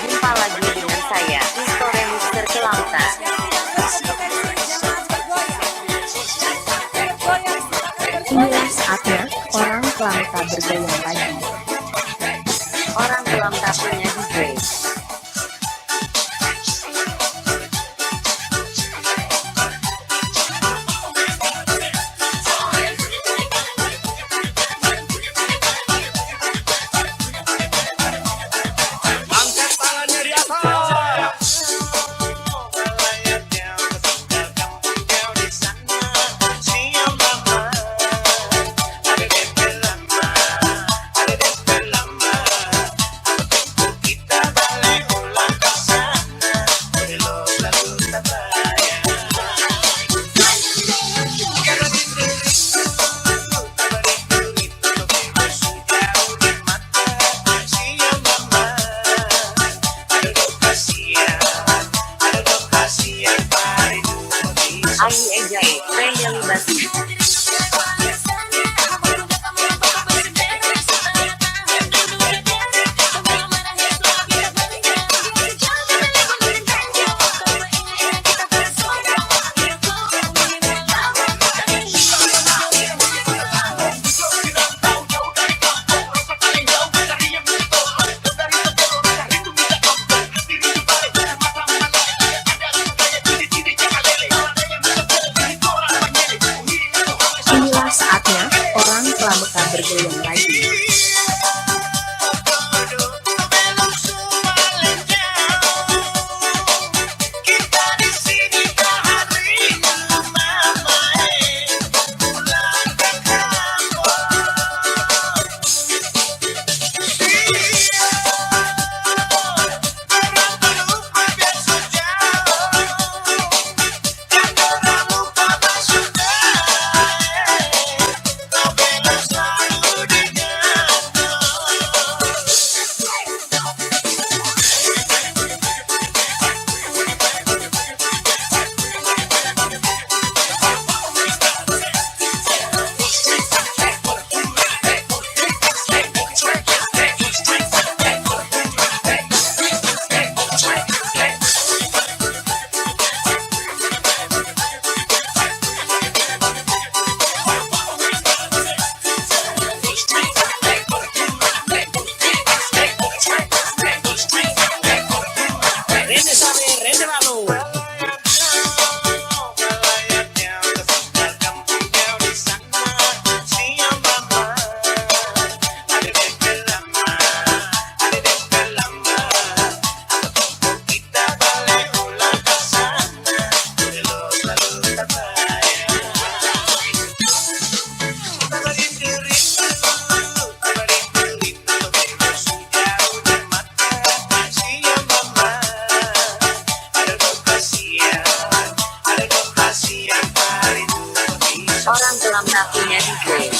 Jumpa lagi dengan saya, Mr. Mr. Kelautan. Inilah saatnya orang Kelauta bergaya lagi. Orang Kelauta punya DJ. Ayu Ejai, Raya Libasi. Orang dalam hatinya DJ.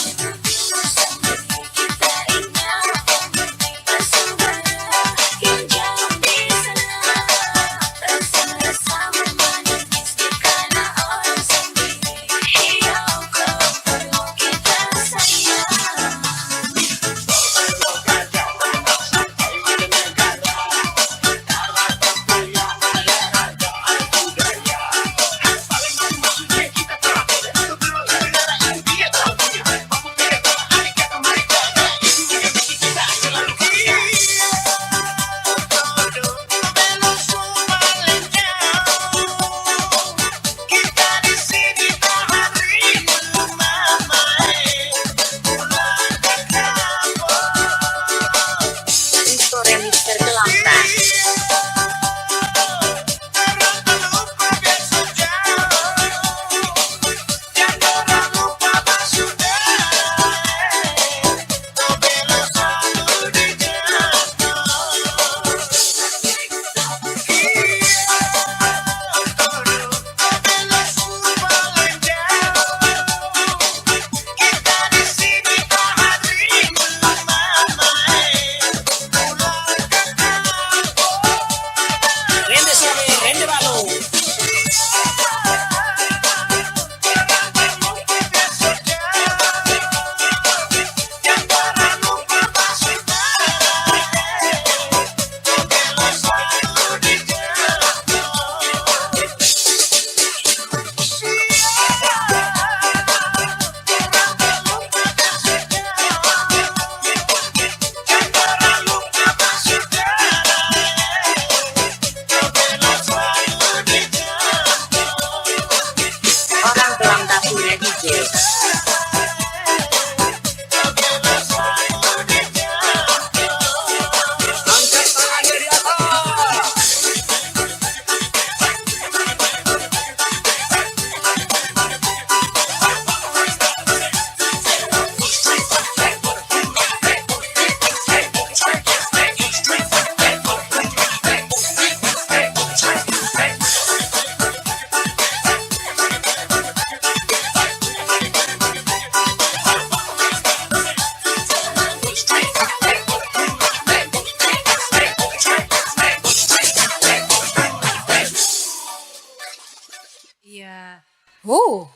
Oh,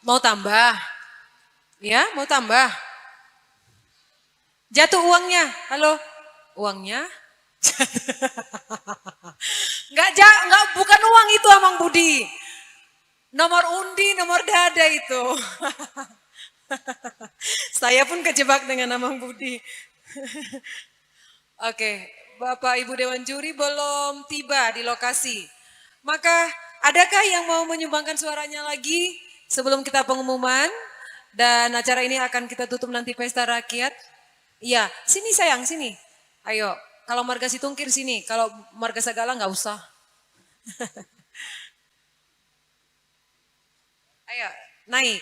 mau tambah? Ya, mau tambah? Jatuh uangnya, halo? Uangnya? Enggak, bukan uang itu Amang Budi. Nomor undi, nomor dada itu. Saya pun kejebak dengan Amang Budi. Oke, Bapak Ibu Dewan Juri belum tiba di lokasi. Maka adakah yang mau menyumbangkan suaranya lagi sebelum kita pengumuman? Dan acara ini akan kita tutup nanti pesta rakyat. Iya, sini sayang, sini. Ayo, kalau Marga Situngkir sini, kalau Marga Sagala nggak usah. Ayo, naik.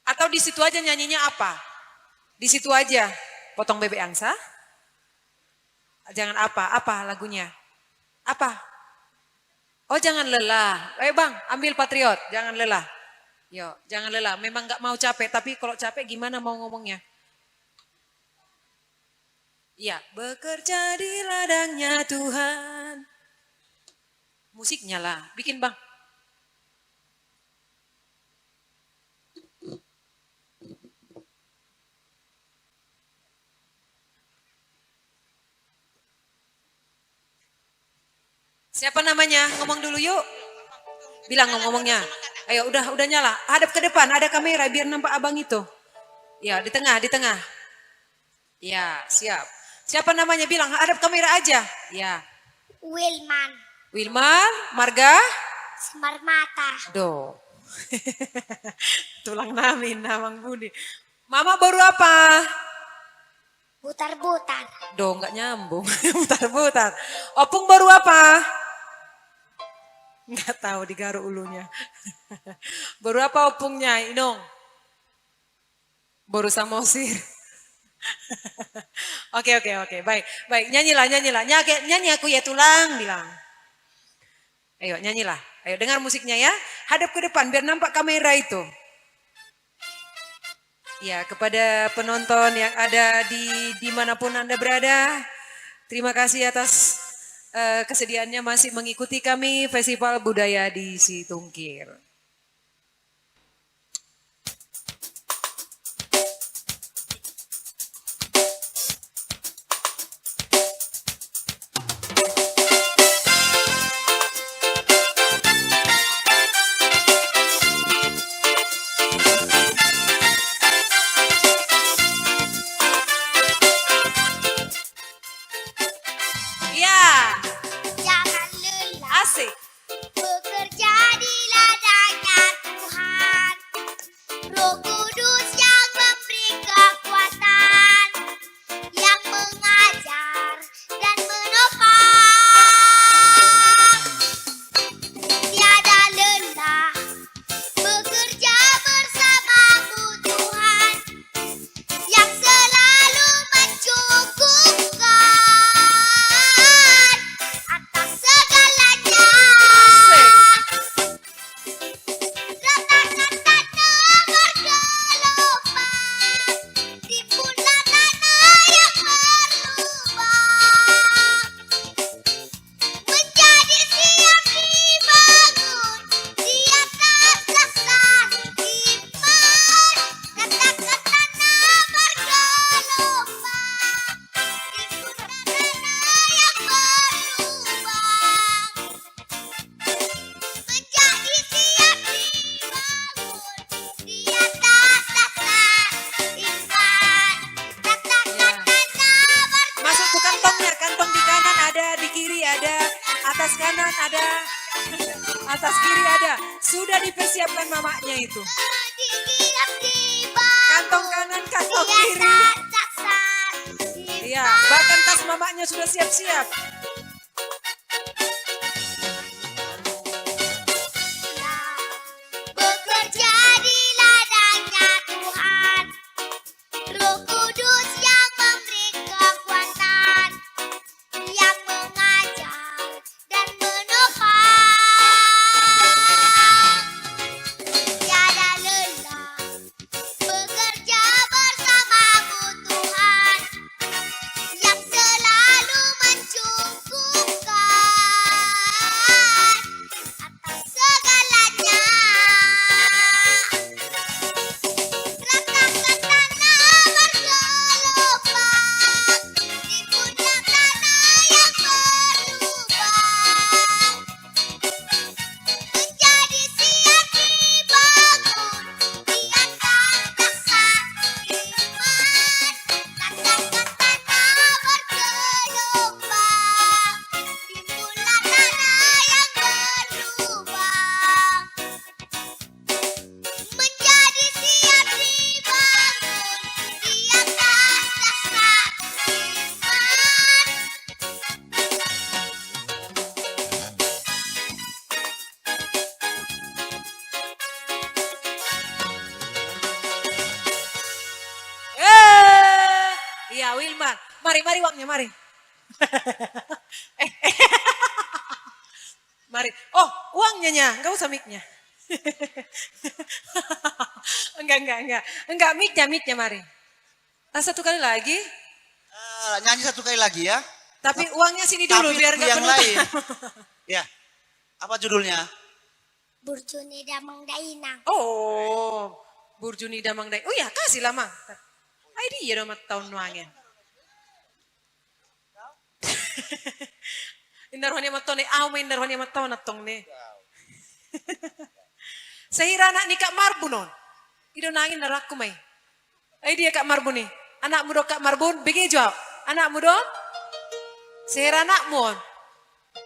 Atau di situ aja nyanyinya apa? Di situ aja, potong bebek angsa. Jangan apa lagunya? Apa? Oh jangan lelah. Bang, ambil Patriot, jangan lelah. Yo, jangan lelah. Memang nggak mau capek, tapi kalau capek gimana mau ngomongnya? Iya, bekerja di ladangnya Tuhan. Musiknya lah, bikin Bang. Siapa namanya? Ngomong dulu yuk. Bilang ngomongnya. Ayo udah nyala. Hadap ke depan, ada kamera biar nampak abang itu. Ya, di tengah. Ya, siap. Siapa namanya? Bilang, hadap kamera aja. Ya. Wilman. Wilman, Marga? Semar mata. Do. Tulang namin, namang budi. Mama baru apa? Butar-butar. Do, nggak nyambung. Butar-butar. Opung baru apa? Nggak tahu, digaruk ulunya. Baru apa opungnya, Inong? Baru samosir. Oke, baik. Nyanyilah. Nyanyi aku ya tulang, bilang. Ayo, nyanyilah. Ayo, dengar musiknya ya. Hadap ke depan, biar nampak kamera itu. Ya, kepada penonton yang ada dimanapun Anda berada, terima kasih atas kesediaannya masih mengikuti kami Festival Budaya di Situngkir. Jangan lelah. Asik. Bekerja di ladangnya Tuhan. Roh Kudus yang memberi kekuatan, yang mengajar dan menopang. Tiada lelah bekerja bersamamu Tuhan, yang selalu mencukupkan atas segalanya. Rata-rata bergelombang, timbulan tanah yang berlubang, menjadi siap dibangun di atas dasar iman. Rata-rata bergelombang, timbulan tanah yang berlubang, menjadi siap dibangun di atas dasar iman. Masuk ke kantongnya, kantong di kanan ada, di kiri ada, atas kanan ada, atas kiri ada. Sudah dipersiapkan mamanya itu. Kantong kanan, kantong kiri. Iya, bahkan tas mamanya sudah siap-siap. Bekerja di ladangnya Tuhan, Roh Kudus yang memberi kekuatan, yang mengajar dan menopang. Tiada lelah bekerja bersamamu Tuhan, yang selalu mencukupkan atas segalanya. Ratakan tanah bergelombang, timbunan tanah yang berlubang, menjadi siap dibangun di atas dasar iman. Ratakan tanah bergelombang, timbunan tanah yang berlubang, menjadi siap dibangun di atas dasar iman. Iya, Wilman. Mari uangnya, mari. Mari. Oh, uangnya nya, enggak usah mic-nya. Enggak mic-nya mari. Satu kali lagi. Nyanyi satu kali lagi ya. Tapi uangnya sini dulu Tapi biar enggak yang penuh. lain. Ya. Apa judulnya? Burjuni Damang Dainang. Oh, Burjuni Damang Dai. Oh ya, kasih lah, Mang. Ay, dia dong tahun nuangin. Indarhoni matone, main indarhoni matone natong ne. Sahira anak ni Kak Marbun non. Ido nangin narakku may. Ay dia Kak Marbun ni. Anak mo do Kak Marbun, bigay jawab. Anakmu dong? Seher anakmu.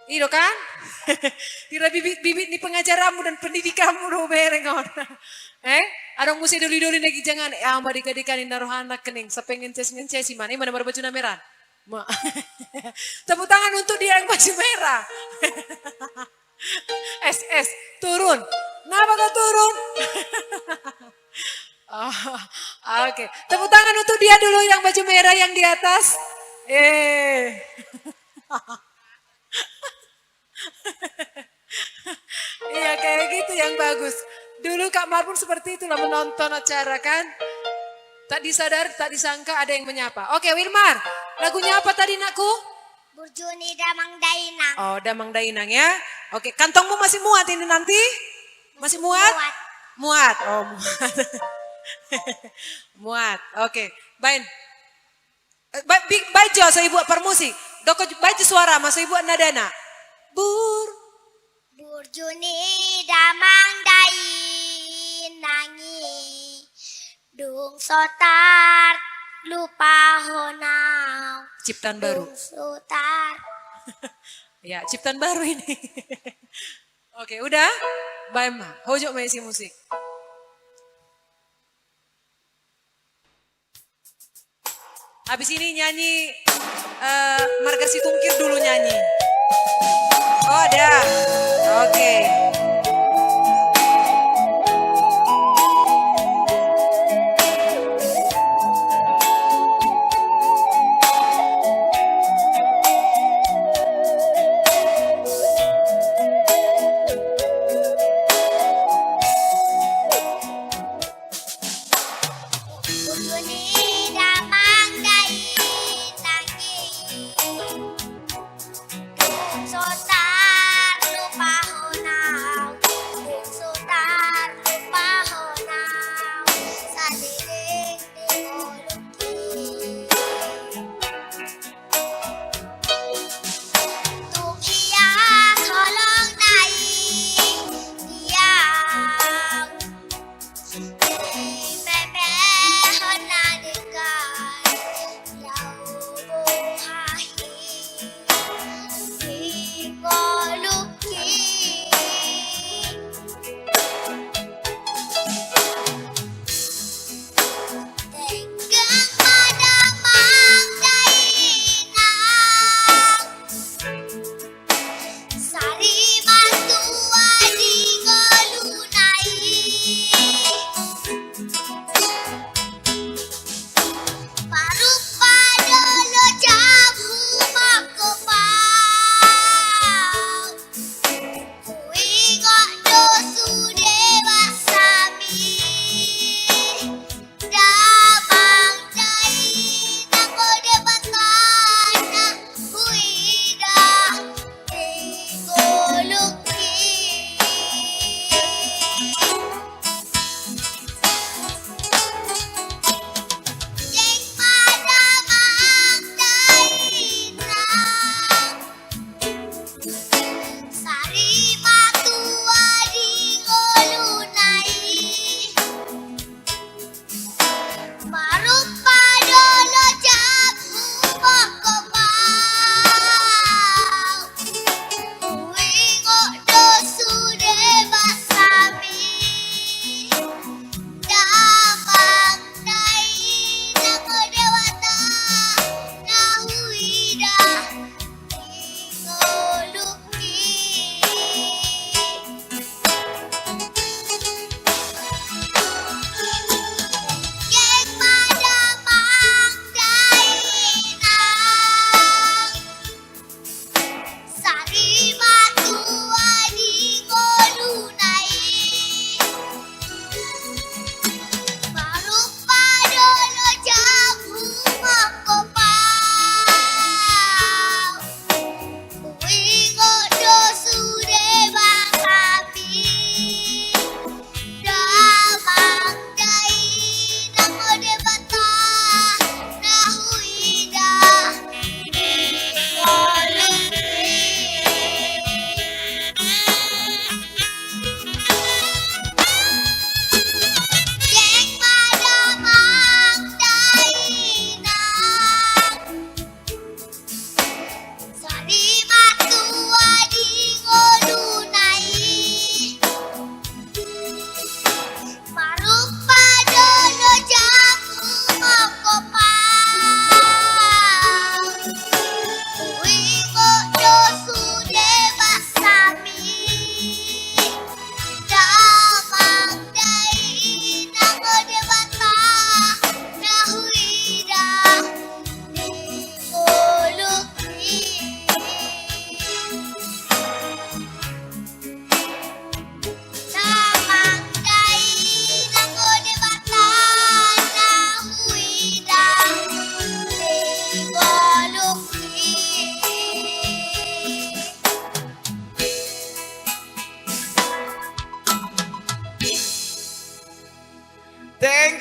Iyo kan? Tira bibit ni pengajaranmu dan pendidikanmu do berengon. Adong musi doli-doli lagi jangan amba dikadikanin narohana kening sapengen ces mana mana baju merah. Tepuk tangan untuk dia yang baju merah. Turun. Kenapa kau turun? Oke. Tepuk tangan untuk dia dulu yang baju merah yang di atas. Iya kayak gitu yang bagus. Dulu Kak Mar pun seperti itulah menonton acara kan. Tak disadar, tak disangka ada yang menyapa. Oke Wilmar, lagunya apa tadi nakku? Burjuni Damang Dainang. Oh Damang Dainang ya. Oke, kantongmu masih muat ini nanti? Masih muat? Muat. Oh muat. Muat, oke. Baik. Baik saya buat permusik. Doko baca suara, masa ibu nadana. Burjuni Damang Dainangi. Dung sotar lupa honau. Ciptaan baru. Dung sotar. Ya, ciptaan baru ini. Oke, udah? Baik, Ma. Hojo main musik. Habis ini nyanyi Marga Situngkir dulu nyanyi. Oh, ada. Oke. Burjuni Damang Dainangi.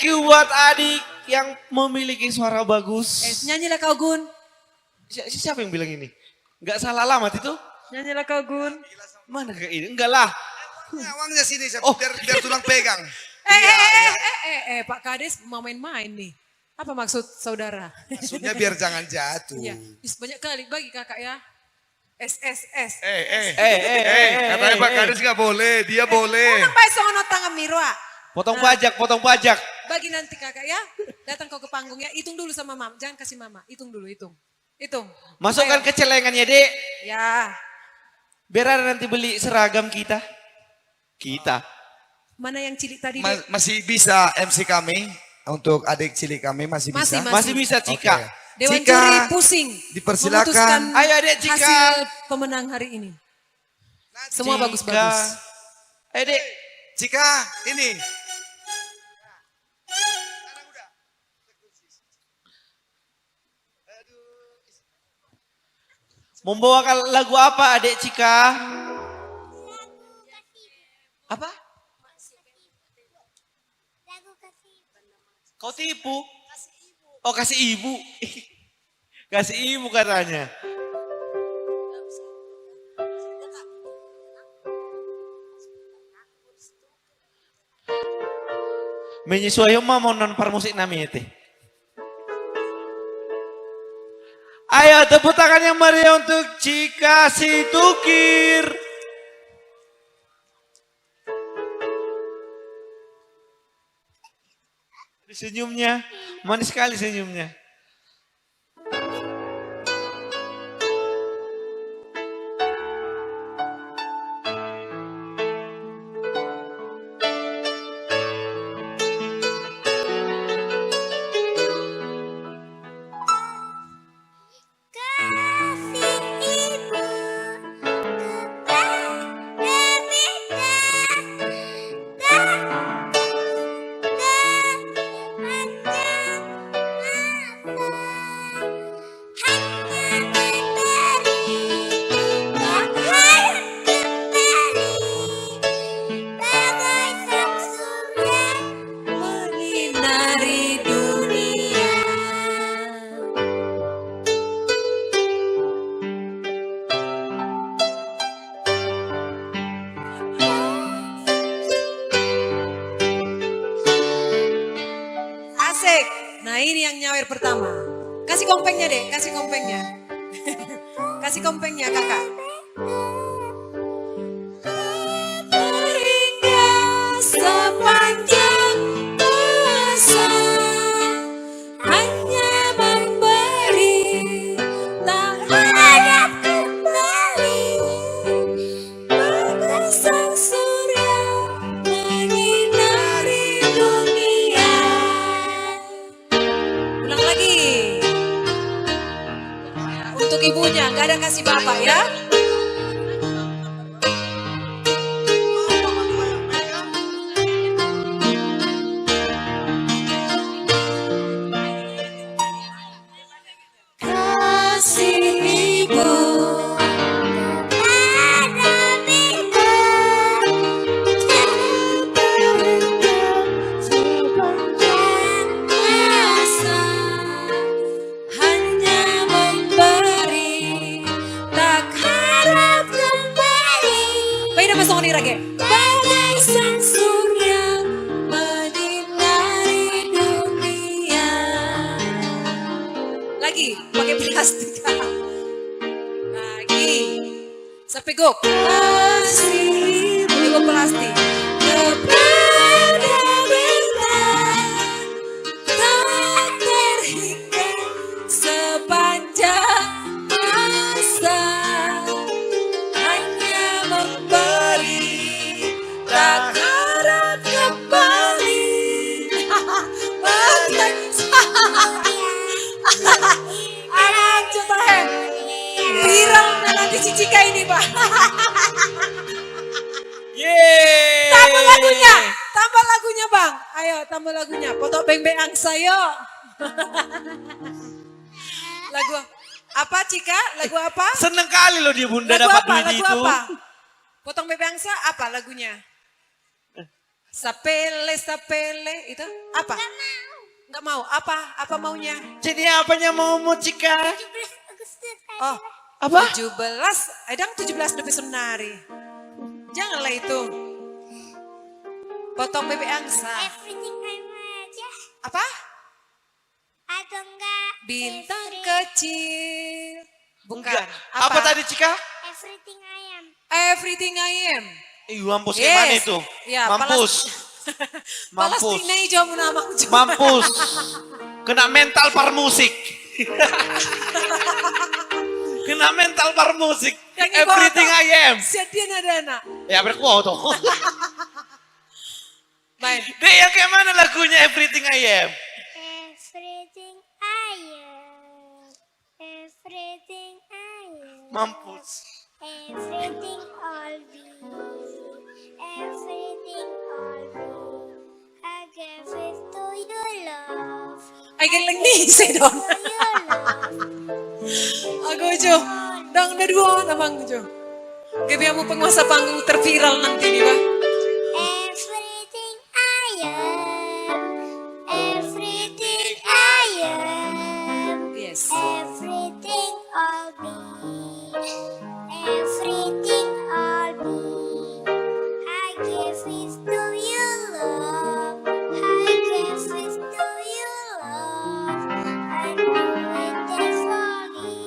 Thank you buat adik yang memiliki suara bagus. Nyanyilah kau Gun. Siapa yang bilang ini? Enggak salah alamat itu? Nyanyilah kau Gun. Mana kayak ini? Enggak lah. Uangnya sini, biar tulang pegang. Pak Kades mau main-main nih. Apa maksud saudara? Maksudnya biar jangan jatuh. Iya, banyak kali bagi kakak ya. SSS. Katanya Pak Kades nggak boleh, dia boleh. Kenapa sono tangan Mirwa? Potong pajak. Bagi nanti kakak ya, datang kau ke panggung ya, hitung dulu sama mama, jangan kasih mama, hitung dulu, hitung. Masukkan ke celengannya, Dek. Ya. Biar ada nanti beli seragam kita. Mana yang cilik tadi? Dek? Masih bisa MC kami, untuk adik cilik kami masih bisa. Masih bisa, Cika. Oke. Dewan Cika, juri pusing. dipersilakan. memutuskan Ayo, Dek, Cika. Hasil pemenang hari ini. Semua Cika. bagus-bagus. Ayo, Dek. Cika, ini. Membawakan lagu apa, Adek Cika? Apa? Kau tipu? Oh, kasih ibu. Kasih ibu katanya. Menyesuaikan mau non musik nami itu. Ayo tepuk tangan yang meriah untuk Cika Situkir. Senyumnya, manis sekali senyumnya. Nah ini yang nyawer pertama. Kasih kompengnya deh, kasih kompengnya. Kasih kompengnya kakak. Sepanjang masa hanya memberi, tak harap kembali. Bagai sang surya menyinari dunia. Ulang lagi. Untuk ibunya, nggak ada kasih bapak ya. Kasih ibu kepada beta, sepanjang masa hanya memberi, tak harap kembali. Baik, masuk ke lagi. Bagai sang surya menyinari dunia. Lagi, pakai plastik. Lagi. Sampai go. Kasih ibu plastik. Kepada beta, tak terhingga sepanjang masa, hanya memberi, tak harap kembali. Bagai anak coba viral nanti si Cika ini Pak. Yeay. Tambah lagunya Bang. Ayo tambah lagunya. Foto beng-beng angsa yuk. Lagu apa Cika? Lagu apa? Seneng kali loh dia bunda Lagu dapat apa? duit Lagu itu. apa? Potong bebek angsa apa lagunya? Sapele itu apa? Nggak mau. Apa maunya? Jadi apanya mau Cika? Oh, apa? 17. Edang 17 lebih senari. Janganlah itu. Potong bebek angsa. Everything I want aja. Apa? Atau enggak? Bintang kecil. Bukan. Apa tadi Cika? Everything I am. Everything I am. Mampus gimana itu? Ya, Mampus. Mampus. Palestina hijau nama. Mampus. Kena mental par musik. Kena mental par musik. Everything I am. Sedia nada. Ya berkuah tuh. Baik. Dek yang kayak mana lagunya Everything I am? Everything I am. Everything I am. Mampus. Everything all be. Everything all be. I give it to you, love. Ay galing ni Sedon. Aku Jo. Dang na dua namang Jo. Gabi mo penguasa panggung terviral nanti nih, Pak. Everything I am. Everything I am. Yes. Everything all be. Everything all be. I give it to you, love. I give it to you, love. I do it temporarily.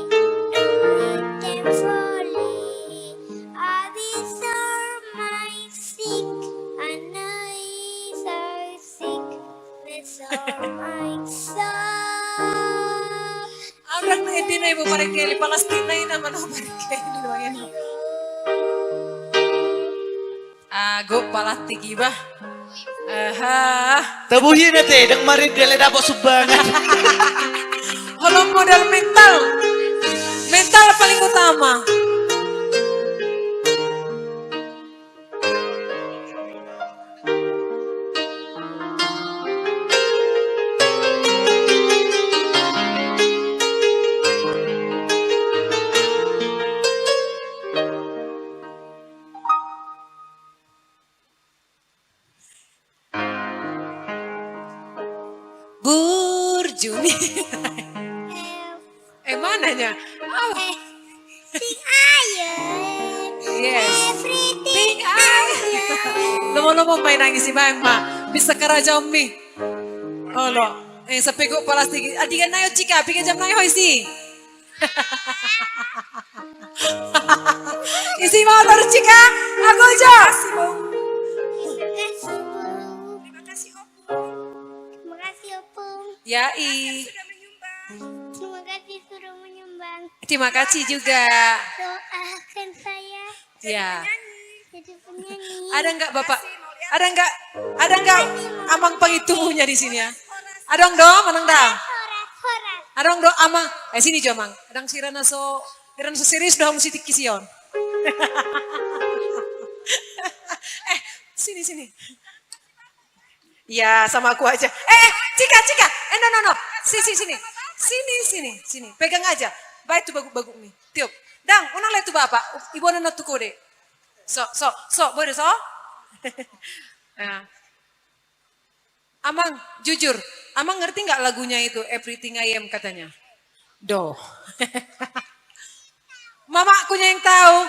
Do it temporarily. I be so my sick. I know he's so sick. That's all my soul. Orang na hindi na ibo parikeli Palestina yun naman ako parikeli naman yan. Ago palatigi ba? Aha. Tabuhin na te, dang marin dele dapat subangan. Holong modal mental. Mental paling utama. Burjuni. Mananya? Oh. Yes. Everything I am. Lomo-lomo may nangis si Mama. Bisa karaja mi. Oh lo. Sa pego palastig. Adigan na yo chika. Piga jam na yo isi. Isi motor chika. Ako jo. Terima kasih Opung. Terima kasih Opung. Yai. Terima kasih sudah menyumbang. Terima kasih juga. Doakan saya. Ya. Jadi penyanyi. Ada enggak Bapak? Ada enggak amang pangitunya di sini ya? Adong dong, manang dong. Adong dong amang. Sini jo mang. Adang sirana so serius dong mesti kision. Sini. Ya, sama aku aja. Cika. No. Sini. Pegang aja. Baik tuh baguk nih. Tiup. Dang, unang letu Bapak. Ibu anak tuh kode. So, boleh so? Nah. Amang, jujur. Amang ngerti nggak lagunya itu Everything I Am katanya? Do. Mamakunya yang tahu.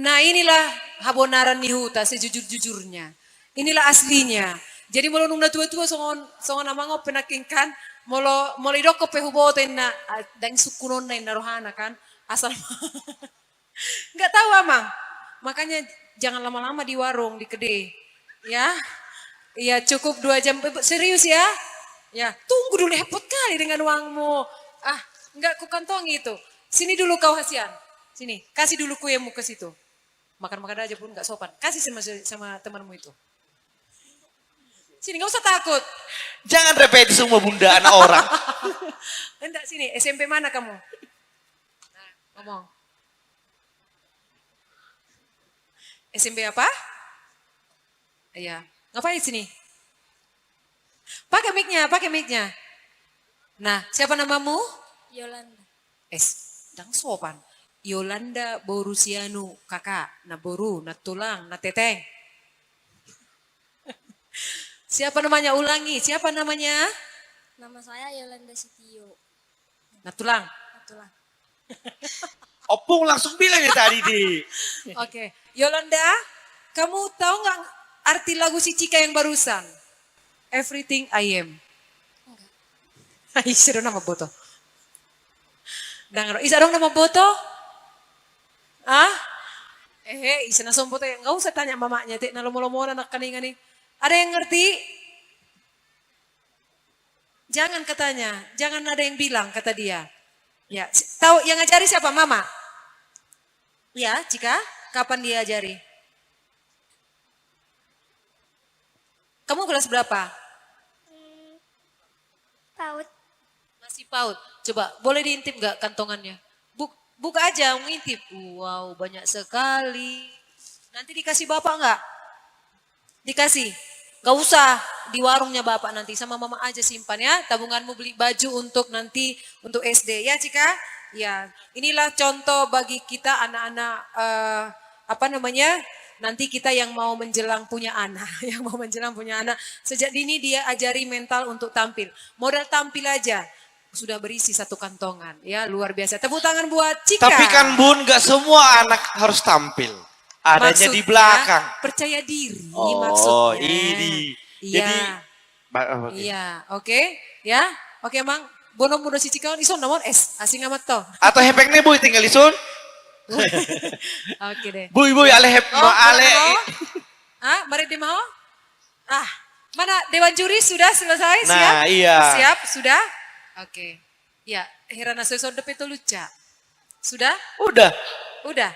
Nah inilah habonaran nihuta sejujur-jujurnya. Inilah aslinya. Jadi molo nung tua-tua songon amango penakingkan molo idoko pehuboten na dang sukunon na rohana kan asal nggak tahu amang. Makanya jangan lama-lama di warung di kedai. Ya. Iya cukup 2 jam serius ya. Ya, tunggu dulu hepot kali dengan uangmu. Enggak ku kantongi itu. Sini dulu kau Hasian. Sini, kasih dulu kuyemu ke situ. Makan-makan aja pun enggak sopan. Kasih sama temanmu itu. Sini, enggak usah takut. Jangan repeti semua bunda anak orang. Enggak sini, SMP mana kamu? Nah, ngomong. SMP apa? Iya. Ngapain sini? Pakai mic-nya. Nah, siapa namamu? Yolanda. Dang sopan. Yolanda Borusianu kakak, na boru, na tulang, na teteng. Siapa namanya? Ulangi. Siapa namanya? Nama saya Yolanda Sitio. Natulang. Itulah. Opung langsung bilang ya tadi, Di. Oke. Yolanda, kamu tahu nggak arti lagu si Cika yang barusan? Everything I am. Enggak. Isa nama boto. Dangro, isa dong nama boto? Ah? Isa na sompo tayo. Nggak usah tanya mamanya, te, na lomo-lomo na nakaningan ni. Ada yang ngerti? Jangan katanya, jangan ada yang bilang, kata dia. Ya, tahu yang ngajari siapa? Mama? Ya, Cika, kapan dia ajari? Kamu kelas berapa? PAUD. Masih PAUD. Coba, boleh diintip gak kantongannya? Buka aja, ngintip. Wow, banyak sekali. Nanti dikasih bapak gak? Dikasih? Gak usah, di warungnya bapak nanti. Sama mama aja simpan ya. Tabunganmu beli baju untuk nanti, untuk SD. Ya Cika? Ya, inilah contoh bagi kita anak-anak, nanti kita yang mau menjelang punya anak. Yang mau menjelang punya anak. Sejak dini dia ajari mental untuk tampil. Modal tampil aja. Sudah berisi satu kantongan. Ya, luar biasa. Tepuk tangan buat Cika. Tapi kan Bun, gak semua anak harus tampil. Adanya Maksudnya, di belakang. percaya diri Oh, maksudnya. ini. Iya. Jadi, Iya, oke. Ya, oke Mang. Bono-bono si Cika ison namun asing amat to. Atau hepeknya Boy tinggal isun. Oke deh. Boy, ale hep, Oh, ale. Ah, mari di mau? Ah, mana Dewan Juri sudah selesai? Nah, Siap? iya. Siap, sudah? Oke. Ya, Hirana Sesor Depe itu luca. Sudah? Udah. Udah.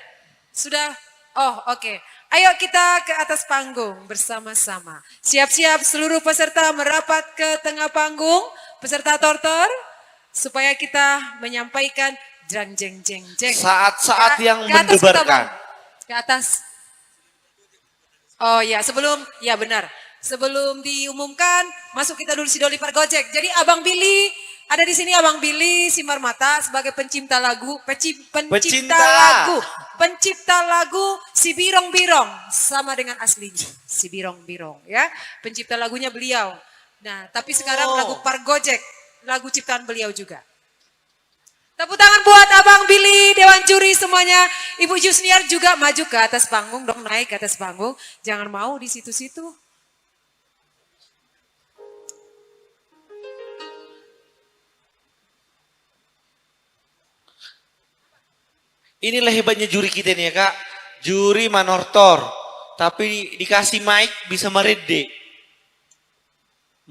Sudah. Oh, oke. Ayo kita ke atas panggung bersama-sama. Siap-siap seluruh peserta merapat ke tengah panggung. Peserta tortor. Supaya kita menyampaikan jang jeng jeng jeng. Saat-saat yang Ke atas kita, mendebarkan. Bang. Ke atas. Oh ya, ya benar. Sebelum diumumkan, masuk kita dulu si Doli Pargojek. Jadi Abang Billy, ada di sini Abang Billy Simarmata sebagai pencipta lagu, pencipta lagu Si Birong Birong, sama dengan aslinya, Si Birong Birong ya. Pencipta lagunya beliau. Nah, tapi sekarang lagu Pargojek, lagu ciptaan beliau juga. Tepuk tangan buat Abang Billy, Dewan Juri semuanya. Ibu Jusniar juga maju ke atas panggung dong, naik ke atas panggung. Jangan mau di situ-situ. Inilah hebatnya juri kita nih ya Kak. Juri manortor. Tapi dikasih mic bisa merede.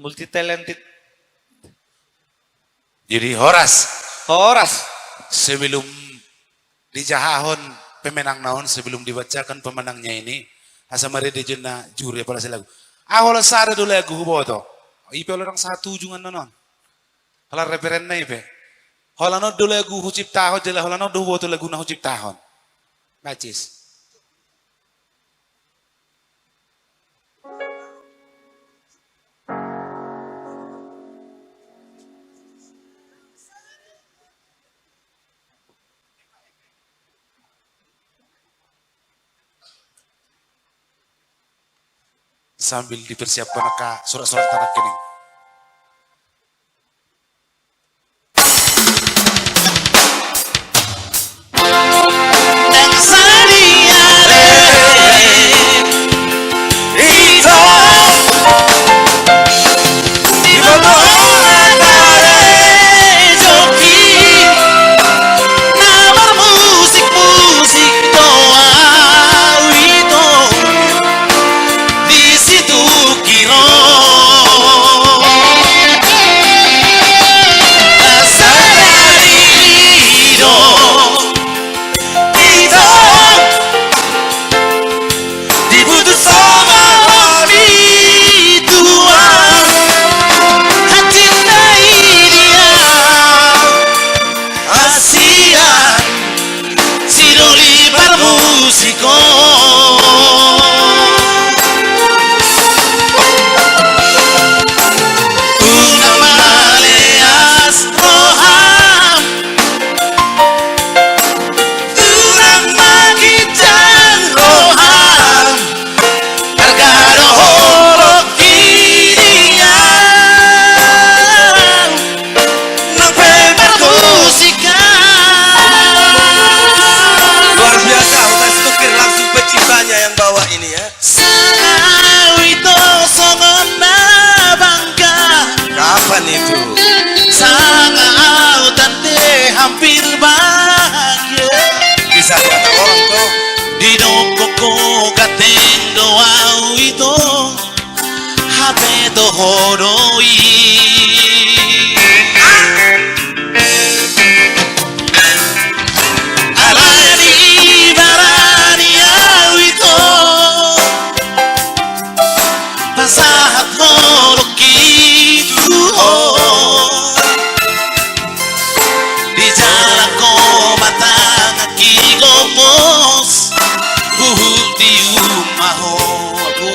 Multi talented. Jadi Horas. Sebelum dijahahon pemenang naon, sebelum dibacakan pemenangnya ini, asa merede jena juri apa lagu. Ahola sada dulu lagu boto. Ipe orang satu jungan nanon. Hala referen na ipe. Hala no dulu lagu hucip tahon jela hala no do boto lagu na hucip tahon. Bacis. Sambil dipersiapkan ke surat-surat tanah kini. Di situ kiro hodoi alani barani awito pasahat molokitu di jalan ko matang kigomos buhut di umaho aku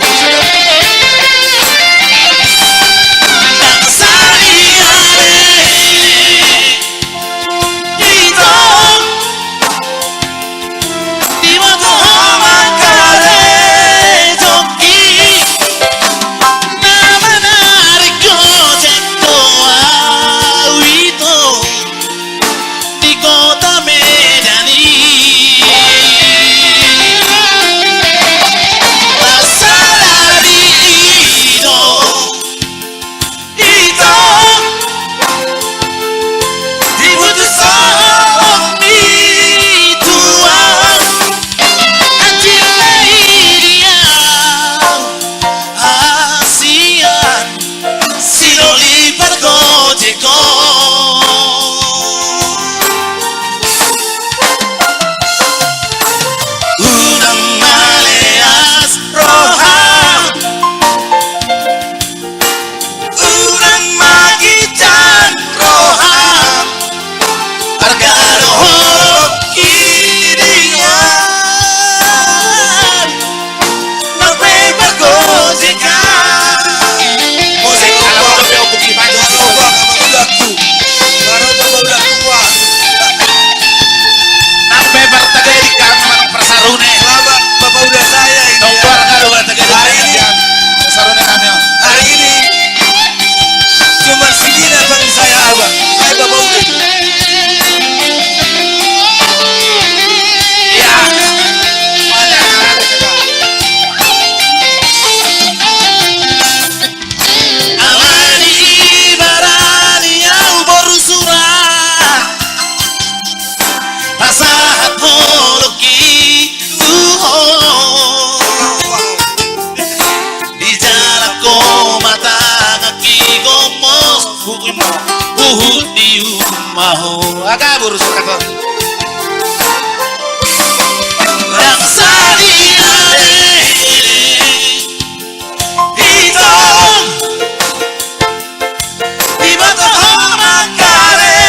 maho aga burus kata yang sadire itu di mata orang kare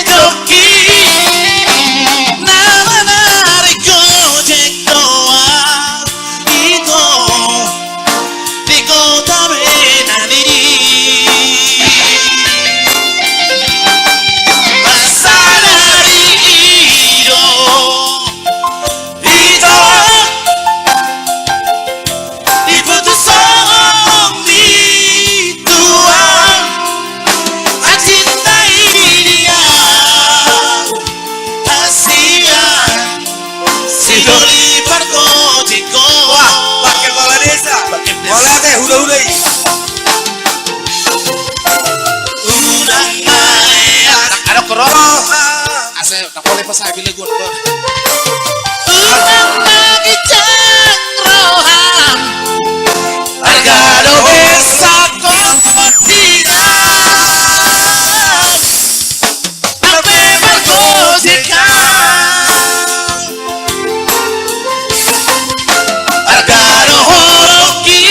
joki nama narik gojek doa itu di kota Medan ini. Saya bilang gue unang bagi roham agado besa tidak tapi bergojekan agado horoki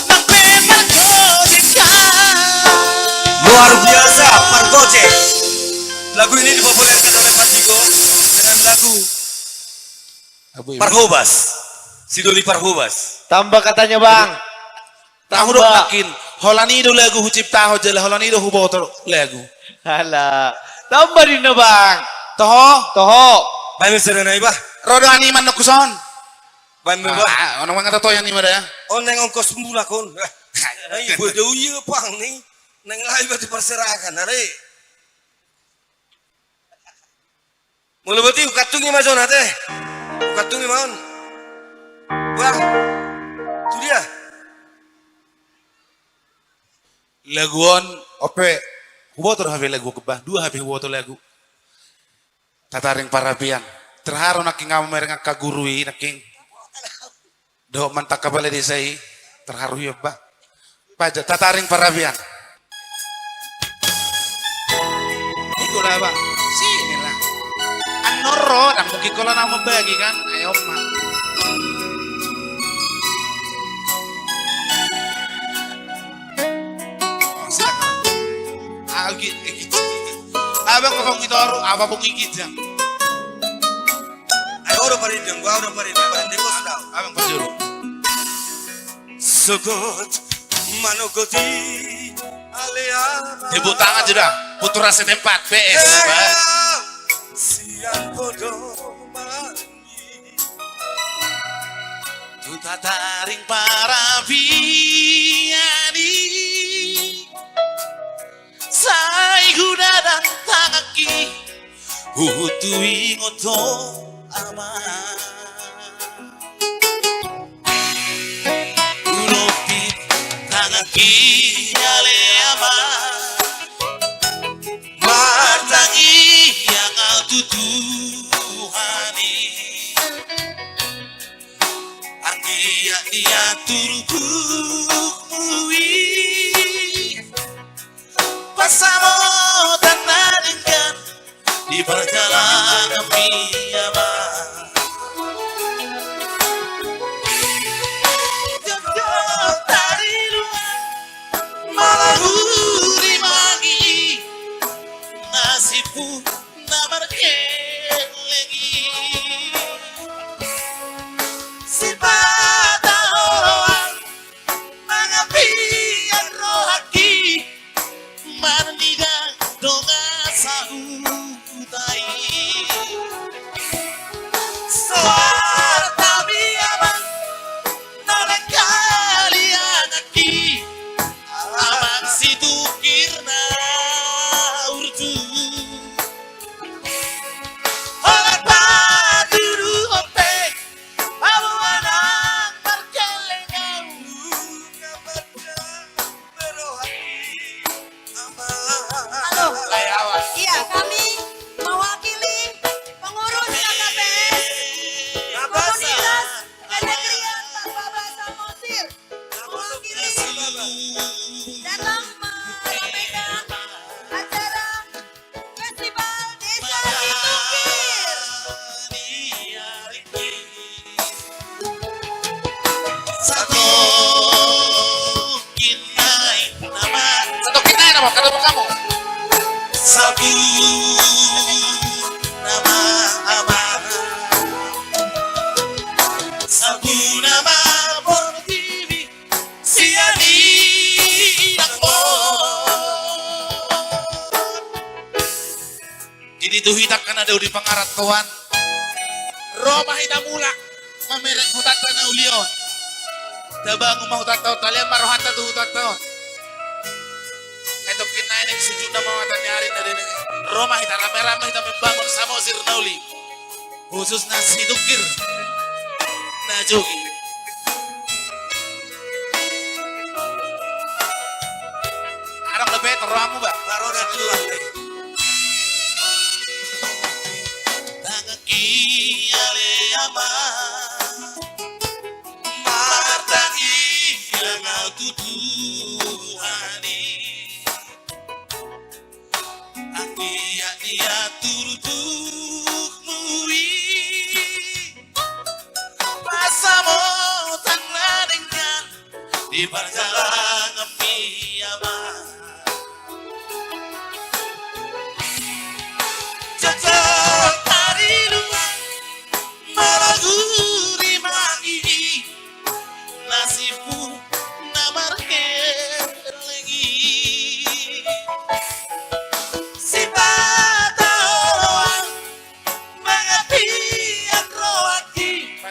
tapi bergojekan luar biasa Pargojek. Lagu ini dipopulerkan oleh Pak Jigo dengan lagu Parhobas. Sidoli Parhobas. Tambah katanya bang. Tahu dong makin. Holanido lagu hucipta hojala holanido hubotor lagu. Hala. Tambah dina bang. Toho. Bayi serena iba. Rodo animan nakuson. Bayi ba. Orang mga tatoyan ni mada. On neng ongkos mula kon. Ay bodo iya pang ni. Neng lain batu perserakan are. Mula bati ukatungi mazon ate. Ukatungi maon. Wah. Tu dia. Laguan ope hubotor habe lagu kebah dua habe hubotor lagu. Tataring parapian. Terharu naking ngamu mereng kagurui naking. Dok mantak kabale di saya terharu ya Pak. Paja tataring parabian. Iku lah Bang. Sini lah. Anoro dan mungkin kalau nama bagi kan. Ayo Mak. Abang kau itu orang apa pun ikut jang. Ayo udah paridang, gua udah paridang. Deko sudah. Abang perjuru. Sogot manogoti alea. Tepuk tangan sudah. Putra setempat PS. Siang bodoh Tuta taring parabiani. Sai guna dan tangaki Hutui ngoto ama Ulopit tangaki nyale ama Martangi yang au tutuhani Anggia dia turuku mui Pasamo tanadingkan di perjalanan miyama. Jodoh dari luar malah huri magi nasibku namarke lagi. Si bata orang mengapian rohaki. Marnida donga sahutai Soarta biaman nolak kalian aki Abang situ kirna urdu Oleh paduru ope Abu anak berkelengau Halo. Iya, kami mewakili pengurus KKPS Komunitas Kenegrian Tanpa Bahasa Mesir mewakili dalam meramaikan acara Festival Desa Situngkir. Satu kinai nama ketemu kamu. Sabu nama abang Sabu nama portivi siani nakmo Jadi tuh hitak kan ada di pangarat kawan Roma hita mula mamerek hutat na ulion Tabang umah hutat tau talian marohata tuh hutat tau Itu kinain yang sujud nama watan nyari dari Roma kita rame-rame kita membangun Samosir Nauli khusus nasi tukir najogi Arang lebih teroamu Mbak baru dan tulang deh Tangaki ale ama Martangi yang au tutuhani Dia turutuk mui Pasamo tanadingkan di perjalanan miyama Jatuh dari luar malah guri magi Nasibku namarke lagi Si bata orang mengapian rohaki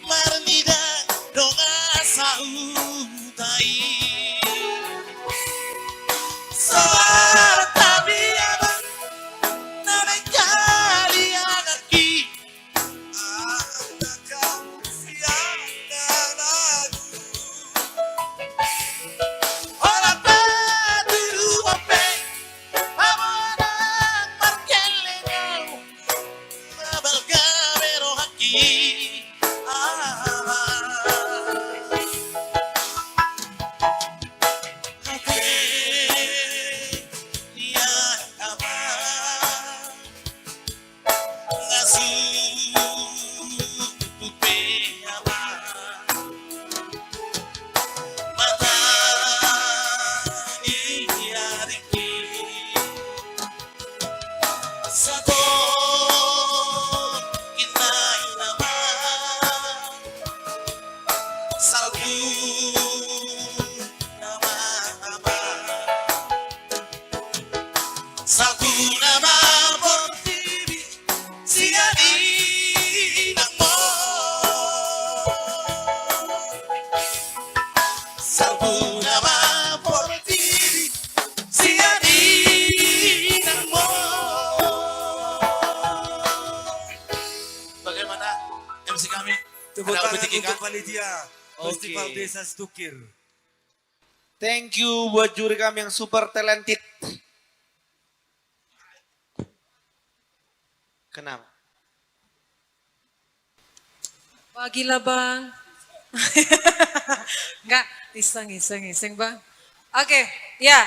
Marnida donga sautai Satu kita inama salju nama satu nama portibi siani namo satu nama portibi siani namo. Bagaimana MC kami? Tepuk Ada tangan OPTK untuk kah? panitia Festival Oke. Desa Setukir. Thank you buat juri kami yang super talented. Kenapa? Wah gila bang. Enggak, iseng bang. Oke, ya.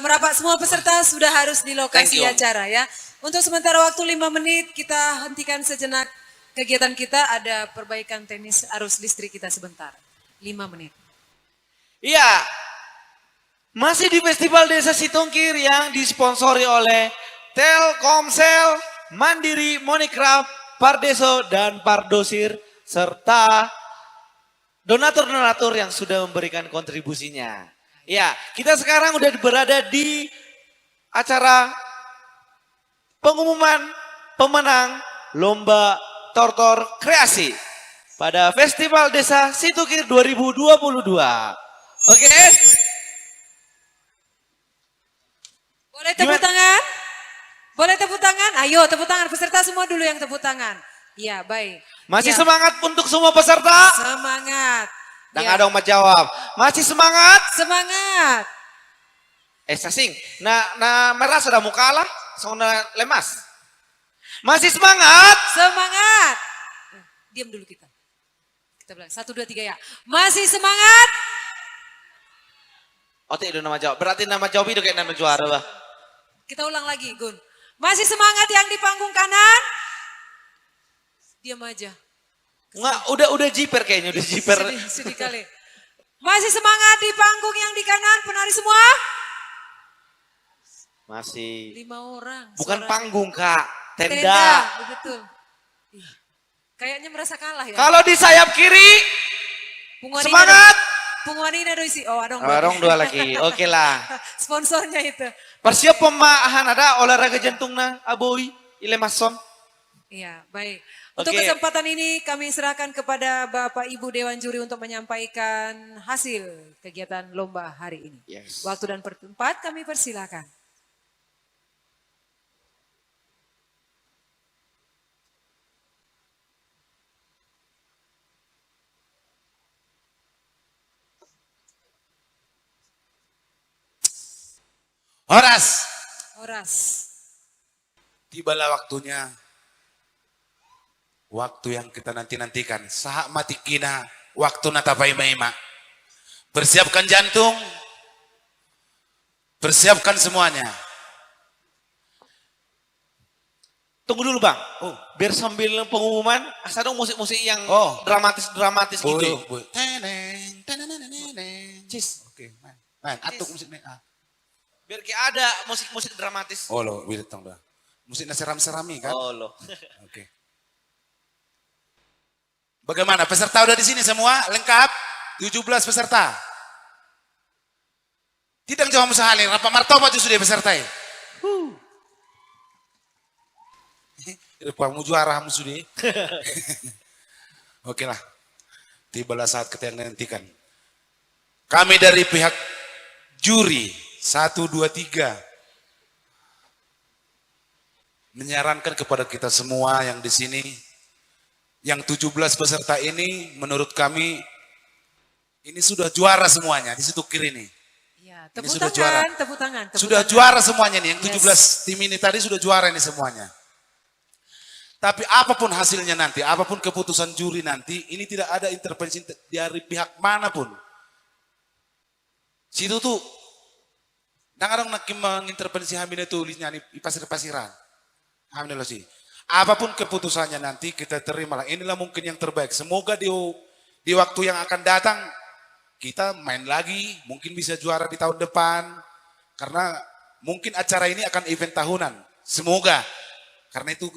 Merapat semua peserta sudah harus di lokasi Thank you, Om. acara ya. Untuk sementara waktu 5 menit kita hentikan sejenak kegiatan kita. Ada perbaikan teknis arus listrik kita sebentar. 5 menit. Iya, masih di Festival Desa Situngkir yang disponsori oleh Telkomsel, Mandiri, Monicraft, Pardeso, dan Pardosir, serta donatur-donatur yang sudah memberikan kontribusinya. Ya, kita sekarang udah berada di acara pengumuman pemenang Lomba Tortor Kreasi pada Festival Desa Situngkir 2022. Oke? Boleh tepuk tangan? Boleh tepuk tangan? Ayo tepuk tangan, peserta semua dulu yang tepuk tangan. Iya, baik. Masih Ya. semangat untuk semua peserta? Semangat. Dan Ya. ada umat jawab. Masih semangat? Semangat. Sasing. Na merah sudah mau kalah, soalnya lemas. Masih semangat? Semangat. Diam dulu kita. Kita bilang 1, 2, 3 ya. Masih semangat? Oh tidak nama jawab. Berarti nama jawab itu kayak nama juara bah. Kita ulang lagi, Gun. Masih semangat yang di panggung kanan? Diam aja. Enggak, udah jiper kayaknya, udah jiper. Sedih kali. Masih semangat di panggung yang di kanan, penari semua? Masih. 5 orang. Bukan suara- panggung kak, tenda. Tenda, betul. Ih, kayaknya merasa kalah ya. Kalau di sayap kiri, Pungwani semangat. Pungwani ada isi. Oh, ada Orang dua lagi, oke lah. Sponsornya itu. Persiap pemahan ada olahraga jantungna, aboy, ile mason. Iya, baik. Untuk Oke. kesempatan ini kami serahkan kepada Bapak Ibu Dewan Juri untuk menyampaikan hasil kegiatan lomba hari ini. Yes. Waktu dan tempat kami persilakan. Horas, Horas. tibalah waktunya. Waktu yang kita nanti-nantikan. Sahak mati kina, waktu natapai maima. Persiapkan jantung, persiapkan semuanya. Tunggu dulu bang, biar sambil pengumuman, asal dong musik-musik yang Oh. dramatis-dramatis gitu. Boleh. Teneng, teneneneneng. Cis, oke, man, atuk musik nih. Biar kayak ada musik-musik dramatis. Oh lo, wilit tong dah. Musiknya seram-serami kan? Oh lo. Oke. Bagaimana? Peserta udah di sini semua? Lengkap? 17 peserta. Tidak jawab musahalin. Apa martoba justru dia peserta ya? Kamu juara kamu sudah. Oke lah. Tibalah saat kita yang nantikan. Kami dari pihak juri 1, 2, 3 menyarankan kepada kita semua yang di sini, yang 17 peserta ini menurut kami ini sudah juara semuanya di situ kiri ini. Ya, Ini tepuk sudah tangan, juara. tepuk tangan. Tepuk Sudah tangan. juara semuanya nih, yang Yes. 17 tim ini tadi sudah juara ini semuanya. Tapi apapun hasilnya nanti, apapun keputusan juri nanti, ini tidak ada intervensi dari pihak manapun. Situ tuh, kadang nak mengintervensi hamil itu nyanyi pasir-pasiran. Hamil sih. Apapun keputusannya nanti kita terimalah. Inilah mungkin yang terbaik. Semoga di waktu yang akan datang kita main lagi, mungkin bisa juara di tahun depan. Karena mungkin acara ini akan event tahunan. Semoga. Karena itu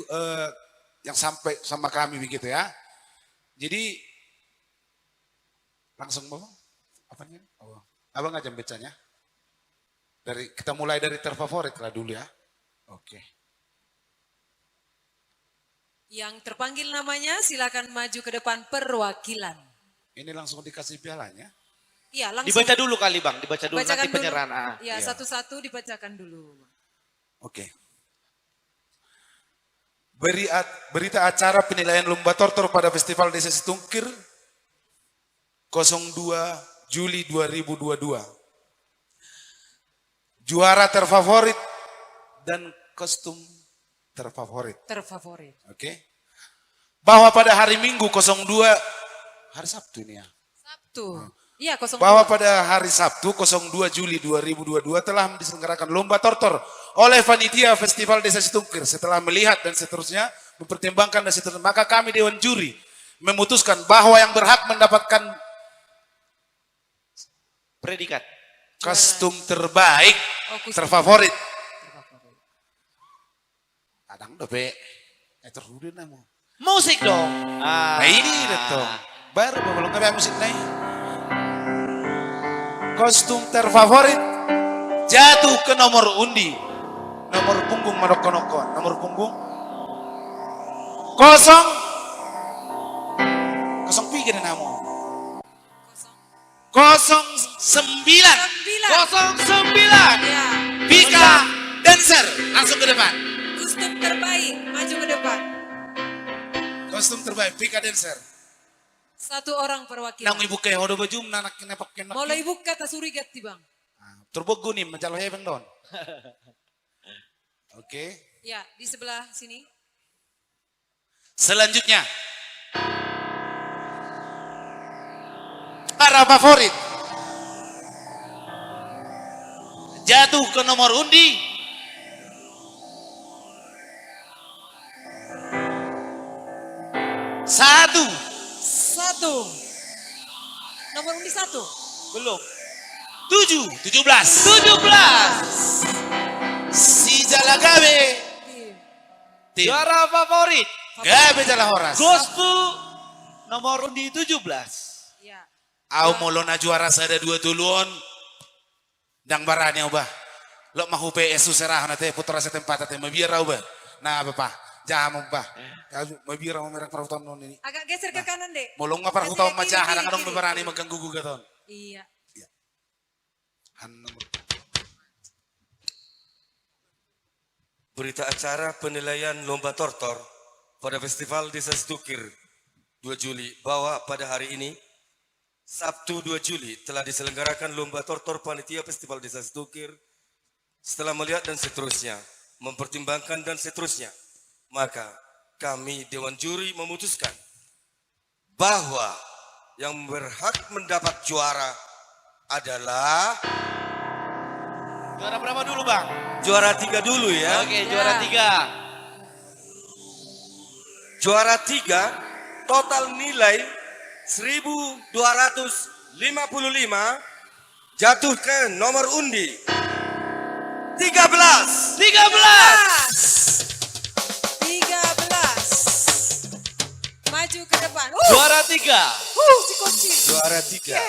yang sampai sama kami begitu ya. Jadi langsung Bang. Apanya? Oh, Abang aja bacanya. Kita mulai dari terfavorit lah dulu ya. Oke. Yang terpanggil namanya silakan maju ke depan perwakilan. Ini langsung dikasih pialanya. Iya, langsung. Dibaca dulu kali Bang, dibaca dulu Bacakan nanti dulu. penyerahan. Ya, satu-satu dibacakan dulu. Oke. Berita acara penilaian lomba tortor pada Festival Desa Situngkir 02 Juli 2022. Juara terfavorit dan kostum terfavorit. Terfavorit. Oke. Bahwa pada hari Minggu 02, hari Sabtu ini ya. Sabtu. Iya, 02. Bahwa pada hari Sabtu 02 Juli 2022 telah diselenggarakan lomba tortor oleh panitia Festival Desa Situngkir. Setelah melihat dan seterusnya, mempertimbangkan dan seterusnya, maka kami Dewan Juri memutuskan bahwa yang berhak mendapatkan Predikat kostum terbaik, terfavorit. Kadang udah be, terhudin namu. musik dong. Nah ini dong, baru belum nggak musik nih. Kostum terfavorit jatuh ke nomor undi, nomor punggung Madokonoko, nomor punggung 0 pikir namu 09 Pika Dancer langsung ke depan. Kostum terbaik maju ke depan. Kostum terbaik Pika Dancer. Satu orang perwakilan. Nang ibu kayak hodo baju nanak nepak kenak. Mulai ibu kata surigat ti bang. Turbogo nih mencalo hebeng don. Oke. Ya di sebelah sini. Selanjutnya. Para favorit. Jatuh ke nomor undi. Satu. Nomor undi 1. Belum. 17. Si Jalagabe. Juara favorit. Gabe Jalahoras. Gospu nomor undi 17. Au molona juara sada 2 tuluon. Dang baranya ubah. Lo mahu PS suserahan nate putra setempat teh mabira ubah. Nah Bapak, jangan ubah. Mabira merek perhutan non ini. Agak geser ke kanan deh. Molong nga perhutan macah kadang-kadang beberani mengganggu gugaton. Iya. Berita acara penilaian lomba tortor pada Festival Desa Situngkir 2 Juli bahwa pada hari ini Sabtu 2 Juli telah diselenggarakan lomba tortor panitia Festival Desa Situngkir. Setelah melihat dan seterusnya, mempertimbangkan dan seterusnya, maka kami Dewan Juri memutuskan bahwa yang berhak mendapat juara adalah Juara berapa dulu Bang? juara 3 dulu ya. Oke, juara 3. Juara 3 total nilai 1.255 jatuh ke nomor undi 13. Maju ke depan. Juara 3. Si kunci. Juara 3.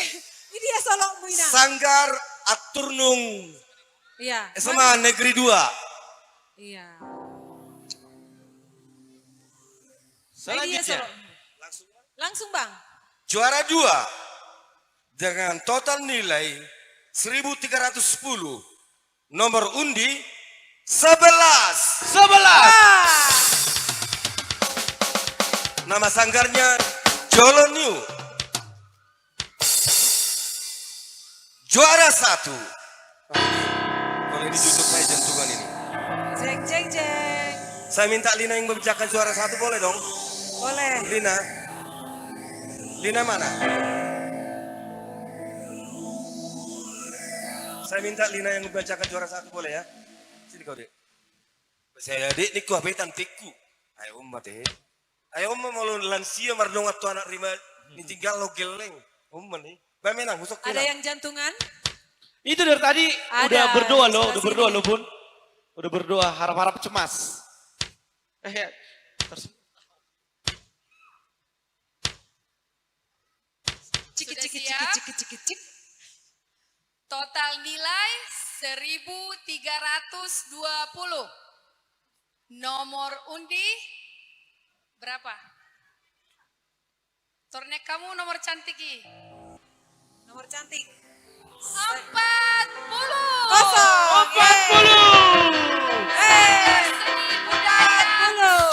Ini dia solok muina. Sanggar Aturnung Iya. SMA Negeri 2. Iya. Selanjutnya. Langsung Bang. Juara 2 dengan total nilai 1.310. Nomor undi 11. Nama sanggarnya Jolo New. Juara 1. Kalau ini jujur saya jantungan ini. Jeng. Saya minta Lina yang membacakan juara 1 boleh dong? Boleh. Lina mana? Saya minta Lina yang membacakan juara 1 boleh ya? Sini kau dek. Saya dek ni ku hapetan tikku. Ayo umma teh. Ayo umma mau lansia mardong atau anak rima ni tinggal lo geleng. Umma nih. Bamenang husuk Ada yang jantungan? Itu dari tadi Ada, udah berdoa loh, sebelah udah berdoa sini. loh Bun. Udah berdoa, harap-harap cemas. Ciki Sudah ciki siap? ciki ciki ciki cik. Total nilai 1.320. Nomor undi berapa? Tornek kamu nomor cantik Ki. Nomor cantik. 40. Kosong. 40.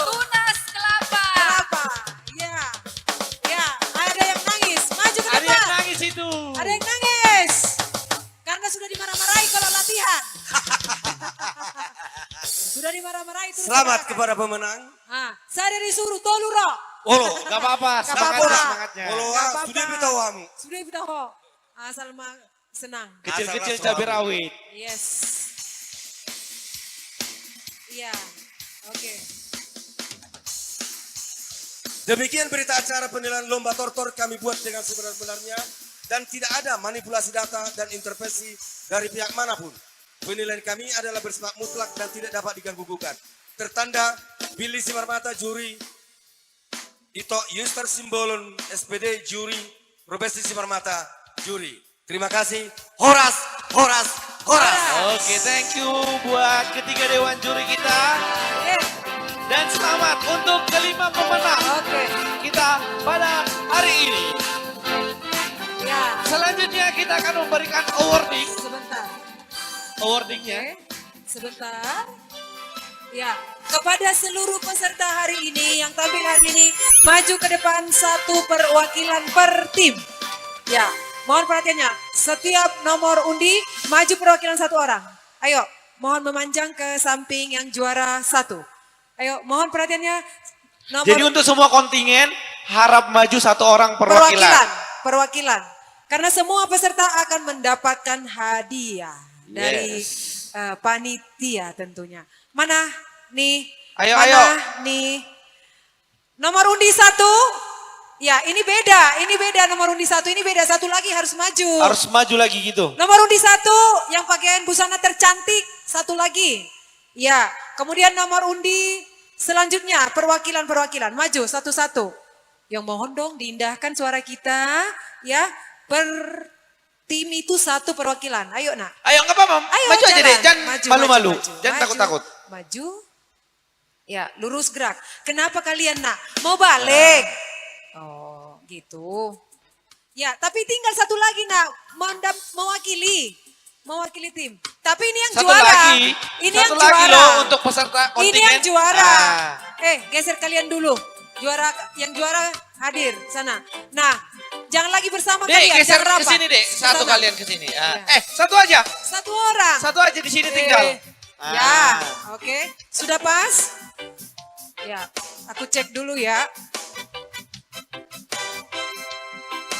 Tunas kelapa. Kelapa. Ya. Ya, ada yang nangis. Maju ke depan. Ada yang nangis itu. Ada yang nangis. Karena sudah dimarah-marahi kalau latihan. Sudah dimarah-marahi itu. Selamat kepada pemenang. Saya disuruh tolu ro. Olo, Gak apa-apa, semangatnya. Olo, sudah kita wamu. Sudah kita ho. Asal senang. Kecil-kecil cabai rawit. Yes. Iya. Oke. Demikian berita acara penilaian lomba tortor kami buat dengan sebenar-benarnya dan tidak ada manipulasi data dan intervensi dari pihak manapun. Penilaian kami adalah bersifat mutlak dan tidak dapat diganggu-gugat. Tertanda Billy Simarmata juri, Ito Yuster Simbolon SPD juri, Robesti Simarmata juri. Terima kasih. Horas, horas, horas. Oke, thank you buat ketiga dewan juri kita. Dan selamat untuk kelima pemenang kita pada hari ini. Ya. Selanjutnya kita akan memberikan awarding. Sebentar. Awardingnya. Sebentar. Ya, kepada seluruh peserta hari ini yang tampil hari ini, maju ke depan satu perwakilan per tim. Ya, mohon perhatiannya. Setiap nomor undi, maju perwakilan satu orang. Ayo, mohon memanjang ke samping yang juara satu. Ayo, mohon perhatiannya. Jadi untuk semua kontingen, harap maju satu orang perwakilan. Perwakilan. Karena semua peserta akan mendapatkan hadiah dari panitia tentunya. Mana nih? Ayo, mana ayo. nih? Nomor undi satu. Ya, ini beda nomor undi satu, ini beda. Satu lagi harus maju. Harus maju lagi gitu. Nomor undi satu, yang pakaian busana tercantik, satu lagi. Ya, kemudian nomor undi selanjutnya, perwakilan, maju satu-satu. Yang mohon dong diindahkan suara kita, ya. Per tim itu satu perwakilan. Ayo nak. Ayo nggak apa-apa, maju aja deh, jangan Maju, malu-malu, maju, jangan maju. takut-takut. Maju. Ya, lurus gerak. Kenapa kalian nak? Mau balik? Oh, gitu. Ya, tapi tinggal satu lagi nak, mewakili tim. Tapi ini yang Satu juara. lagi, Ini satu yang lagi juara. loh untuk peserta kontingen. Ini yang juara. Ah. Geser kalian dulu. Yang juara hadir sana. Nah, jangan lagi bersama Dek, kalian. geser jangan ke rapat. sini dek, satu Sana. kalian ke sini. Satu aja. Satu orang. Satu aja di sini tinggal. Ya, oke. Sudah pas? Ya, aku cek dulu ya.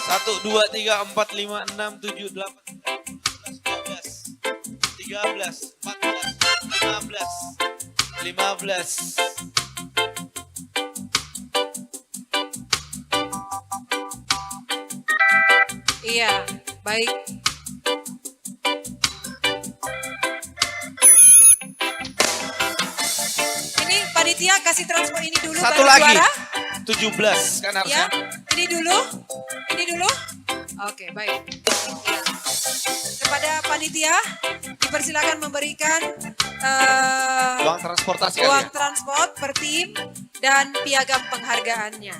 1, 2, 3, 4, 5, 6, 7, 8, 13, 14, 15. Iya, baik. Ini panitia kasih transfer ini dulu Satu baru lagi. juara. 17 kan harusnya. Ya, ini dulu. Oke, baik. Ya. Kepada panitia dipersilakan memberikan Uang transportasi kali uang ya? transport per tim dan piagam penghargaannya.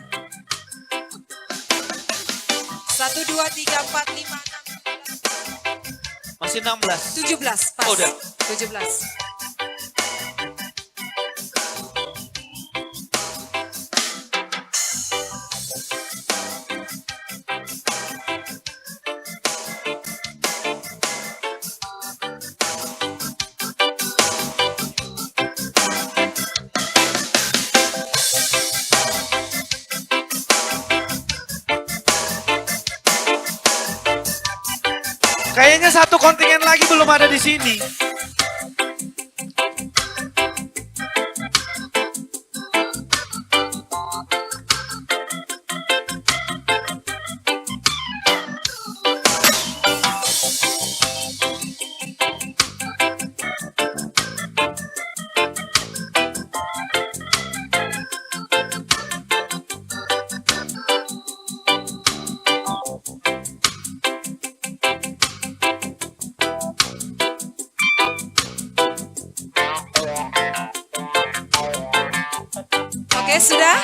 1, 2, 3, 4, 5, 6. Masih 16. 17, pas. Oh, udah. 17. Kayaknya satu kontingen lagi belum ada di sini. Oke, sudah?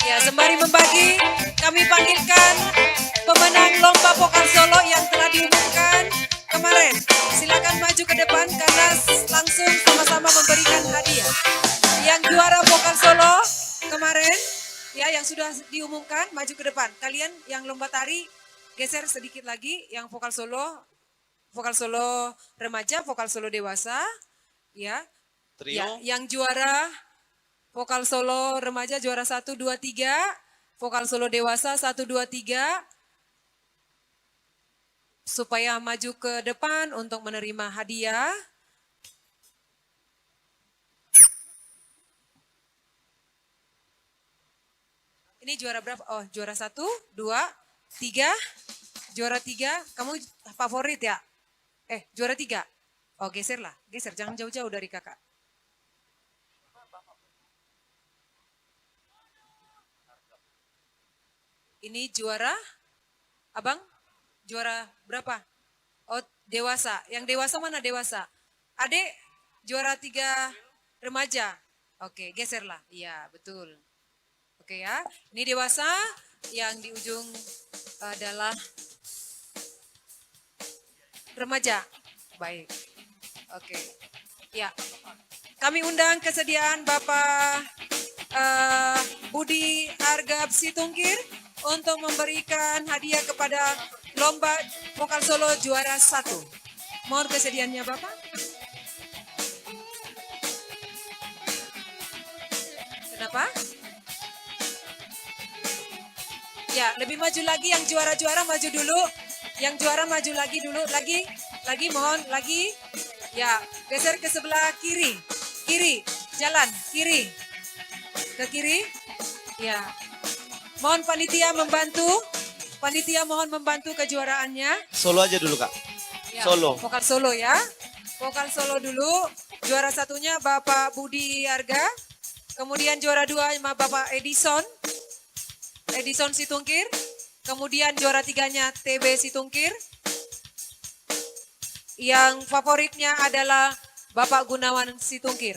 Ya, sembari membagi, kami panggilkan pemenang lomba vokal solo yang telah diumumkan kemarin. Silakan maju ke depan karena langsung sama-sama memberikan hadiah. Yang juara vokal solo kemarin, ya yang sudah diumumkan, maju ke depan. Kalian yang lomba tari, geser sedikit lagi. Yang vokal solo remaja, vokal solo dewasa, ya. Trio. Ya, yang juara vokal solo remaja juara 1, 2, 3. Vokal solo dewasa 1, 2, 3. Supaya maju ke depan untuk menerima hadiah. Ini juara berapa? Oh, juara 1, 2, 3. Juara 3, kamu favorit ya? Juara 3. Oh, geserlah. Geser, jangan jauh-jauh dari kakak. Ini juara, abang? Juara berapa? Oh, dewasa. Yang dewasa mana dewasa? Adek, juara 3 remaja. Oke, geserlah. Iya, betul. Oke ya, ini dewasa. Yang di ujung adalah remaja. Baik. Oke. Ya. Kami undang kesediaan Bapak Budi Argab Situngkir untuk memberikan hadiah kepada lomba vokal solo juara 1. Mohon kesediaannya Bapak. Kenapa? Ya, lebih maju lagi yang juara-juara maju dulu. Yang juara maju lagi dulu, lagi mohon lagi. Ya, geser ke sebelah kiri. Kiri, jalan, kiri. Ke kiri. Ya. Mohon panitia membantu. Panitia mohon membantu kejuaraannya. Solo aja dulu Kak. Ya, Solo. Vokal solo ya. Vokal solo dulu. Juara 1-nya Bapak Budi Arga. Kemudian juara 2 Bapak Edison Situngkir. Kemudian juara 3-nya TB Situngkir. Yang favoritnya adalah Bapak Gunawan Situngkir.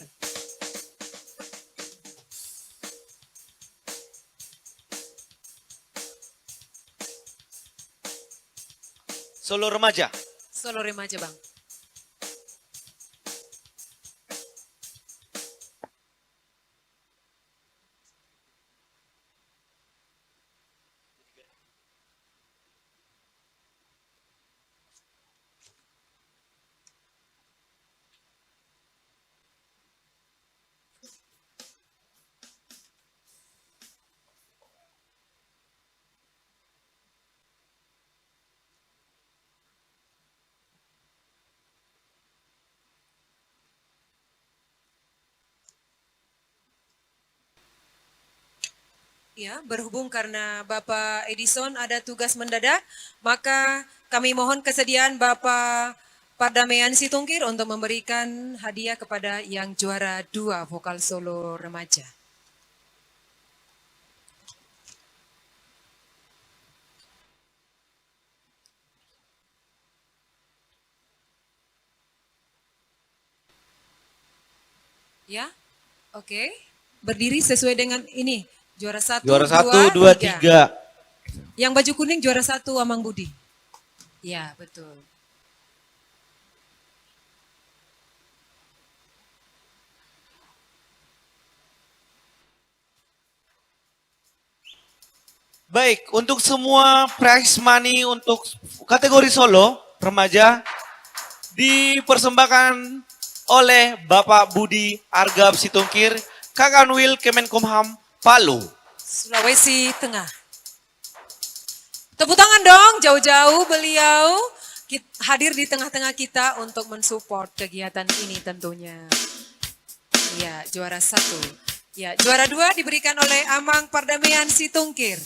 Solo remaja. Solo remaja Bang. Ya, berhubung karena Bapak Edison ada tugas mendadak, maka kami mohon kesediaan Bapak Pardamaian Situngkir untuk memberikan hadiah kepada yang juara 2 vokal solo remaja. Ya, oke. Berdiri sesuai dengan ini. Juara 1, Juara 2, 1, 2, 3. Yang baju kuning juara 1 Amang Budi. Ya, betul. Baik, untuk semua prize money untuk kategori solo remaja dipersembahkan oleh Bapak Budi Argab Situngkir, Kakanwil Kemenkumham Palu, Sulawesi Tengah. Tepuk tangan dong, jauh-jauh beliau hadir di tengah-tengah kita untuk mensupport kegiatan ini tentunya. Ya, juara 1. Ya, juara 2 diberikan oleh Amang Pardamaian Situngkir.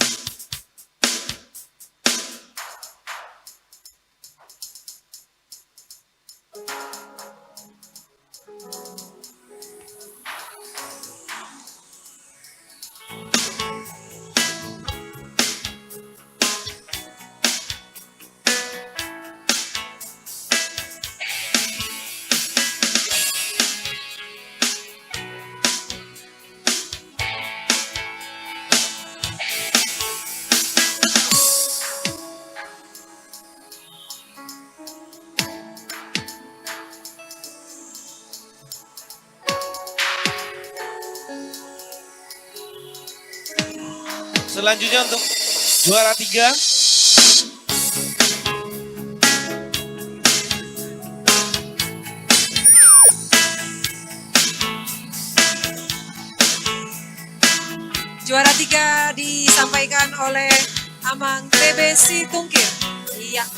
Selanjutnya untuk juara 3. Juara 3 disampaikan oleh Amang TB Situngkir. Iya.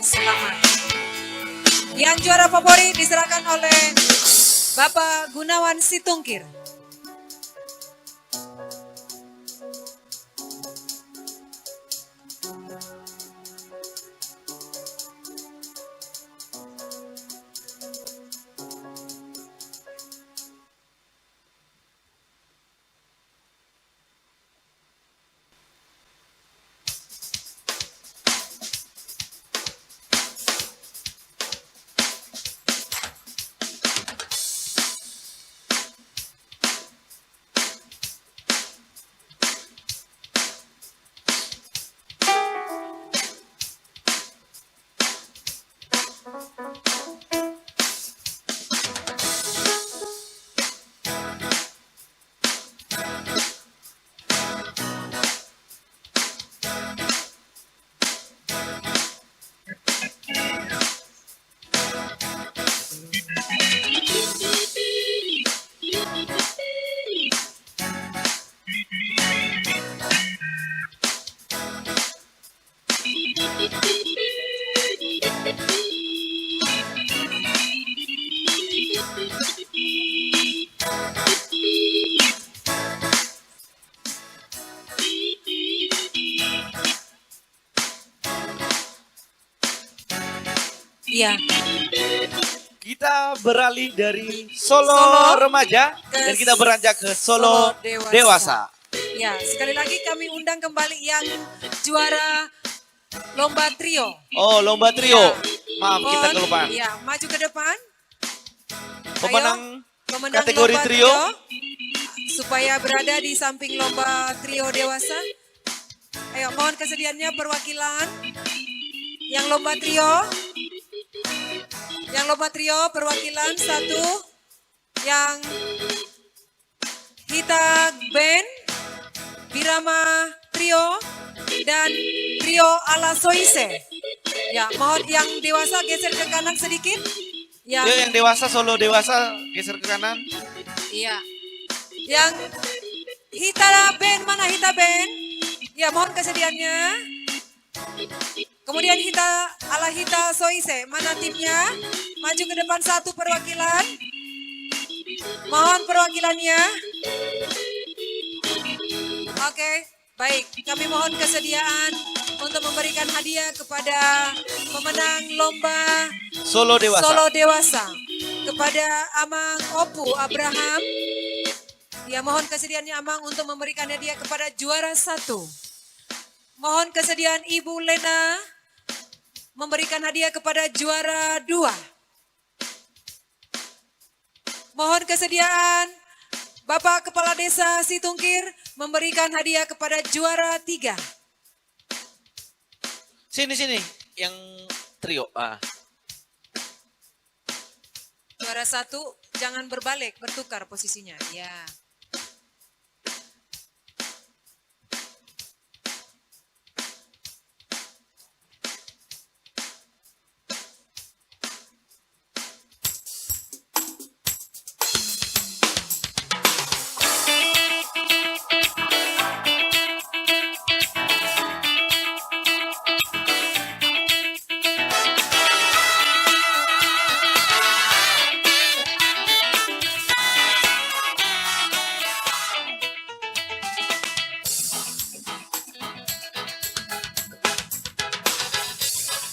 Selamat. Yang juara favorit diserahkan oleh Bapak Gunawan Situngkir. Iya. Kita beralih dari Solo remaja dan kita beranjak ke Solo dewasa. Ya, sekali lagi kami undang kembali yang juara lomba trio. Oh, lomba trio. Ya. Maaf, kita kelupaan. Iya, maju ke depan. Pemenang Pemenang kategori lomba trio. Supaya berada di samping lomba trio dewasa. Ayo, mohon kesediaannya perwakilan yang lomba trio. Yang lomba trio perwakilan 1 yang Hita Band, Birama Trio, dan Trio ala Soise. Ya, mohon yang dewasa geser ke kanan sedikit. Yo, yang dewasa, Solo dewasa geser ke kanan. Iya. Yang Hita Band, mana Hita Band? Ya, mohon kesediaannya. Kemudian Hita Soise, mana timnya? Maju ke depan 1 perwakilan. Mohon perwakilannya. Oke, baik. Kami mohon kesediaan untuk memberikan hadiah kepada pemenang lomba Solo dewasa. Solo dewasa. Kepada Amang Opu Abraham. Ya, mohon kesediaannya Amang untuk memberikan hadiah kepada juara 1. Mohon kesediaan Ibu Lena memberikan hadiah kepada juara 2. Mohon kesediaan Bapak Kepala Desa Situngkir memberikan hadiah kepada juara 3. Sini, yang trio. Juara 1 jangan berbalik, bertukar posisinya. Ya.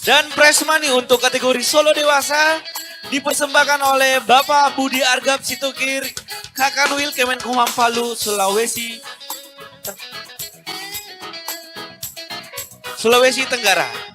Dan prize money untuk kategori Solo dewasa dipersembahkan oleh Bapak Budi Argap Situngkir, Kakanwil Kemenkumham Palu, Sulawesi Tenggara.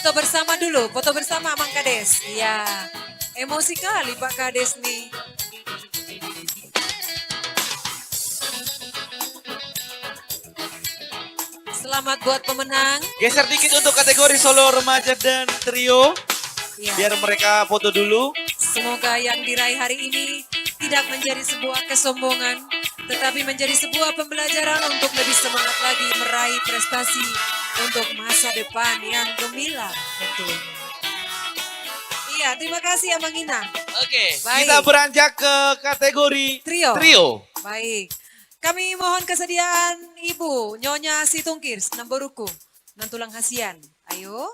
Foto bersama dulu, foto bersama Mang Kades. Iya. Emosi kali Pak Kades nih. Selamat buat pemenang. Geser dikit untuk kategori solo remaja dan trio. Ya. Biar mereka foto dulu. Semoga yang diraih hari ini tidak menjadi sebuah kesombongan, tetapi menjadi sebuah pembelajaran untuk lebih semangat lagi meraih prestasi untuk masa depan yang gemilang. Betul. Iya, terima kasih Abang Ina. Oke, Baik. kita beranjak ke kategori trio. Baik. Kami mohon kesediaan Ibu Nyonya Situngkir, Namboruku, Nantulang Hasian. Ayo.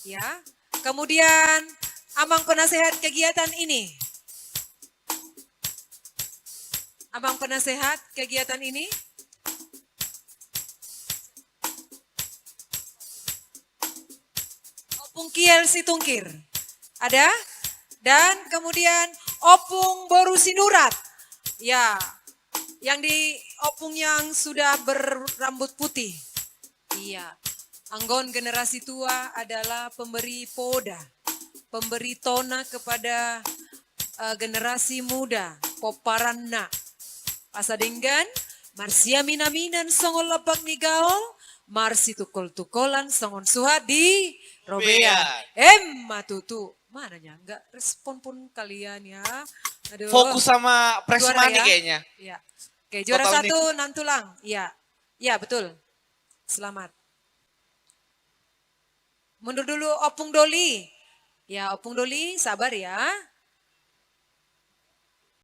Ya. Kemudian Abang penasehat kegiatan ini. Abang penasehat kegiatan ini. Opung Kiel Situngkir. Ada? Dan kemudian Opung Boru Sinurat. Ya, yang di Opung yang sudah berambut putih. Iya. Anggon generasi tua adalah pemberi poda. Pemberi tona kepada generasi muda. Poparanna. Pasadenggan, Marsia Minaminan Songol Lapak Nigaol. Marsi Tukol-Tukolan Songon Suhat di Robea. Matutu. Mananya? Enggak respon pun kalian ya. Aduh. Fokus sama Pressmani Juara ya? kayaknya. Iya. Oke, juara Total satu Nantulang. Iya. Iya, betul. Selamat. Mundur dulu Opung Doli. Ya, Opung Doli, sabar ya.